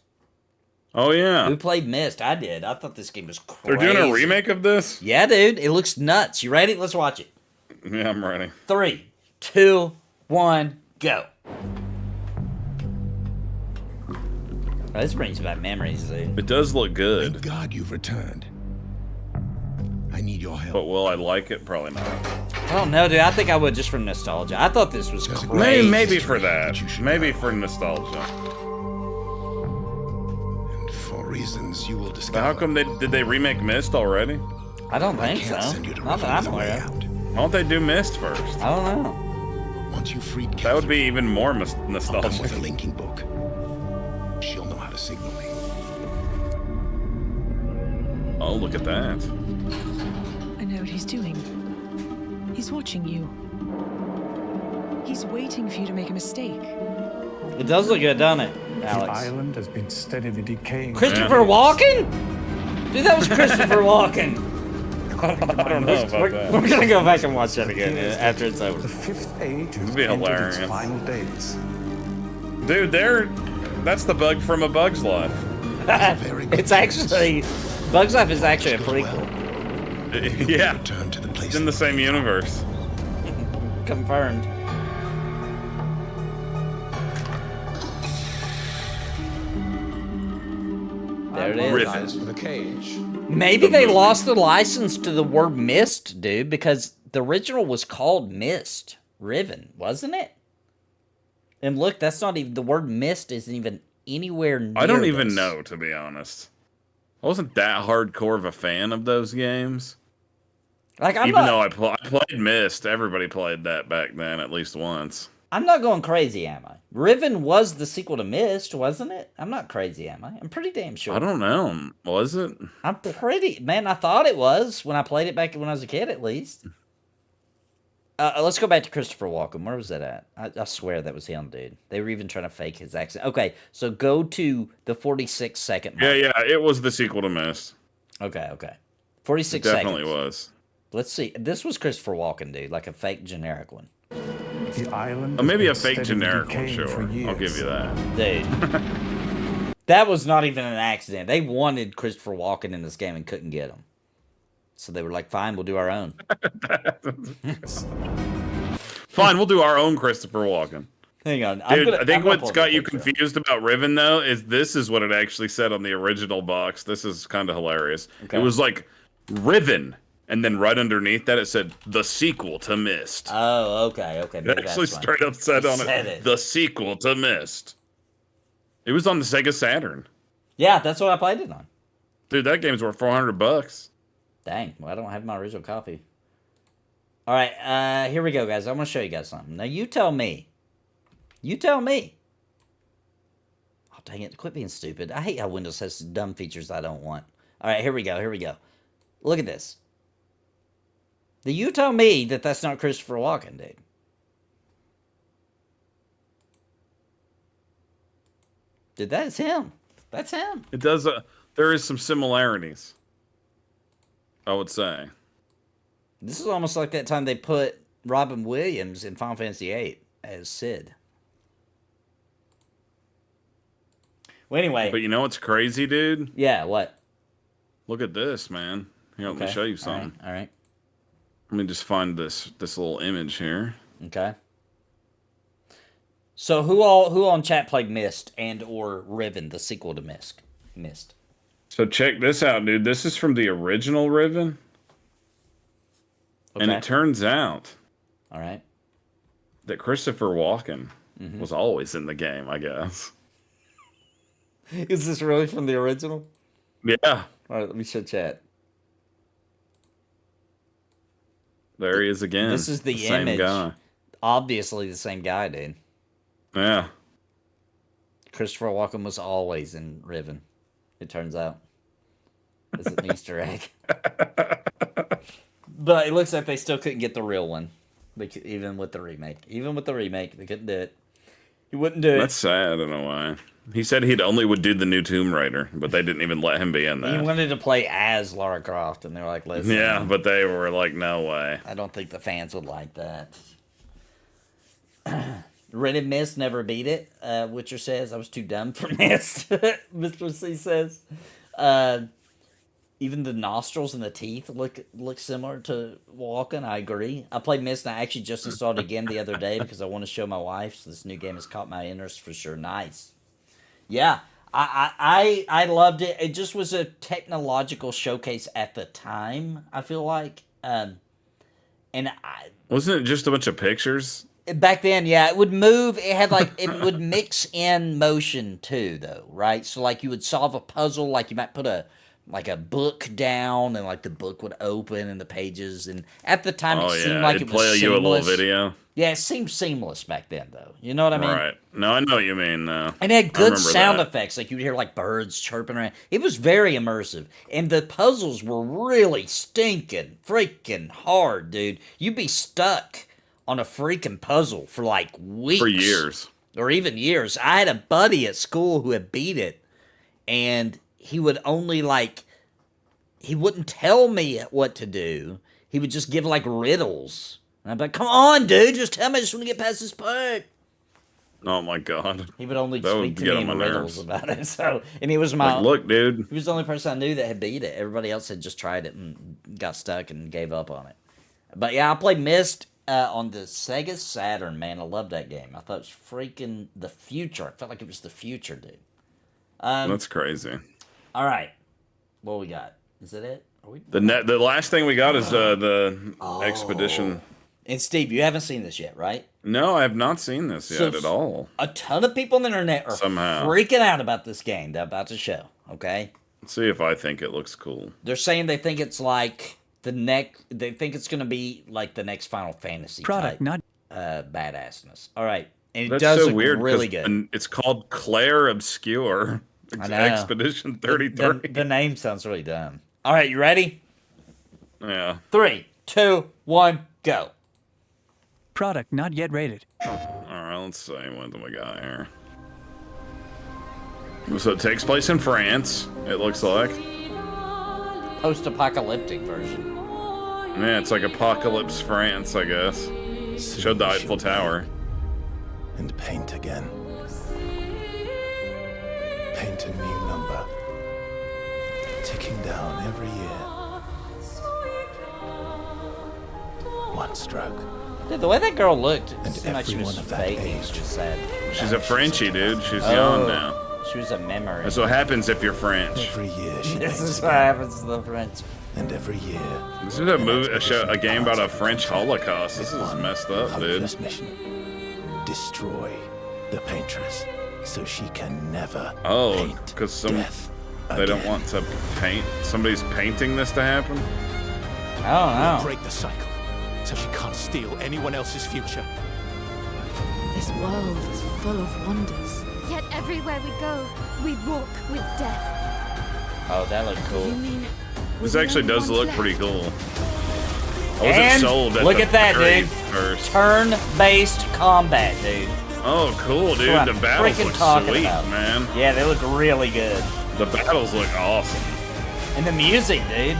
Oh, yeah. Who played Myst? I did. I thought this game was crazy. They're doing a remake of this? Yeah, dude. It looks nuts. You ready? Let's watch it. Yeah, I'm ready. 3, 2, 1, go. Oh, this brings back memories, dude. It does look good. Thank God you've returned. I need your help. But will I like it? Probably not. I don't know, dude. I think I would just for nostalgia. I thought this was crazy. Maybe for that. Maybe for nostalgia. And for reasons you will But discover. how come did they remake Myst already? I don't think so. Not that I'm aware of. Why don't they do Myst first? I don't know. Once you freed Catherine, That would be even more I'll come with a nostalgic. linking book. She'll know how to signal me. Oh, look at that. I know what he's doing. He's watching you. He's waiting for you to make a mistake. It does look good, doesn't it, Alex? The island has been steadily decaying. Christopher Walken? Dude, that was Christopher Walken. I don't know about that. We're gonna go back and watch that again after it's over. The fifth age It'd has be entered its hilarious. final days. Dude, that's the bug from A Bug's Life. It's actually Bug's Life is actually a prequel. Yeah, it's in the same universe. Confirmed. There it is. For the cage. Maybe they lost the license to the word Myst, dude, because the original was called Myst. Riven, wasn't it? And look, that's not even, the word Myst isn't even anywhere near I don't even this. know, to be honest. I wasn't that hardcore of a fan of those games. Like, I'm Even not, though I played Myst, everybody played that back then at least once. I'm not going crazy, am I? Riven was the sequel to Myst, wasn't it? I'm not crazy, am I? I'm pretty damn sure. I don't know. Was it? I'm pretty, man, I thought it was when I played it back when I was a kid, at least. Let's go back to Christopher Walken. Where was that at? I swear that was him, dude. They were even trying to fake his accent. Okay, so go to the 46-second mark. Yeah, it was the sequel to Myst. Okay. 46 It seconds. definitely was. Let's see. This was Christopher Walken, dude, like a fake generic one. The island. Oh, maybe a has been fake steadily generic one, decaying sure. for I'll give years. you that. Dude. That was not even an accident. They wanted Christopher Walken in this game and couldn't get him. So they were like, fine, we'll do our own. Fine, we'll do our own Christopher Walken. Hang on. Dude, I think what's got you confused about Riven, though, is this is what it actually said on the original box. This is kind of hilarious. Okay. It was like, Riven, and then right underneath that it said, the sequel to Myst. Oh, okay. It actually straight up said on it, the sequel to Myst. It was on the Sega Saturn. Yeah, that's what I played it on. Dude, that game's worth $400. Dang, well, I don't have my original copy. All right, here we go, guys. I'm going to show you guys something. Now, you tell me. You tell me. Oh, dang it. Quit being stupid. I hate how Windows has dumb features I don't want. All right, here we go. Here we go. Look at this. Now, you tell me that that's not Christopher Walken, dude. Dude, that's him. That's him. It does. There is some similarities, I would say. This is almost like that time they put Robin Williams in Final Fantasy VIII as Sid. Well, anyway. But you know what's crazy, dude? Yeah, what? Look at this, man. Here, let me show you something. All right. Let me just find this little image here. Okay. So who on chat played Myst and or Riven, the sequel to Myst? So check this out, dude. This is from the original Riven. Okay. And it turns out, all right, that Christopher Walken was always in the game, I guess. Is this really from the original? Yeah. All right, let me show chat. There he is again. This is the same image. guy. Obviously the same guy, dude. Yeah. Christopher Walken was always in Riven, it turns out. It's an Easter egg. But it looks like they still couldn't get the real one. Even with the remake. They couldn't do it. He wouldn't do it. That's sad in a way. He said he'd only would do the new Tomb Raider, but they didn't even let him be in that. He wanted to play as Lara Croft, and they were like, listen. Yeah, but they were like, no way. I don't think the fans would like that. Rented Myst, never beat it. Witcher says, I was too dumb for Myst. Mr. C says. Even the nostrils and the teeth look similar to Walken. I agree. I played Myst, and I actually just installed it again the other day because I want to show my wife. So this new game has caught my interest for sure. Nice. Yeah, I loved it. It just was a technological showcase at the time, I feel like. Wasn't it just a bunch of pictures? Back then, yeah, it would move. It had it would mix in motion too, though, right? So you would solve a puzzle, you might put a book down, and the book would open and the pages. And at the time, it seemed like it was play seamless. you a little video. Yeah, it seemed seamless back then, though. You know what I mean? Right. No, I know what you mean. And it had good sound effects. You'd hear birds chirping around. It was very immersive. And the puzzles were really stinking freaking hard, dude. You'd be stuck on a freaking puzzle for weeks. For years. Or even years. I had a buddy at school who had beat it, and he would only he wouldn't tell me what to do. He would just give riddles. And I'd be like, come on, dude, just tell me. I just want to get past this part. Oh my god. He would only speak to me in riddles about it. So, and he was look, dude. He was the only person I knew that had beat it. Everybody else had just tried it and got stuck and gave up on it. But yeah, I played Myst on the Sega Saturn, man. I loved that game. I thought it was freaking the future. I felt like it was the future, dude. That's crazy. All right. What we got? Is that it? The last thing we got is the Expedition. And Steve, you haven't seen this yet, right? No, I have not seen this yet at all. A ton of people on the internet are freaking out about this game they're about to show, okay? Let's see if I think it looks cool. They're saying they think it's they think it's going to be the next Final Fantasy product, type, badassness. All right. And That's does so look weird, really good. It's called Claire Obscure. I know. Expedition 33. The name sounds really dumb. All right, you ready? Yeah. 3, 2, 1, go. Product not yet rated. All right, let's see. What do we got here? So it takes place in France, it looks like. Post-apocalyptic version. Yeah, it's Apocalypse France, I guess. Showed the Eiffel Tower. And paint again. Paint a new number. Ticking down every year. One stroke. Dude, the way that girl looked, it And seemed like she was everyone of that faking. age. She was sad. She's a Frenchie, dude. She's Oh. young now. She was a memory. That's what happens if you're French. Every year she This paints is again. what happens to the French. And every year, This is a game about a French Holocaust. This is messed up, dude. hopeless mission. Destroy the paintress so she can never Oh, because death they don't again. want to paint. Somebody's painting this to happen. I don't know. Break the cycle so she can't steal anyone else's future. This world is full of wonders. Yet everywhere we go, we walk with death. Oh, that looked cool. You mean This actually does look pretty cool. I wasn't And sold at look the at that, very dude. First. Turn-based combat, dude. Oh, cool, dude. That's The what I'm battles freaking look talking sweet, about. man. Yeah, they look really good. The battles look awesome. And the music, dude.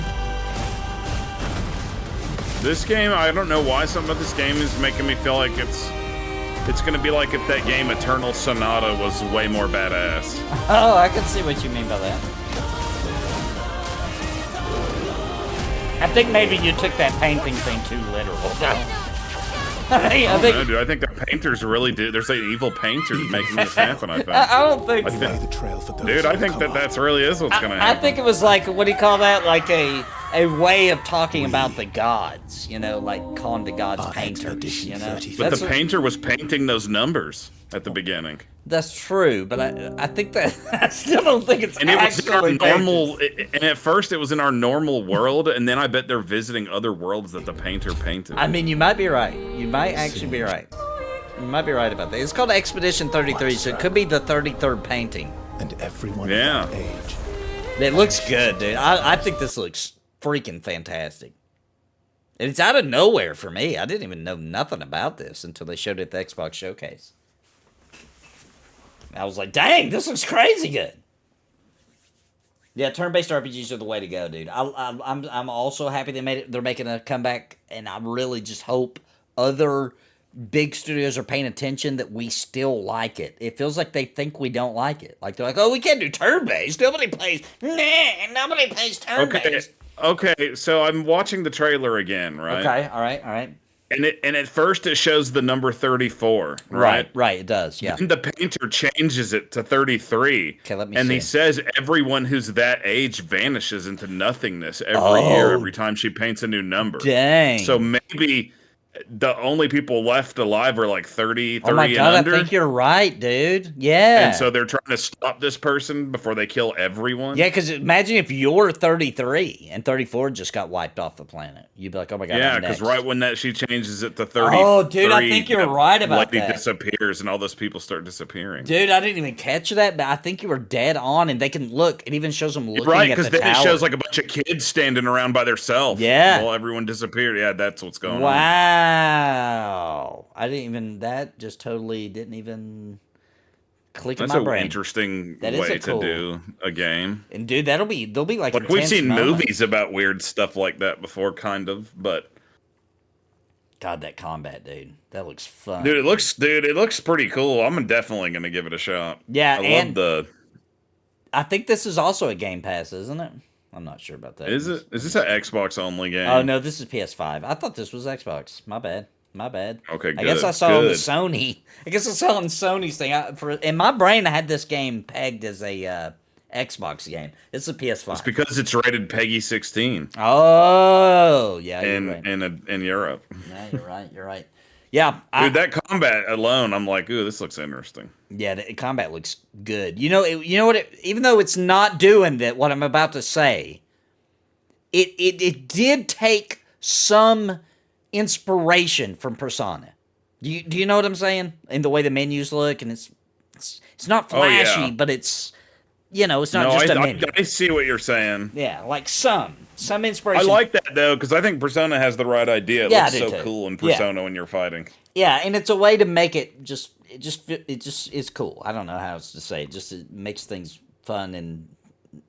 This game, I don't know why something about this game is making me feel like it's gonna be like if that game Eternal Sonata was way more badass. Oh, I can see what you mean by that. I think maybe you took that painting thing too literal. I think. No, dude, I think the painters really do. There's an evil painter making this happen. I think. I don't think. Dude, I think that's really is what's gonna I happen. think it was like, what do you call that? Like a way of talking about the gods, you know, like calling the gods painters, you know? But That's the painter was painting those numbers at the beginning. That's true, but I think that I still don't think it's And it was in our actually normal, and at first it was in our normal world, and then I bet they're visiting other worlds that the painter painted. I mean, you might be right. You might actually be right. You might be right about that. It's called Expedition 33, so it could be the 33rd painting. And everyone Yeah. of that age. It looks good, dude. I think this looks freaking fantastic. And it's out of nowhere for me. I didn't even know nothing about this until they showed it at the Xbox Showcase. I was like, dang, this looks crazy good. Yeah, turn-based RPGs are the way to go, dude. I'm also happy they're making a comeback, and I really just hope other big studios are paying attention that we still like it. It feels like they think we don't like it. Like they're like, oh, we can't do turn-based. Nobody plays turn-based. Okay, so I'm watching the trailer again, right? Okay, all right. And at first it shows the number 34, Right, it does, yeah. Then the painter changes it to 33. Okay, let me and see. he says everyone who's that age vanishes into nothingness every year, every time she paints a new number. Dang. So maybe the only people left alive are like 30 Oh my and god, under. I think you're right, dude. Yeah. And so they're trying to stop this person before they kill everyone. Yeah, because imagine if you're 33 and 34 just got wiped off the planet. You'd be like, oh my god, Yeah, I'm because next. right when she changes it to 30, Oh, dude, I think you're right about lady that. disappears and all those people start disappearing. Dude, I didn't even catch that, but I think you were dead on, and they can look. It even shows them looking Right, at because the then tower. it shows like a bunch of kids standing around by themselves. Yeah. While everyone disappeared. Yeah, that's what's going on. Wow. I didn't even, that just totally didn't even click That's in my an brain. interesting That is way a cool- to do a game. And dude, they'll be like Like we've intense seen moments. movies about weird stuff like that before, kind of, but God, that combat, dude. That looks fun. dude, it looks pretty cool. I'm definitely gonna give it a shot. Yeah, I and love the. I think this is also a Game Pass, isn't it? I'm not sure about that. Is it? Is this an Xbox only game? Oh no, this is PS5. I thought this was Xbox. My bad. Okay, good. I guess I saw on the good. Sony. I guess I saw on Sony's thing. In my brain, I had this game pegged as a Xbox game. It's a PS5. It's because it's rated Peggy 16. Oh, yeah, you're in right. in Europe. Yeah, you're right. You're right. Yeah, Dude, that combat alone, I'm like, ooh, this looks interesting. Yeah, the combat looks good. You know what? Even though it's not doing that, what I'm about to say, it did take some inspiration from Persona. Do you know what I'm saying? In the way the menus look, and it's not flashy, but it's it's not just a menu. I see what you're saying. Yeah, like some inspiration. I like that though, because I think Persona has the right idea. It Yeah, looks I do so too. cool in Yeah. Persona when you're fighting. Yeah, and it's a way to make it just it's cool. I don't know how else to say it. It makes things fun and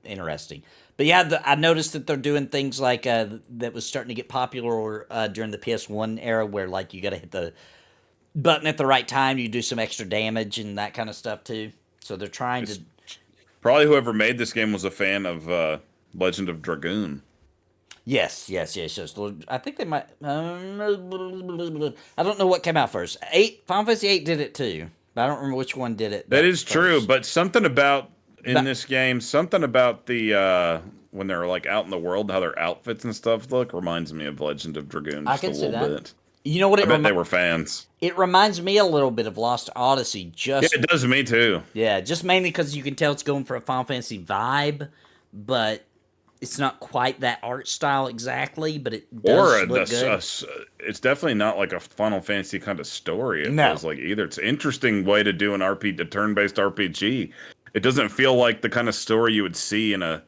interesting. But yeah, I noticed that they're doing things like that was starting to get popular during the PS1 era, where like you got to hit the button at the right time, you do some extra damage and that kind of stuff too. So they're trying to. Probably whoever made this game was a fan of Legend of Dragoon. Yes. I think they might. I don't know what came out first. Final Fantasy 8 did it too, but I don't remember which one did it. That is first. true, but something about this game, something about the when they're like out in the world, how their outfits and stuff look, reminds me of Legend of Dragoon just I can a see little that. bit. You know what? I bet they were fans. It reminds me a little bit of Lost Odyssey. Yeah, it does me too. Yeah, just mainly because you can tell it's going for a Final Fantasy vibe, but it's not quite that art style exactly. But it does look good. It's definitely not like a Final Fantasy kind of story. It No. feels like either. It's an interesting way to do a turn-based RPG. It doesn't feel like the kind of story you would see in a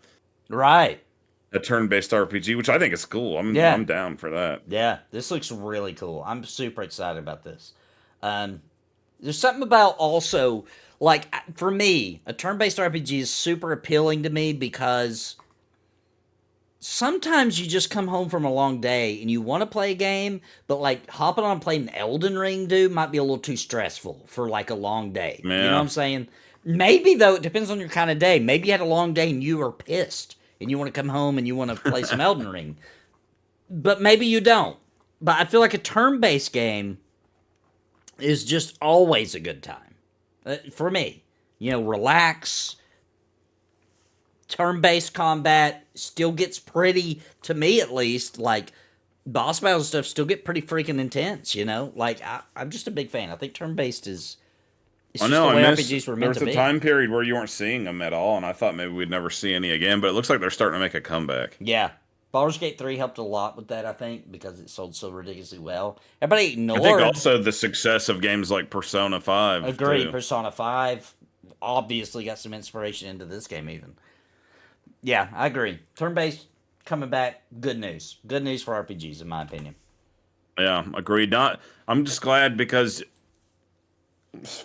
turn-based RPG, which I think is cool. I'm down for that. Yeah, this looks really cool. I'm super excited about this. There's something about also, like, for me, a turn-based RPG is super appealing to me because sometimes you just come home from a long day and you want to play a game, but, like, hopping on and playing Elden Ring, dude, might be a little too stressful for, like, a long day. Yeah. You know what I'm saying? Maybe, though, it depends on your kind of day. Maybe you had a long day and you were pissed and you want to come home and you want to play some Elden Ring. But maybe you don't. But I feel like a turn-based game is just always a good time. For me. You know, relax. Turn-based combat still gets pretty, to me at least, like, boss battle stuff still get pretty freaking intense, you know? Like, I'm just a big fan. I think turn-based is... It's just the way RPGs were meant to be. There was a time period where you weren't seeing them at all, and I thought maybe we'd never see any again, but it looks like they're starting to make a comeback. Yeah. Baldur's Gate 3 helped a lot with that, I think, because it sold so ridiculously well. Everybody ignored... I think also the success of games like Persona 5. Agreed. Too. Persona 5 obviously got some inspiration into this game, even. Yeah, I agree. Turn-based, coming back, good news. Good news for RPGs, in my opinion. Yeah, agreed. I'm just glad because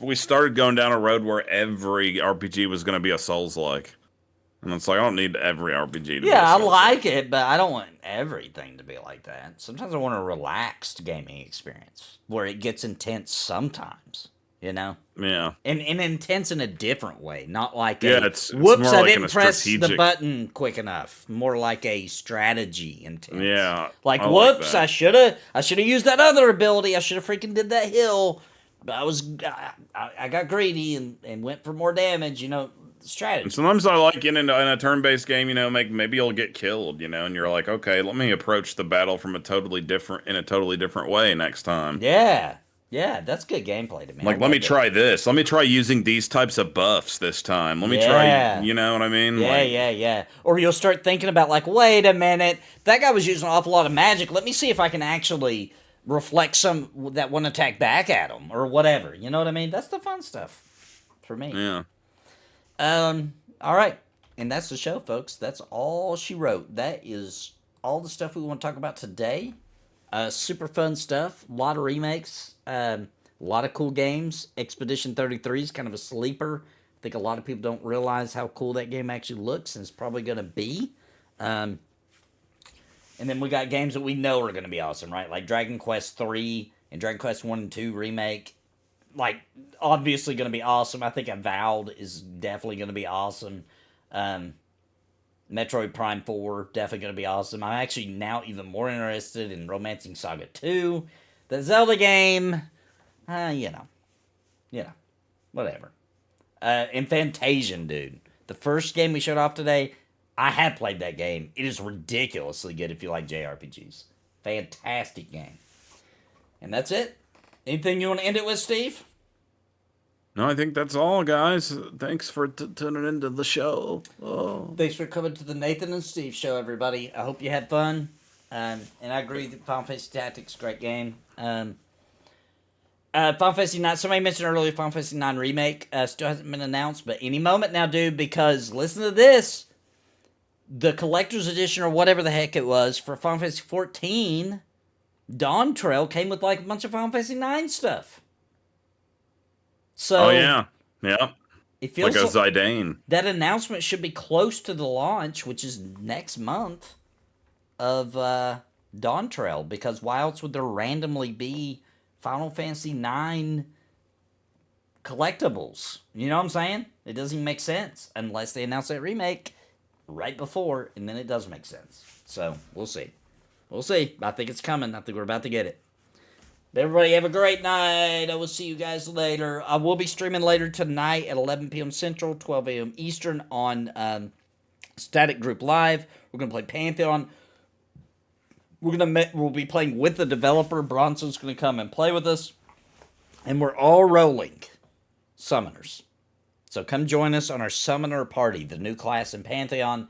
we started going down a road where every RPG was going to be a Souls-like. And it's like, I don't need every RPG to be a I Souls-like. like it, but I don't want everything to be like that. Sometimes I want a relaxed gaming experience where it gets intense sometimes, you know? Yeah. And intense in a different way, not like it's whoops, more I like didn't press the button quick enough. More like a strategy intense. Yeah. Like, I whoops, like I should have used that other ability. I should have freaking did that hill. But I got greedy and went for more damage, you know, strategy. And sometimes I like in a turn-based game, you know, maybe you'll get killed, you know, and you're like, okay, let me approach the battle from a totally different way next time. Yeah, that's good gameplay to me. Like, let me try this. Let me try using these types of buffs this time. Let me try, you know what I mean? Yeah. Or you'll start thinking about, like, wait a minute, that guy was using an awful lot of magic. Let me see if I can actually reflect some that one attack back at him or whatever. You know what I mean? That's the fun stuff for me. Yeah. All right. And that's the show, folks. That's all she wrote. That is all the stuff we want to talk about today. Super fun stuff. A lot of remakes. A lot of cool games. Expedition 33 is kind of a sleeper. I think a lot of people don't realize how cool that game actually looks, and it's probably going to be. And then we got games that we know are going to be awesome, right? Like Dragon Quest 3 and Dragon Quest 1 and 2 remake. Like, obviously going to be awesome. I think Avowed is definitely going to be awesome. Metroid Prime 4, definitely going to be awesome. I'm actually now even more interested in Romancing Saga 2. The Zelda game, you know, whatever. And Fantasian, dude. The first game we showed off today, I have played that game. It is ridiculously good if you like JRPGs. Fantastic game. And that's it. Anything you want to end it with, Steve? No, I think that's all, guys. Thanks for tuning into the show. Oh. Thanks for coming to the Nathan and Steve show, everybody. I hope you had fun. And I agree that Final Fantasy Tactics is a great game. Final Fantasy 9, somebody mentioned earlier, Final Fantasy 9 Remake still hasn't been announced, but any moment now, dude, because listen to this. The Collector's Edition, or whatever the heck it was, for Final Fantasy 14, Dawn Trail came with like a bunch of Final Fantasy 9 stuff. So, oh, yeah. It feels like a Zidane. That announcement should be close to the launch, which is next month, of Dawn Trail, because why else would there randomly be Final Fantasy 9 collectibles? You know what I'm saying? It doesn't even make sense unless they announce that remake right before, and then it does make sense. So, we'll see. We'll see. I think it's coming. I think we're about to get it. But everybody have a great night. I will see you guys later. I will be streaming later tonight at 11 p.m. Central, 12 a.m. Eastern on Static Group Live. We're going to play Pantheon. We'll be playing with the developer. Bronson's going to come and play with us. And we're all rolling Summoners. So come join us on our Summoner Party, the new class in Pantheon.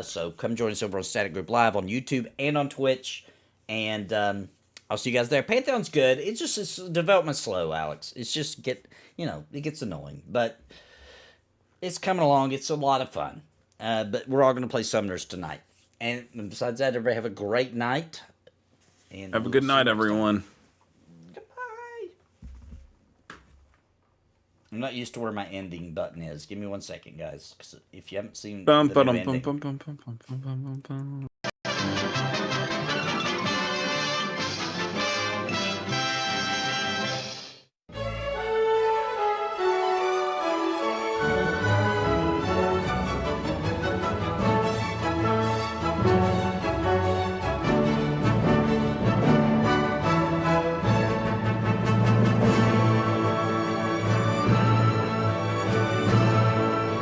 So come join us over on Static Group Live on YouTube and on Twitch. And I'll see you guys there. Pantheon's good. It's just it's development slow, Alex. It's just it gets annoying. But it's coming along. It's a lot of fun. But we're all going to play Summoners tonight. And besides that, everybody have a great night. And have a good night, everyone. I'm not used to where my ending button is. Give me 1 second, guys. 'Cause if you haven't seen the new ending...